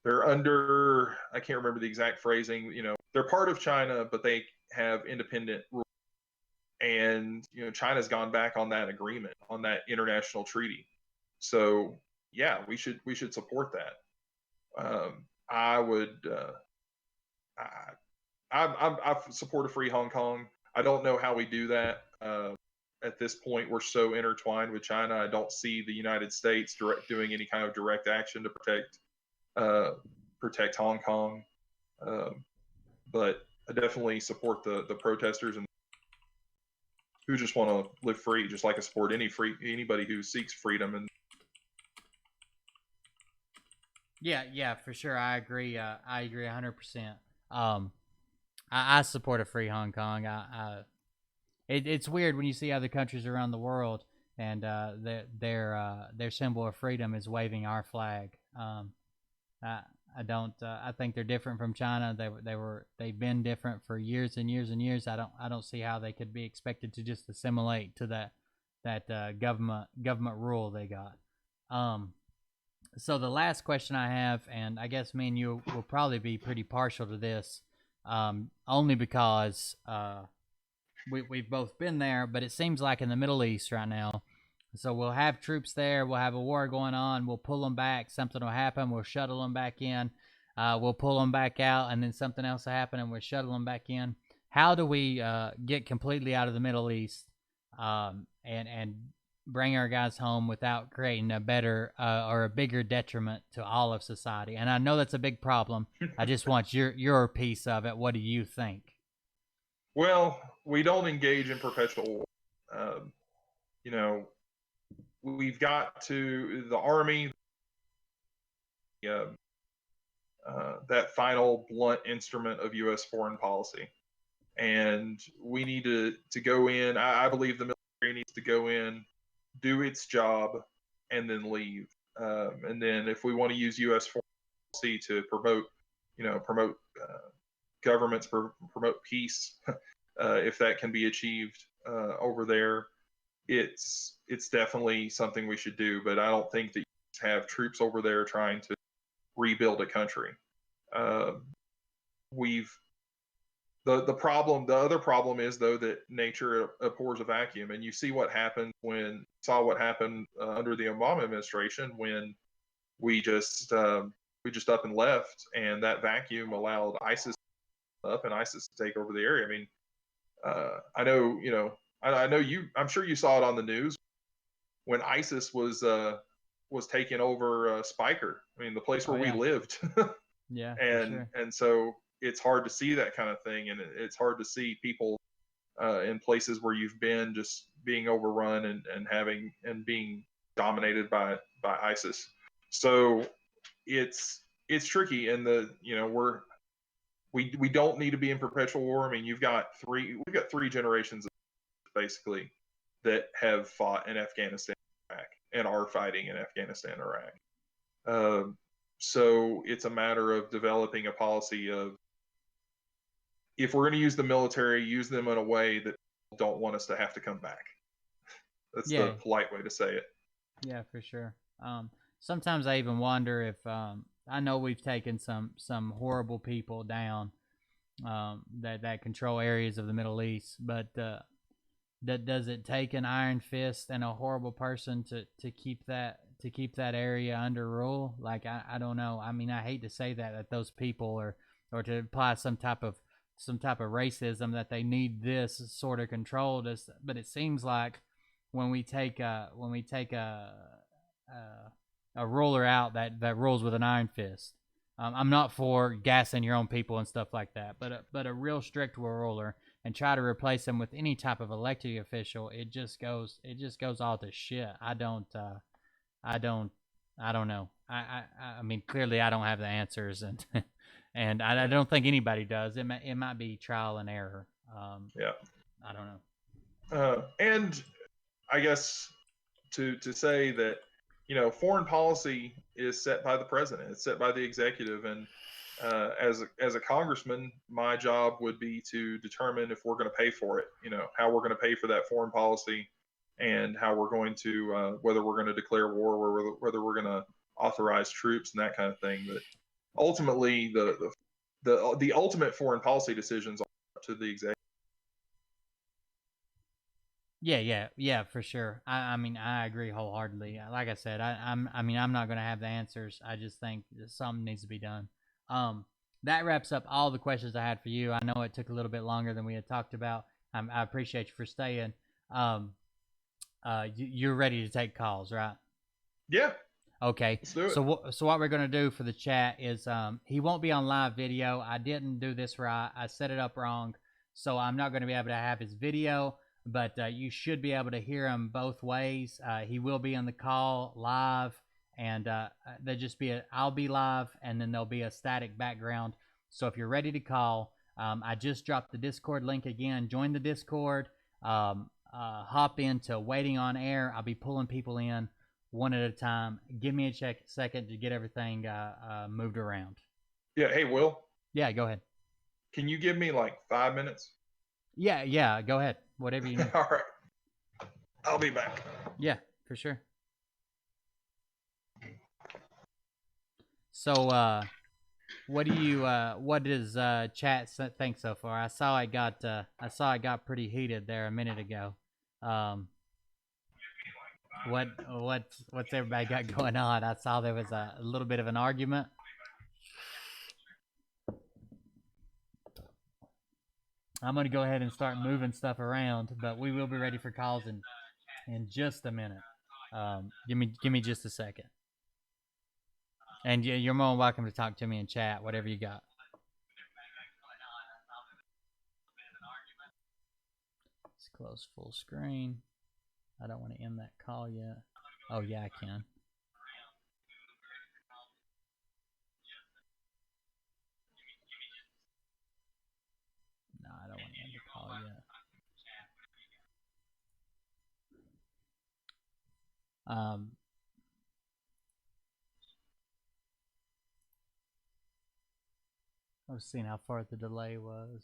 they're under, I can't remember the exact phrasing. They're part of China, but they have independent rules. And China's gone back on that agreement, on that international treaty. So yeah, we should support that. I would. I support a free Hong Kong. I don't know how we do that. At this point, we're so intertwined with China. I don't see the United States doing any kind of direct action to protect Hong Kong. But I definitely support the protesters and who just want to live free, just like I support anybody who seeks freedom. And Yeah, for sure. I agree 100%. I support a free Hong Kong. It's weird when you see other countries around the world and their symbol of freedom is waving our flag. I, I don't. I think they're different from China. They've been different for years and years and years. I don't see how they could be expected to just assimilate to that government rule they got. So the last question I have, and I guess me and you will probably be pretty partial to this, only because we've both been there, but it seems like in the Middle East right now. So we'll have troops there. We'll have a war going on. We'll pull them back. Something will happen. We'll shuttle them back in. We'll pull them back out, and then something else will happen, and we'll shuttle them back in. How do we get completely out of the Middle East and bring our guys home without creating a better or a bigger detriment to all of society? And I know that's a big problem. I just want your piece of it. What do you think? Well, we don't engage in perpetual war. You know, we've got to the Army, that final blunt instrument of U.S. foreign policy, and we need to go in. I believe the military needs to go in, do its job, and then leave. And then if we want to use U.S. foreign policy to promote governments, promote peace, if that can be achieved over there, it's definitely something we should do. But I don't think that you have troops over there trying to rebuild a country. We've the other problem is, though, that nature abhors a vacuum, and you see what happened under the Obama administration, when we just up and left, and that vacuum allowed ISIS up and ISIS to take over the area. I mean, I know, I'm sure you saw it on the news when ISIS was taking over Spiker. I mean, the place where we lived. Yeah, and so it's hard to see that kind of thing, and it's hard to see people in places where you've been just being overrun and being dominated by ISIS. So it's tricky, and we don't need to be in perpetual war. I mean, we've got three generations basically that have fought in Afghanistan and Iraq and are fighting in Afghanistan and Iraq. So it's a matter of developing a policy of, if we're going to use the military, use them in a way that don't want us to have to come back. That's the polite way to say it. Yeah, for sure. Sometimes I even wonder if I know we've taken some horrible people down that control areas of the Middle East, but does it take an iron fist and a horrible person to keep that area under rule? Like, I don't know. I mean, I hate to say that those people or to apply some type of racism, that they need this sort of control. But it seems like when we take a ruler out that rules with an iron fist. I'm not for gassing your own people and stuff like that, but a real strict ruler, and try to replace them with any type of elected official, it just goes all to shit. I don't know. I mean, clearly I don't have the answers, and and I don't think anybody does. It might be trial and error. Yeah. I don't know. And I guess to say that, foreign policy is set by the president. It's set by the executive, and as a congressman, my job would be to determine if we're going to pay for it. How we're going to pay for that foreign policy, and how we're going to whether we're going to declare war, or whether we're going to authorize troops and that kind of thing. But ultimately, the ultimate foreign policy decisions are up to the executive. Yeah, for sure. I mean, I agree wholeheartedly. Like I said, I'm not going to have the answers. I just think that something needs to be done. That wraps up all the questions I had for you. I know it took a little bit longer than we had talked about. I appreciate you for staying. You're ready to take calls, right? Yeah. Okay. Let's do it. So what we're going to do for the chat is he won't be on live video. I didn't do this right. I set it up wrong. So I'm not going to be able to have his video, but you should be able to hear him both ways. He will be on the call live, and there'll just be I'll be live, and then there'll be a static background. So if you're ready to call, I just dropped the Discord link again. Join the Discord. Hop into waiting on air. I'll be pulling people in one at a time. Give me a second to get everything moved around. Yeah. Hey, Will. Yeah, go ahead. Can you give me like 5 minutes? Yeah. Go ahead. Whatever you need. All right. I'll be back. Yeah, for sure. So, what does chat think so far? I saw it got pretty heated there a minute ago. Um, what's everybody got going on? I saw there was a little bit of an argument. I'm gonna go ahead and start moving stuff around, but we will be ready for calls in just a minute. Give me just a second. And you're more than welcome to talk to me in chat, whatever you got. Let's close full screen. I don't want to end that call yet. Oh yeah, I can. No, I don't want to end the call yet. I was seeing how far the delay was.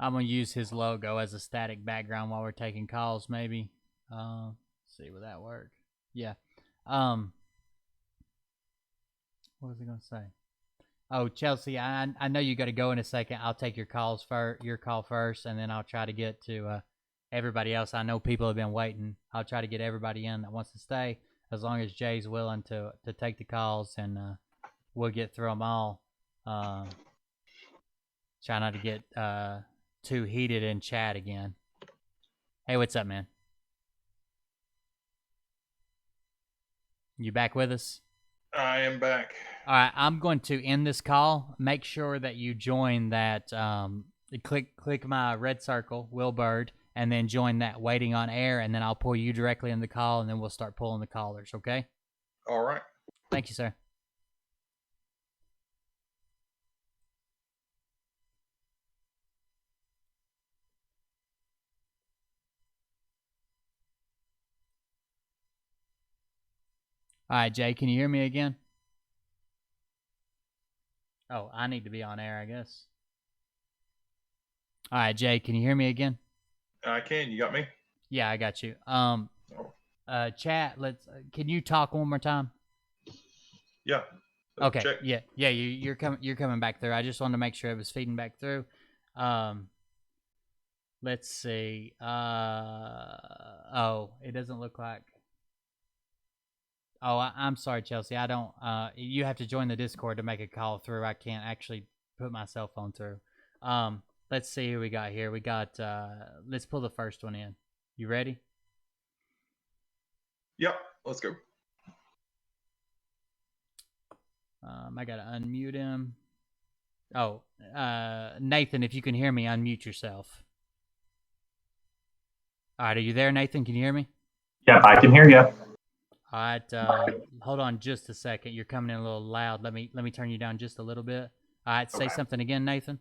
I'm gonna use his logo as a static background while we're taking calls. Maybe. See, will that work? Yeah. What was I gonna say? Oh, Chelsea, I know you got to go in a second. I'll take your call first, and then I'll try to get to everybody else. I know people have been waiting. I'll try to get everybody in that wants to stay, as long as Jay's willing to take the calls, and we'll get through them all. Try not to get too heated in chat again. Hey, what's up, man? You back with us? I am back. All right, I'm going to end this call. Make sure that you join that. Click my red circle, Will Bird, and then join that waiting on air, and then I'll pull you directly in the call, and then we'll start pulling the callers. Okay? All right. Thank you, sir. All right, Jay, can you hear me again? Oh, I need to be on air, I guess. All right, Jay, can you hear me again? I can. You got me? Yeah, I got you. Chat, can you talk one more time? Yeah. Okay. Check. Yeah. You're coming back through. I just wanted to make sure it was feeding back through. Let's see. Oh, it doesn't look like. Oh, I'm sorry, Chelsea. I don't. You have to join the Discord to make a call through. I can't actually put my cell phone through. Let's see who we got here. We got. Let's pull the first one in. You ready? Yep. Let's go. I gotta unmute him. Oh, Nathan, if you can hear me, unmute yourself. All right, are you there, Nathan? Can you hear me? Yep, I can hear you. All right, hold on just a second. You're coming in a little loud. Let me turn you down just a little bit. All right, say something again, Nathan.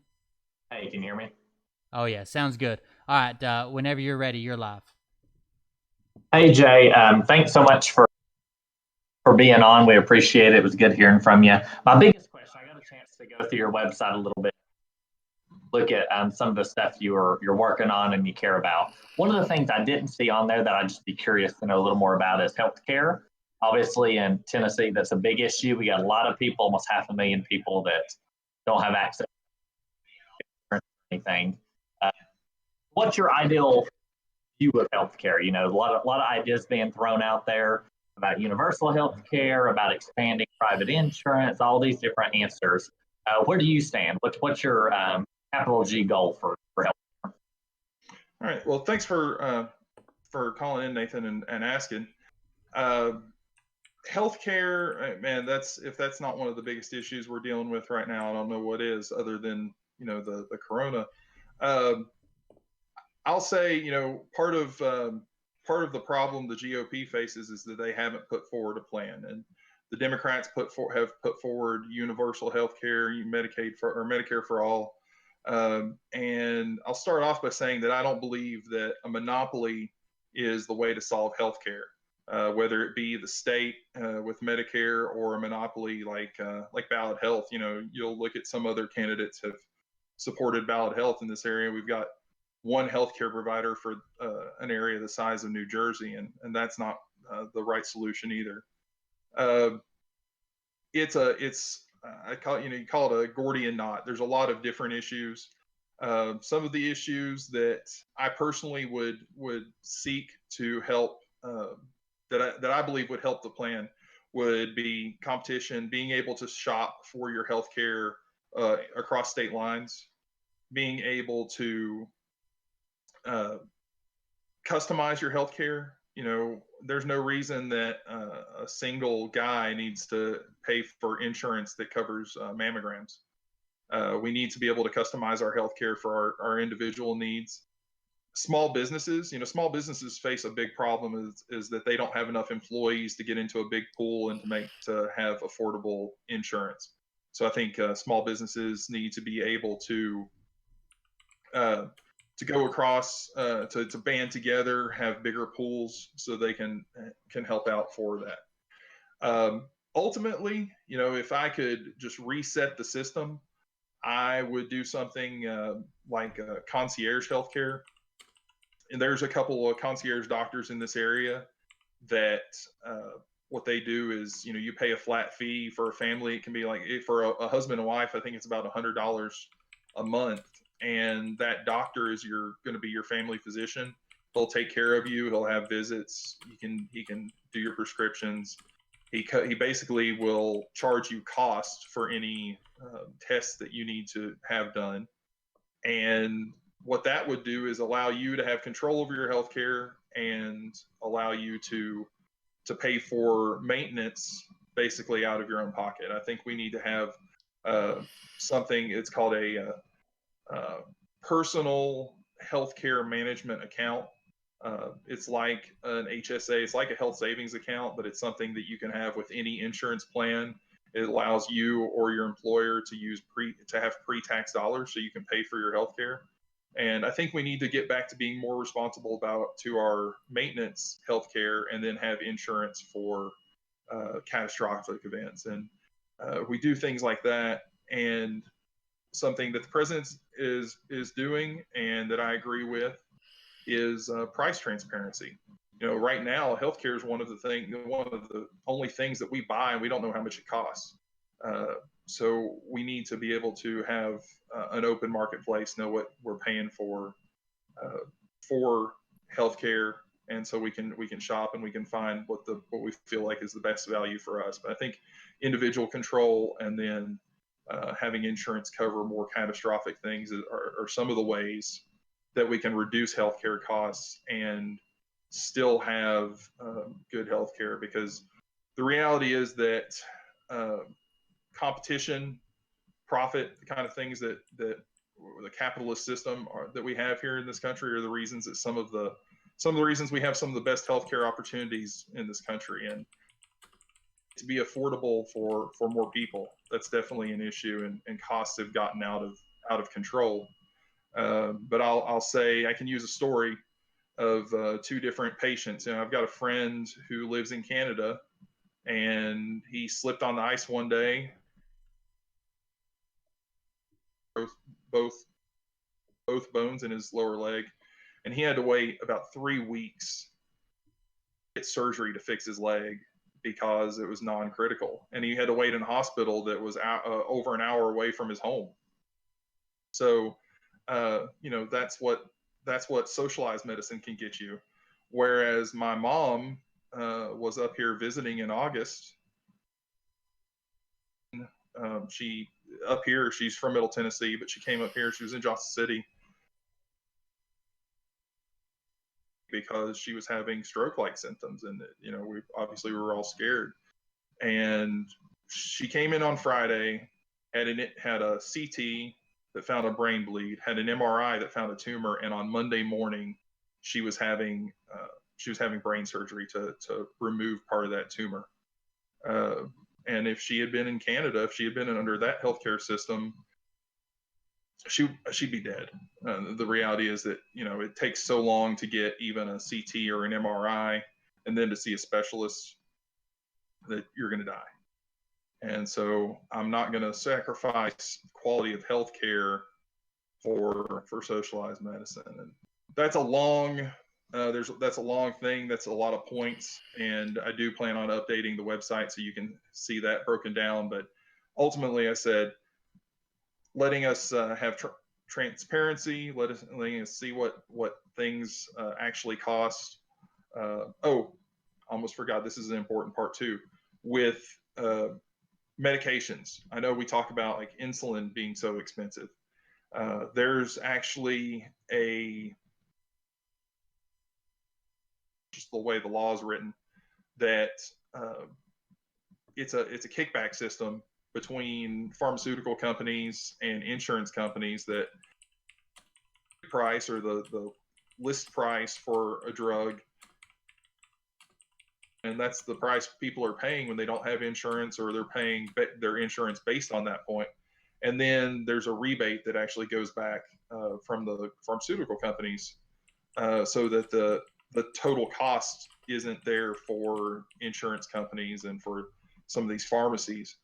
Hey, can you hear me? Oh yeah, sounds good. All right, whenever you're ready, you're live. Hey, Jay. Thanks so much for being on. We appreciate it. It was good hearing from you. My biggest question, I got a chance to go through your website a little bit, look at some of the stuff you're working on and you care about. One of the things I didn't see on there that I'd just be curious to know a little more about is healthcare. Obviously, in Tennessee, that's a big issue. We got a lot of people, almost 500,000 people that don't have access to anything. What's your ideal view of healthcare? You know, a lot of ideas being thrown out there about universal healthcare, about expanding private insurance, all these different answers. Where do you stand? What's your capital G goal for healthcare? All right. Well, thanks for calling in, Nathan, and asking. Healthcare, man, if that's not one of the biggest issues we're dealing with right now, I don't know what is, other than the corona. I'll say part of the problem the GOP faces is that they haven't put forward a plan, and the Democrats have put forward universal health care, Medicare for all. And I'll start off by saying that I don't believe that a monopoly is the way to solve healthcare. whether it be the state with Medicare or a monopoly like Ballot Health. You'll look at some other candidates have supported Ballot Health in this area. We've got one healthcare provider for an area the size of New Jersey, and that's not the right solution either. I call it, you call it a Gordian knot. There's a lot of different issues. Some of the issues that I personally would seek to help, that I believe would help the plan, would be competition, being able to shop for your healthcare across state lines, being able to customize your healthcare. There's no reason that a single guy needs to pay for insurance that covers mammograms. We need to be able to customize our healthcare for our individual needs. Small businesses face a big problem is that they don't have enough employees to get into a big pool and to have affordable insurance. So I think small businesses need to be able to go across, to band together, have bigger pools so they can help out for that. Ultimately, if I could just reset the system, I would do something like concierge healthcare. And there's a couple of concierge doctors in this area that what they do is, you pay a flat fee for a family. It can be like for a husband and wife, I think it's about $100 a month. And that doctor is going to be your family physician. He'll take care of you. He'll have visits. He can do your prescriptions. He basically will charge you cost for any tests that you need to have done. And what that would do is allow you to have control over your healthcare and allow you to pay for maintenance basically out of your own pocket. I think we need to have something. It's called a personal healthcare management account. It's like an HSA. It's like a health savings account, but it's something that you can have with any insurance plan. It allows you or your employer to have pre-tax dollars so you can pay for your healthcare. And I think we need to get back to being more responsible to our maintenance healthcare, and then have insurance for catastrophic events. And we do things like that. And something that the president is doing, and that I agree with, is price transparency. Right now, healthcare is one of the only things that we buy, and we don't know how much it costs. So we need to be able to have an open marketplace, know what we're paying for healthcare, and so we can shop and we can find what we feel like is the best value for us. But I think individual control, and then having insurance cover more catastrophic things are some of the ways that we can reduce healthcare costs and still have good healthcare. Because the reality is that competition, profit, the kind of things that the capitalist system that we have here in this country are the reasons that some of the reasons we have some of the best healthcare opportunities in this country. And to be affordable for more people, that's definitely an issue, and costs have gotten out of control. But I'll say I can use a story of two different patients. I've got a friend who lives in Canada, and he slipped on the ice one day, both bones in his lower leg, and he had to wait about 3 weeks to get surgery to fix his leg because it was non-critical, and he had to wait in a hospital that was over an hour away from his home. So that's what socialized medicine can get you. Whereas my mom was up here visiting in August. She's from Middle Tennessee, but she came up here. She was in Johnson City because she was having stroke-like symptoms, and we were all scared. And she came in on Friday, had a CT that found a brain bleed, had an MRI that found a tumor, and on Monday morning she was having brain surgery to remove part of that tumor. And if she had been in Canada, if she had been under that healthcare system, she'd be dead. The reality is that it takes so long to get even a CT or an MRI. and then to see a specialist, that you're going to die. And so I'm not going to sacrifice quality of health care for socialized medicine. And that's a long that's a long thing. That's a lot of points, and I do plan on updating the website so you can see that broken down. But ultimately, I said letting us have transparency, letting us see what things actually cost. Oh, almost forgot. This is an important part too. With medications, I know we talk about like insulin being so expensive. There's actually just the way the law is written, that it's a kickback system between pharmaceutical companies and insurance companies, that price or the list price for a drug, and that's the price people are paying when they don't have insurance, or they're paying their insurance based on that point. And then there's a rebate that actually goes back from the pharmaceutical companies, so that the total cost isn't there for insurance companies and for some of these pharmacies.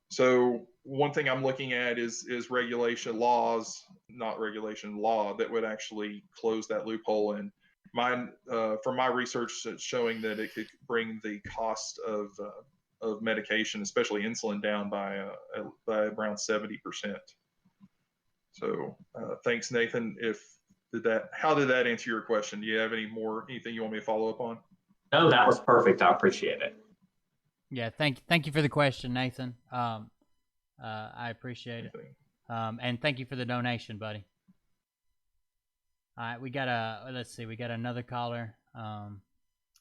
So one thing I'm looking at is regulation laws, not regulation law, that would actually close that loophole. And mine, from my research, it's showing that it could bring the cost of medication, especially insulin, down by around 70%. So thanks, Nathan. How did that answer your question? Do you have anything you want me to follow up on? No, that was perfect. I appreciate it. Yeah, thank you for the question, Nathan. I appreciate it. And thank you for the donation, buddy. All right, we got another caller.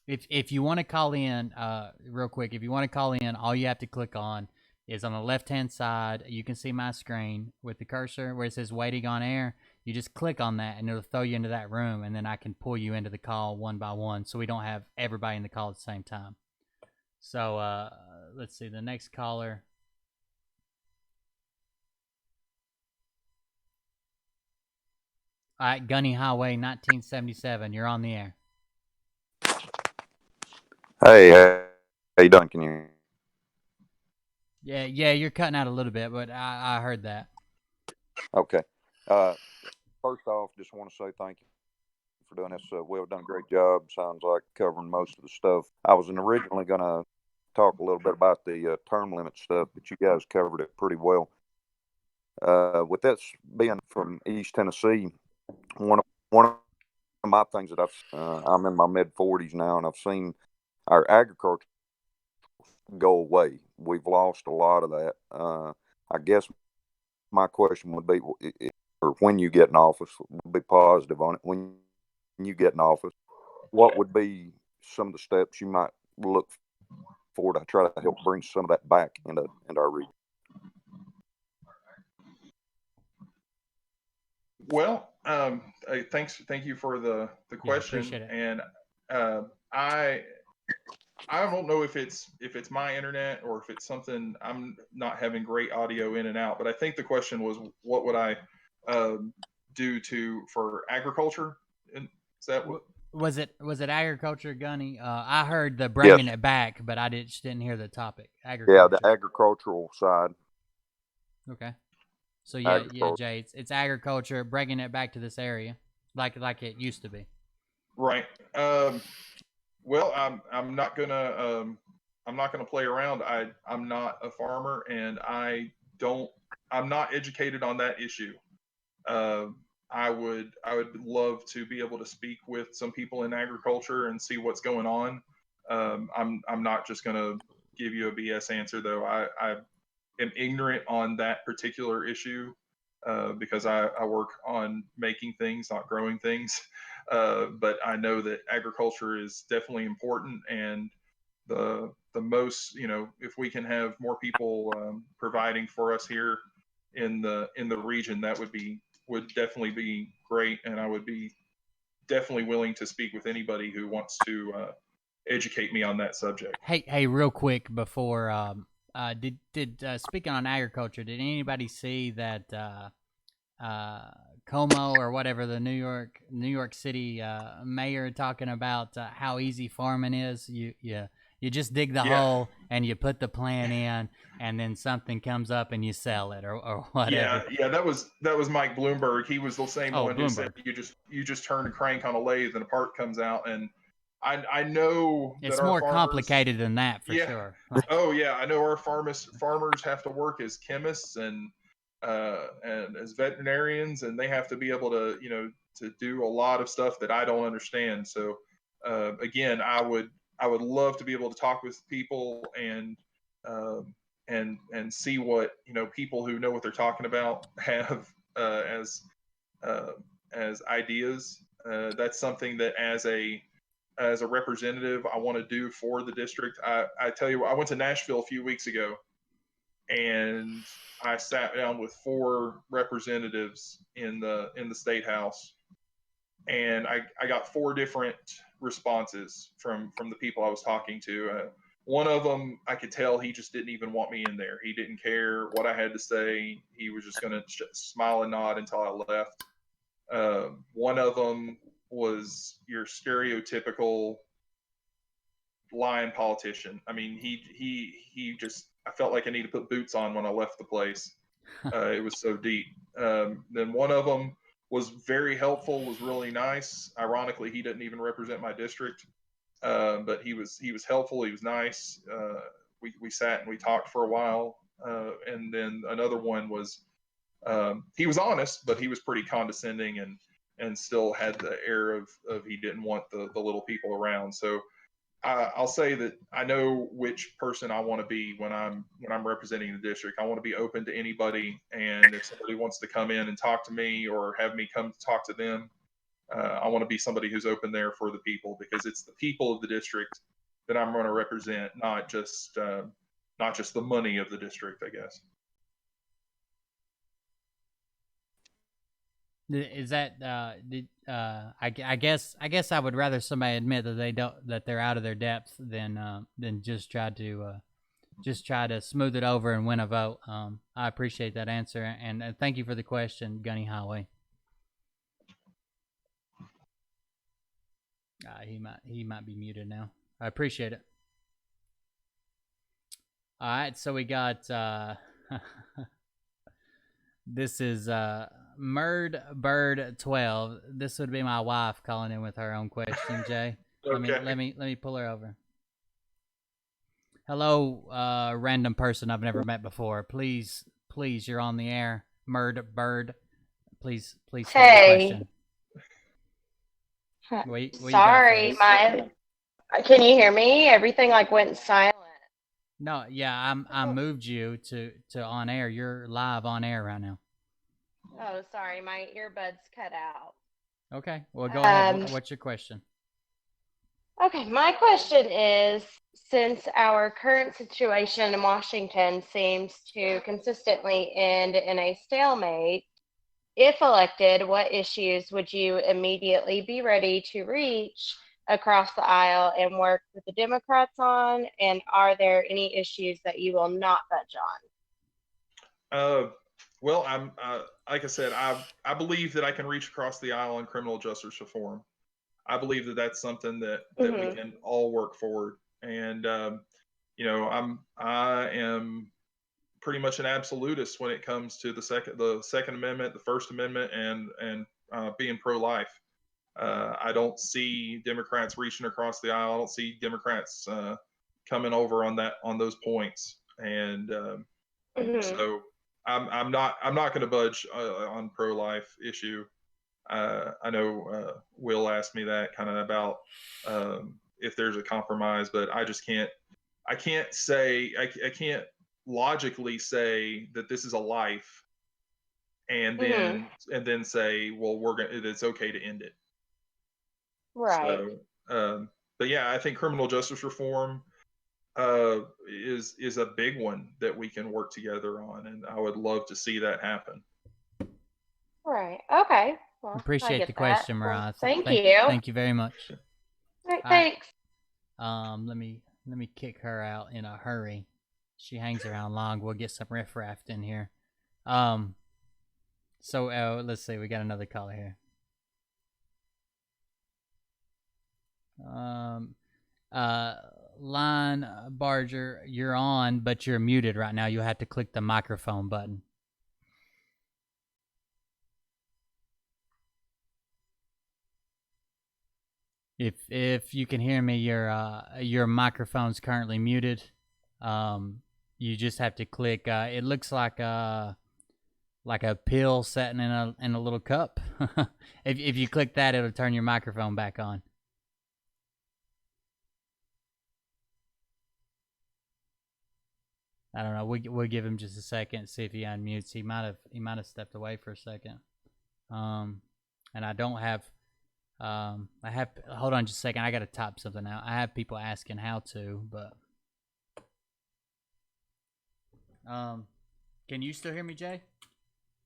If you want to call in, real quick, if you want to call in, all you have to click on is on the left-hand side. You can see my screen with the cursor where it says waiting on air. You just click on that and it'll throw you into that room, and then I can pull you into the call one by one, so we don't have everybody in the call at the same time. So let's see, the next caller. All right, Gunny Highway 1977, you're on the air. Hey, how you doing? Can you? Yeah, you're cutting out a little bit, but I heard that. Okay. First off, just want to say thank you for doing this. Well done, great job. Sounds like covering most of the stuff. I was originally going to talk a little bit about the term limit stuff, but you guys covered it pretty well. With that being from East Tennessee, one of my things that I'm in my mid 40s now, and I've seen our agriculture go away. We've lost a lot of that. I guess my question would be, or when you get in office, we'll be positive on it. When you get in office, what would be some of the steps you might look for to try to help bring some of that back into our region? Well, thank you for the question. Appreciate it. And I don't know if it's my internet or if it's something, I'm not having great audio in and out, but I think the question was, what would I do for agriculture? Is that what? Was it agriculture, Gunny? I heard the bringing it back, but I just didn't hear the topic. Agriculture. Yeah, the agricultural side. Okay. So yeah, Jay, it's agriculture, bringing it back to this area, like it used to be. Right. Well, I'm not gonna play around. I'm not a farmer, and I'm not educated on that issue. I would love to be able to speak with some people in agriculture and see what's going on. I'm not just gonna give you a BS answer, though. I am ignorant on that particular issue because I work on making things, not growing things. But I know that agriculture is definitely important, and the most, if we can have more people providing for us here in the region, that would definitely be great, and I would be definitely willing to speak with anybody who wants to educate me on that subject. Hey, real quick before speaking on agriculture, did anybody see that Como or whatever, the New York City mayor, talking about how easy farming is. You just dig the hole and you put the plant in, and then something comes up and you sell it or whatever. Yeah, that was Mike Bloomberg. He was the same one who said you just turn a crank on a lathe and a part comes out. And I know it's that our more farmers, complicated than that for sure. Oh yeah, I know our farmers have to work as chemists and as veterinarians, and they have to be able to to do a lot of stuff that I don't understand. So again, I would love to be able to talk with people and see what people who know what they're talking about have as ideas. That's something that as a representative I want to do for the district. I tell you what, I went to Nashville a few weeks ago, and I sat down with 4 representatives in the state house, and I got 4 different responses from the people I was talking to. One of them, I could tell he just didn't even want me in there. He didn't care what I had to say. He was just going to smile and nod until I left. One of them was your stereotypical lying politician. I mean, he just, I felt like I needed to put boots on when I left the place. It was so deep. Then one of them was very helpful, was really nice. Ironically, he didn't even represent my district, but he was helpful. He was nice. We sat and we talked for a while. And then another one was, he was honest, but he was pretty condescending and still had the air of he didn't want the little people around. So I'll say that I know which person I want to be when I'm representing the district. I want to be open to anybody, and if somebody wants to come in and talk to me or have me come to talk to them, I want to be somebody who's open there for the people, because it's the people of the district that I'm going to represent, not just the money of the district, I guess. Is that I guess I would rather somebody admit that they're out of their depth than just try to smooth it over and win a vote. I appreciate that answer, and thank you for the question, Gunny Highway. He might be muted now. I appreciate it. All right, so we got this is Murd Bird 12. This would be my wife calling in with her own question, Jay. Okay. Let me pull her over. Hello, random person I've never met before. Please, you're on the air. Murd Bird. Please state the question. Sorry, can you hear me? Everything went silent. No, yeah, I moved you to on air. You're live on air right now. Oh, sorry, my earbuds cut out. Okay, well, go ahead. What's your question? Okay, my question is, since our current situation in Washington seems to consistently end in a stalemate, if elected, what issues would you immediately be ready to reach across the aisle and work with the Democrats on? And are there any issues that you will not budge on? Well, I'm like I said, I believe that I can reach across the aisle on criminal justice reform. I believe that that's something that we can all work forward. And I am pretty much an absolutist when it comes to the Second Amendment, the First Amendment, and being pro-life. I don't see Democrats reaching across the aisle. I don't see Democrats coming over on those points. And so I'm not going to budge on pro-life issue. I know Will asked me that kind of about if there's a compromise, but I just can't. I can't logically say that this is a life, and then say, well, it's okay to end it. Right. So, but yeah, I think criminal justice reform is a big one that we can work together on, and I would love to see that happen. Right. Okay. Well, appreciate the question, Mariah. Well, thank you. Thank you very much. All right, thanks. Let me kick her out in a hurry. She hangs around long. We'll get some riffraff in here. So let's see. We got another caller here. Line Barger, you're on, but you're muted right now. You'll have to click the microphone button. If you can hear me, your microphone's currently muted. You just have to click. It looks like a pill sitting in a little cup. If you click that, it'll turn your microphone back on. I don't know. We'll give him just a second, see if he unmutes. He might have stepped away for a second. And I don't have. Hold on just a second. I got to type something out. I have people asking how to, but. Can you still hear me, Jay?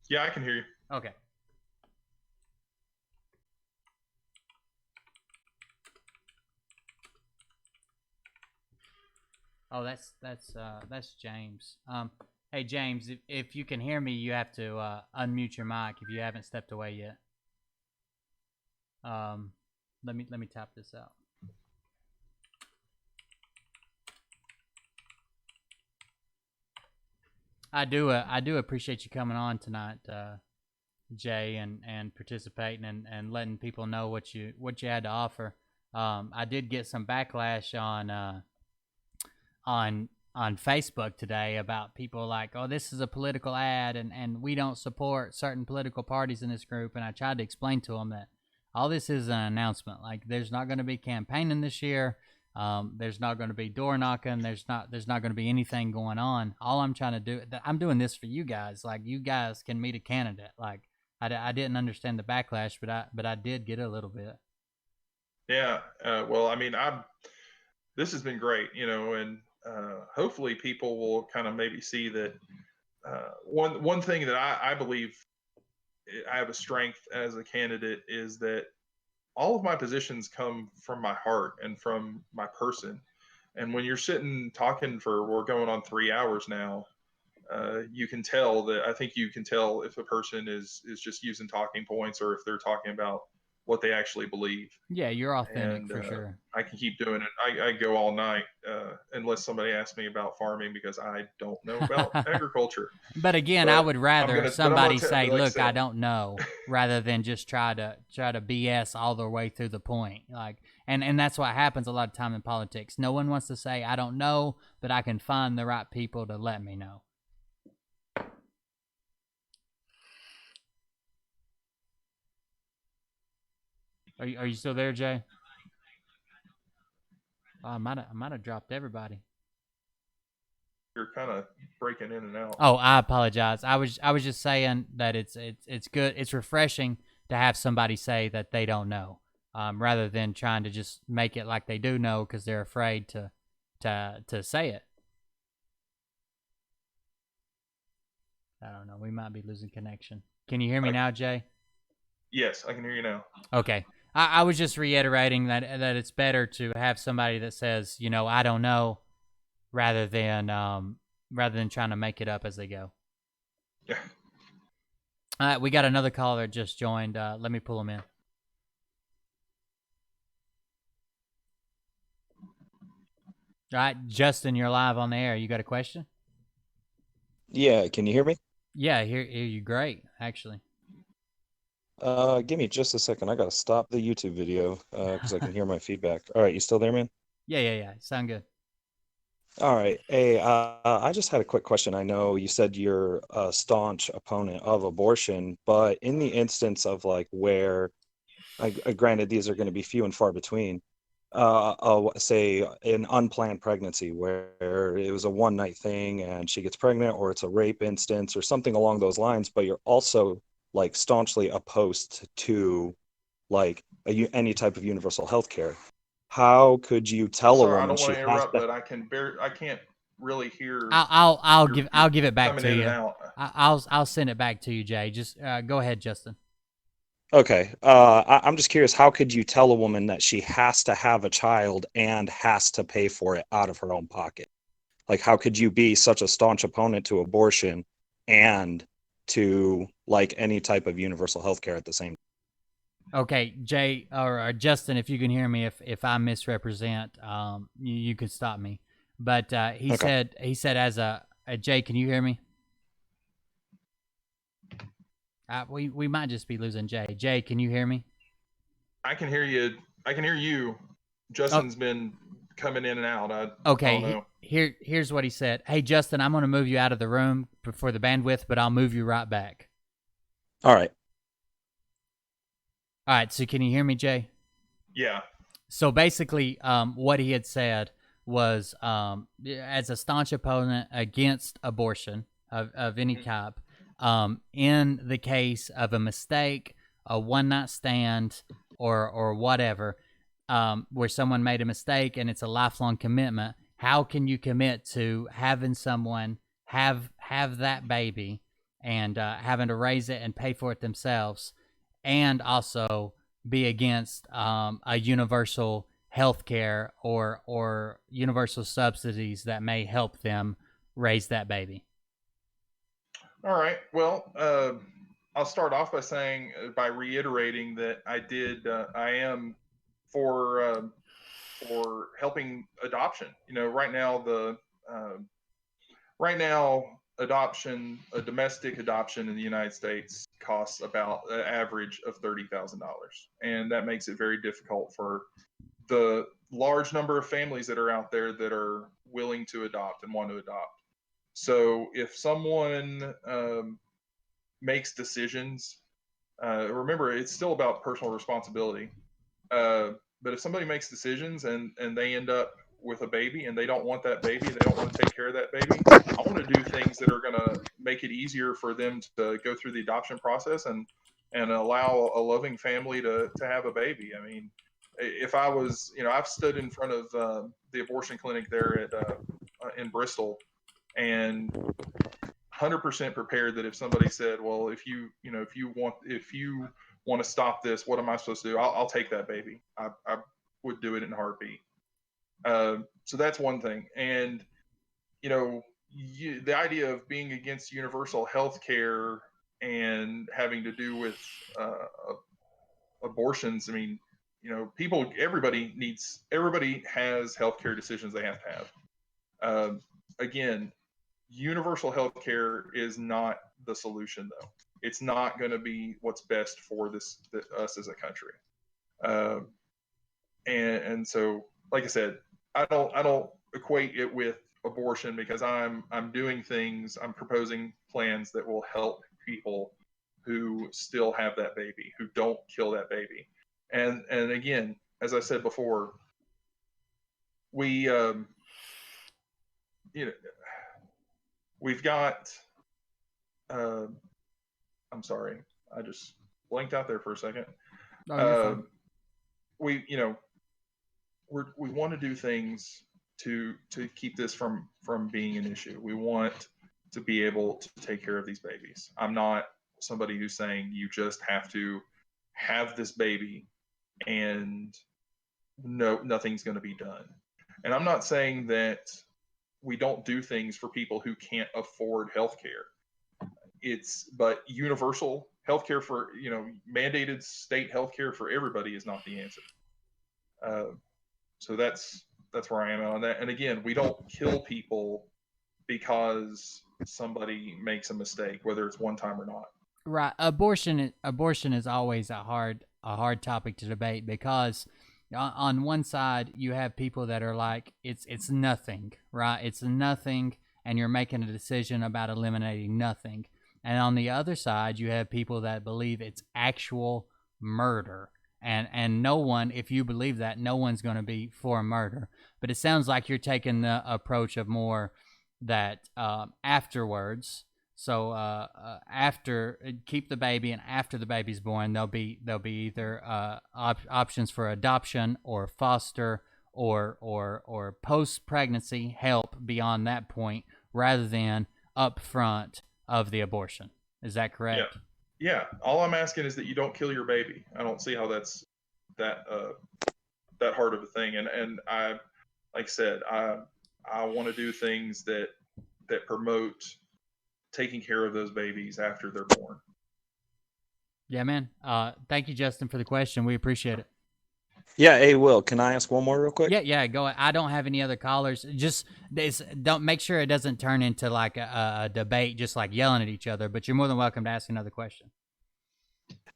Yeah, I can hear you. Okay. Oh, that's James. Hey James, if you can hear me, you have to unmute your mic if you haven't stepped away yet. Let me tap this out. I do appreciate you coming on tonight, Jay, and participating and letting people know what you had to offer. I did get some backlash on Facebook today about people like, oh, this is a political ad and we don't support certain political parties in this group. And I tried to explain to them that all this is an announcement. Like, there's not going to be campaigning this year. There's not going to be door knocking. There's not going to be anything going on. All I'm trying to do, I'm doing this for you guys. Like, you guys can meet a candidate. Like, I didn't understand the backlash, but I did get a little bit. Yeah. Well, I mean, this has been great, and hopefully people will kind of maybe see that one thing that I believe I have a strength as a candidate is that all of my positions come from my heart and from my person. And when you're sitting talking we're going on 3 hours now, you can tell that, I think you can tell if a person is just using talking points or if they're talking about what they actually believe. Yeah, you're authentic for sure. I can keep doing it. I go all night unless somebody asks me about farming because I don't know about agriculture. But again, I would rather somebody say, like "Look, I don't know," rather than just try to BS all the way through the point. Like, and that's what happens a lot of time in politics. No one wants to say, "I don't know," but I can find the right people to let me know. Are you still there, Jay? Oh, I might have dropped everybody. You're kind of breaking in and out. Oh, I apologize. I was just saying that it's good. It's refreshing to have somebody say that they don't know, rather than trying to just make it like they do know because they're afraid to say it. I don't know. We might be losing connection. Can you hear me now, Jay? Yes, I can hear you now. Okay. I was just reiterating that it's better to have somebody that says, I don't know, rather than trying to make it up as they go. Yeah. All right, we got another caller that just joined. Let me pull him in. All right, Justin, you're live on the air. You got a question? Yeah, can you hear me? Yeah, I hear you great, actually. Give me just a second. I gotta stop the YouTube video because I can hear my feedback. All right, you still there, man? Yeah. Sound good. All right. Hey, I just had a quick question. I know you said you're a staunch opponent of abortion, but in the instance of like where, granted, these are going to be few and far between, say an unplanned pregnancy where it was a one-night thing and she gets pregnant, or it's a rape instance or something along those lines, but you're also like staunchly opposed to like any type of universal health care. How could you tell a woman I don't want she to interrupt, has to... but I can't really hear. I'll give it back to you. I'll send it back to you, Jay. Just go ahead, Justin. Okay. I'm just curious, how could you tell a woman that she has to have a child and has to pay for it out of her own pocket? Like, how could you be such a staunch opponent to abortion and to like any type of universal health care at the same time. Okay, Jay or Justin, if you can hear me, if I misrepresent, you could stop me. But he Okay. said as a Jay, can you hear me? We might just be losing Jay. Jay, can you hear me? I can hear you. I can hear you. Justin's been coming in and out. I don't know. Here's what he said. Hey, Justin, I'm going to move you out of the room for the bandwidth, but I'll move you right back. All right. All right. So can you hear me, Jay? Yeah. So basically, what he had said was, as a staunch opponent against abortion of any type, in the case of a mistake, a one-night stand, or whatever, where someone made a mistake and it's a lifelong commitment, how can you commit to having someone have that baby and having to raise it and pay for it themselves, and also be against a universal health care or universal subsidies that may help them raise that baby? All right. Well, I'll start off by reiterating that I am for helping adoption. Right now, a domestic adoption in the United States costs about an average of $30,000, and that makes it very difficult for the large number of families that are out there that are willing to adopt and want to adopt. So if someone makes decisions, remember it's still about personal responsibility. But if somebody makes decisions and they end up with a baby and they don't want that baby, they don't want to take care of that baby, I want to do things that are going to make it easier for them to go through the adoption process and allow a loving family to have a baby. I mean, if I was, I've stood in front of the abortion clinic there at in Bristol, and 100% prepared that if somebody said, well, if you want to stop this, what am I supposed to do? I'll take that baby. I would do it in a heartbeat. So that's one thing. And the idea of being against universal health care and having to do with abortions, I mean, everybody has healthcare decisions they have to have. Again, universal health care is not the solution, though. It's not going to be what's best for us as a country. And so, like I said, I don't equate it with abortion, because I'm proposing plans that will help people who still have that baby, who don't kill that baby. And again, as I said before, we've got I'm sorry, I just blanked out there for a second. We want to do things to keep this from being an issue. We want to be able to take care of these babies. I'm not somebody who's saying you just have to have this baby and nothing's going to be done. And I'm not saying that we don't do things for people who can't afford health care. But universal healthcare for, mandated state healthcare for everybody is not the answer. So that's where I am on that. And again, we don't kill people because somebody makes a mistake, whether it's one time or not. Right. Abortion is always a hard topic to debate, because on one side you have people that are like, it's nothing, right? It's nothing, and you're making a decision about eliminating nothing. And on the other side, you have people that believe it's actual murder. And no one, if you believe that, no one's going to be for murder. But it sounds like you're taking the approach of more that afterwards. So after, keep the baby, and after the baby's born, there'll be either options for adoption or foster or post pregnancy help beyond that point, rather than up front of the abortion. Is that correct? Yeah. All I'm asking is that you don't kill your baby. I don't see how that's that hard of a thing. And I, like I said, I want to do things that promote taking care of those babies after they're born. Yeah, man. Thank you, Justin, for the question. We appreciate it. Yeah, hey, Will, can I ask one more real quick? Yeah, go ahead. I don't have any other callers. Just don't make sure it doesn't turn into like a debate, just like yelling at each other. But you're more than welcome to ask another question.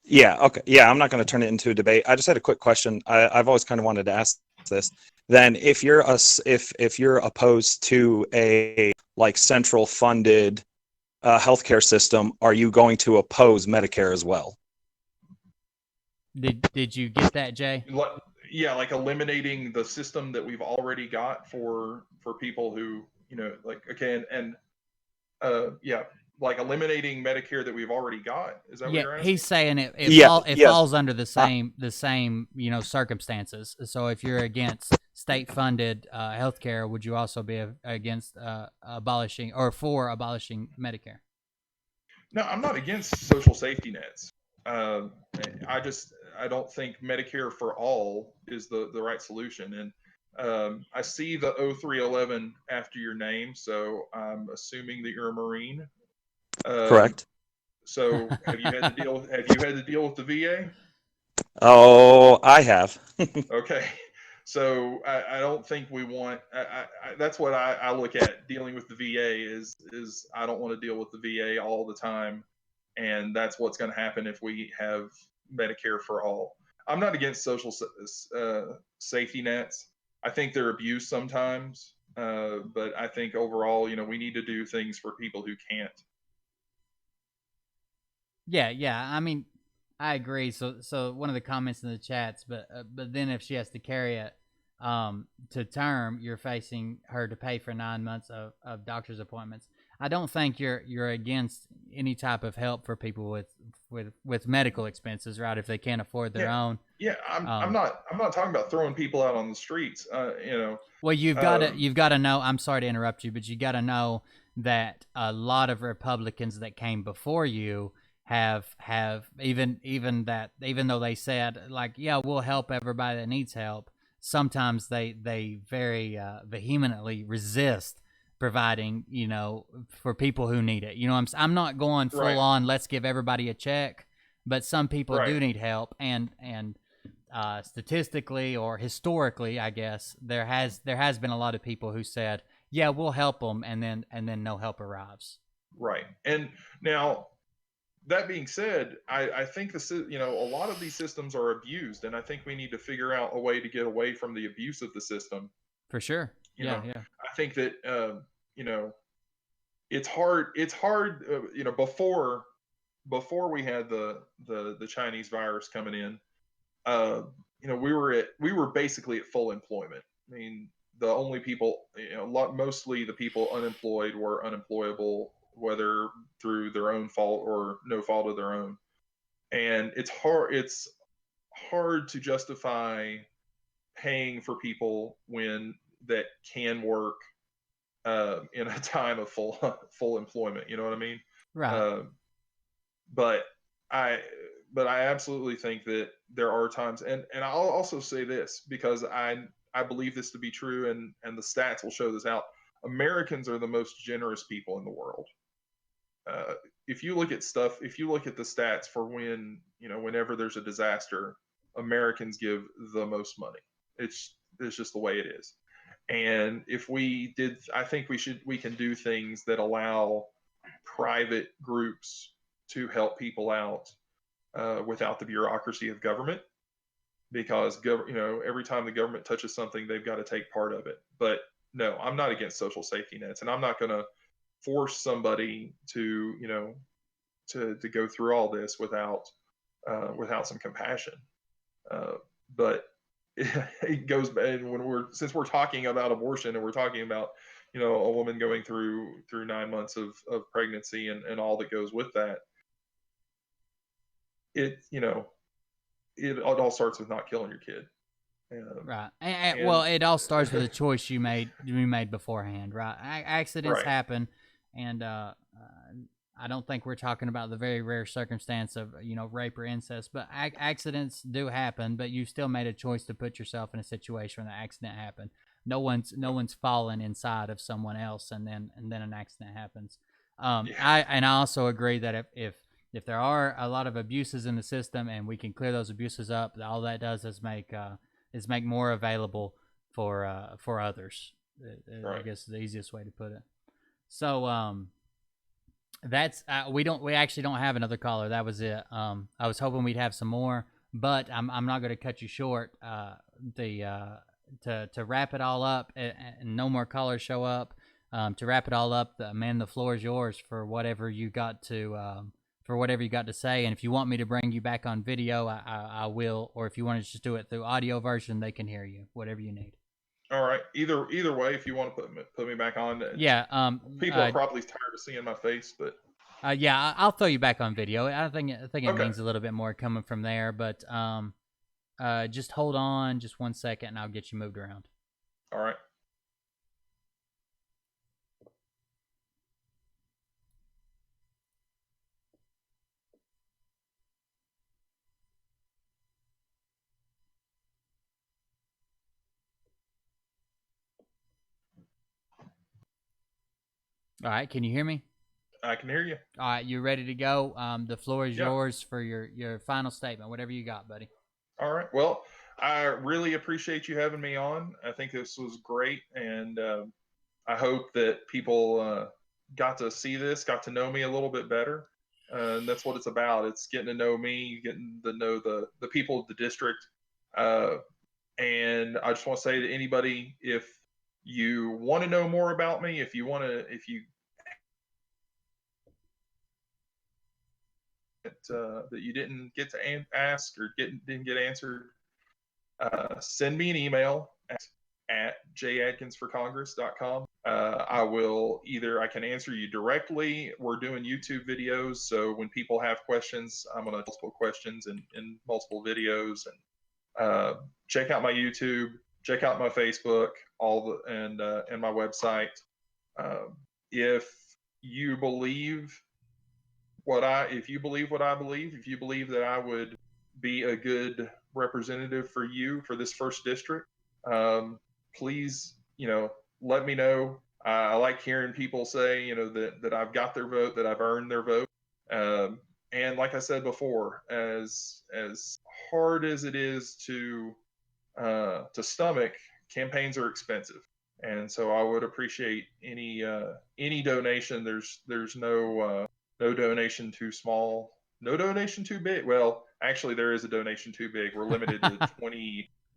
Yeah, okay. Yeah, I'm not going to turn it into a debate. I just had a quick question. I've always kind of wanted to ask this. Then, if you're if you're opposed to a like central funded healthcare system, are you going to oppose Medicare as well? Did you get that, Jay? Yeah, like eliminating the system that we've already got for people who, like, okay, and yeah, like eliminating Medicare that we've already got. Is that what you're asking? He's saying it Yes. falls under the same circumstances. So if you're against state funded healthcare, would you also be against abolishing or for abolishing Medicare? No, I'm not against social safety nets. Uh, I don't think Medicare for all is the right solution. And I see the 0311 after your name, so I'm assuming that you're a Marine. Correct. So have you had to deal with the VA? Oh, I have. Okay. So I don't think we want. That's what I look at dealing with the VA is I don't want to deal with the VA all the time, and that's what's going to happen if we have Medicare for all. I'm not against social safety nets. I think they're abused sometimes, but I think overall, we need to do things for people who can't. Yeah. I mean, I agree. So one of the comments in the chats, but then if she has to carry it to term, you're facing her to pay for 9 months of doctor's appointments. I don't think you're against any type of help for people with medical expenses, right? If they can't afford their own. Yeah, I'm not talking about throwing people out on the streets. Well, you've got to know. I'm sorry to interrupt you, but you got to know that a lot of Republicans that came before you have even though they said like, yeah, we'll help everybody that needs help, sometimes they very vehemently resist providing, for people who need it. I'm not going full on let's give everybody a check, but some people do need help, and statistically or historically, I guess there has been a lot of people who said, yeah, we'll help them, and then no help arrives. Right. And now, that being said, I think a lot of these systems are abused, and I think we need to figure out a way to get away from the abuse of the system. For sure. Yeah. I think that it's hard. It's hard. Before we had the Chinese virus coming in, we were basically at full employment. I mean, the only people, mostly the people unemployed were unemployable, whether through their own fault or no fault of their own. And it's hard to justify paying for people that can work in a time of full employment. You know what I mean? Right. But I absolutely think that there are times, and I'll also say this because I believe this to be true, and the stats will show this out. Americans are the most generous people in the world. If you look at the stats for whenever there's a disaster, Americans give the most money. It's just the way it is. And if I think we can do things that allow private groups to help people out without the bureaucracy of government, because every time the government touches something, they've got to take part of it. But no, I'm not against social safety nets, and I'm not going to force somebody to to go through all this without some compassion. But it goes, and since we're talking about abortion, and we're talking about a woman going through 9 months of pregnancy and all that goes with that, it all starts with not killing your kid. Right. Well, it all starts with a choice you made beforehand, right? Accidents happen, and I don't think we're talking about the very rare circumstance of rape or incest, but accidents do happen. But you still made a choice to put yourself in a situation when the accident happened. No one's fallen inside of someone else, and then an accident happens. I also agree that if there are a lot of abuses in the system and we can clear those abuses up, all that does is make more available for others. I guess is the easiest way to put it. So that's we actually don't have another caller. That was it. I was hoping we'd have some more, but I'm not going to cut you short. To wrap it all up, and no more callers show up. To wrap it all up, man, the floor is yours for whatever you got to say. And if you want me to bring you back on video, I will. Or if you want to just do it through audio version, they can hear you. Whatever you need. All right. Either way, if you want to put me back on. Yeah. People are probably tired of seeing my face, but. Yeah, I'll throw you back on video. I think it Okay. means a little bit more coming from there, but just hold on just 1 second, and I'll get you moved around. All right. All right, can you hear me? I can hear you. All right, you ready to go? The floor is Yeah. yours for your final statement, whatever you got, buddy. All right. Well, I really appreciate you having me on. I think this was great, and I hope that people got to see this, got to know me a little bit better. And that's what it's about. It's getting to know me, getting to know the people of the district. And I just want to say to anybody, if you want to know more about me, if you that you didn't get to ask or didn't get answered, send me an email at jadkinsforcongress.com. I can answer you directly. We're doing YouTube videos, so when people have questions, I'm going to multiple questions in multiple videos. And check out my YouTube, check out my Facebook, and my website. If you believe what I believe, if you believe that I would be a good representative for you for this first district, please, let me know. I like hearing people say, that I've got their vote, that I've earned their vote. And like I said before, as hard as it is to stomach, campaigns are expensive, and so I would appreciate any donation. There's no donation too small, no donation too big. Well, actually, there is a donation too big. We're limited to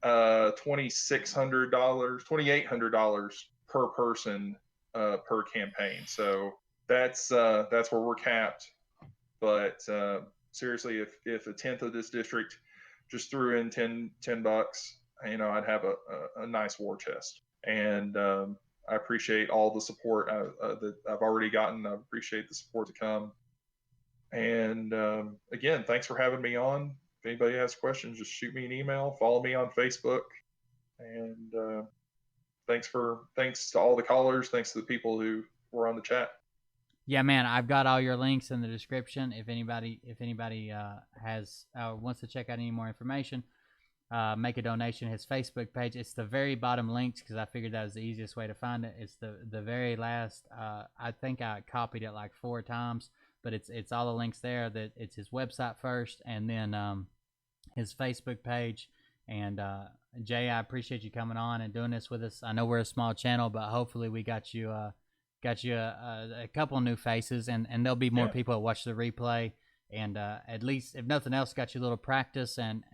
$2,600, $2,800 per person per campaign. So that's where we're capped. But seriously, if a tenth of this district just threw in $10, I'd have a nice war chest. And I appreciate all the support that I've already gotten. I appreciate the support to come. And again, thanks for having me on. If anybody has questions, just shoot me an email. Follow me on Facebook. And thanks to all the callers. Thanks to the people who were on the chat. Yeah, man, I've got all your links in the description. If anybody has wants to check out any more information, make a donation. His Facebook page. It's the very bottom links because I figured that was the easiest way to find it. It's the very last. I think I copied it like 4 times, but it's all the links there. That it's his website first, and then his Facebook page. And Jay, I appreciate you coming on and doing this with us. I know we're a small channel, but hopefully we got you a couple new faces, and there'll be more people that watch the replay. And at least, if nothing else, got you a little practice and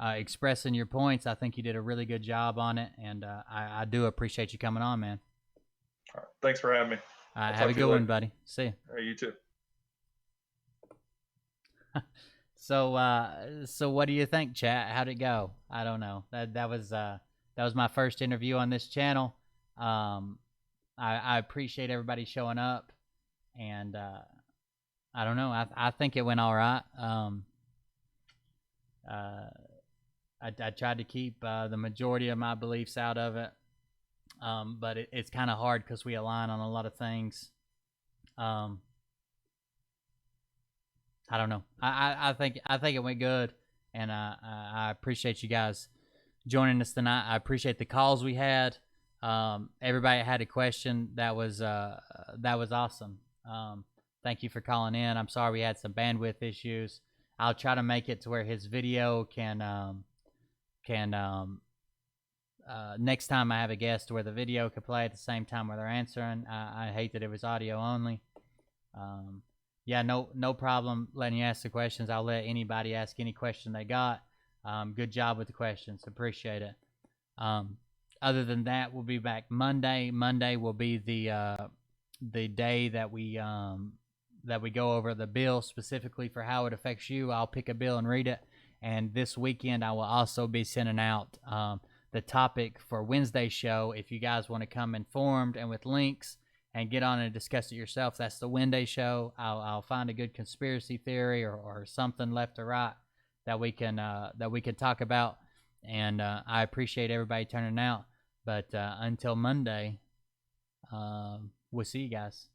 expressing your points. I think you did a really good job on it, and I do appreciate you coming on, man. All right. Thanks for having me. Have a good one, buddy. See you. All right, you too. So what do you think, chat? How'd it go? I don't know. That was my first interview on this channel. I appreciate everybody showing up, and I don't know. I think it went all right. I tried to keep the majority of my beliefs out of it, but it's kind of hard because we align on a lot of things. I don't know. I think it went good, and I appreciate you guys joining us tonight. I appreciate the calls we had. Everybody had a question that was awesome, Thank you for calling in. I'm sorry we had some bandwidth issues. I'll try to make it to where his video can next time I have a guest where the video can play at the same time where they're answering. I hate that it was audio only. Yeah, no problem letting you ask the questions. I'll let anybody ask any question they got. Good job with the questions. Appreciate it. Other than that, we'll be back Monday. Monday will be the day that we go over the bill specifically for how it affects you. I'll pick a bill and read it. And this weekend, I will also be sending out the topic for Wednesday's show. If you guys want to come informed and with links and get on and discuss it yourself, that's the Wednesday show. I'll find a good conspiracy theory or something left or right that we can talk about. And I appreciate everybody turning out. But until Monday, we'll see you guys.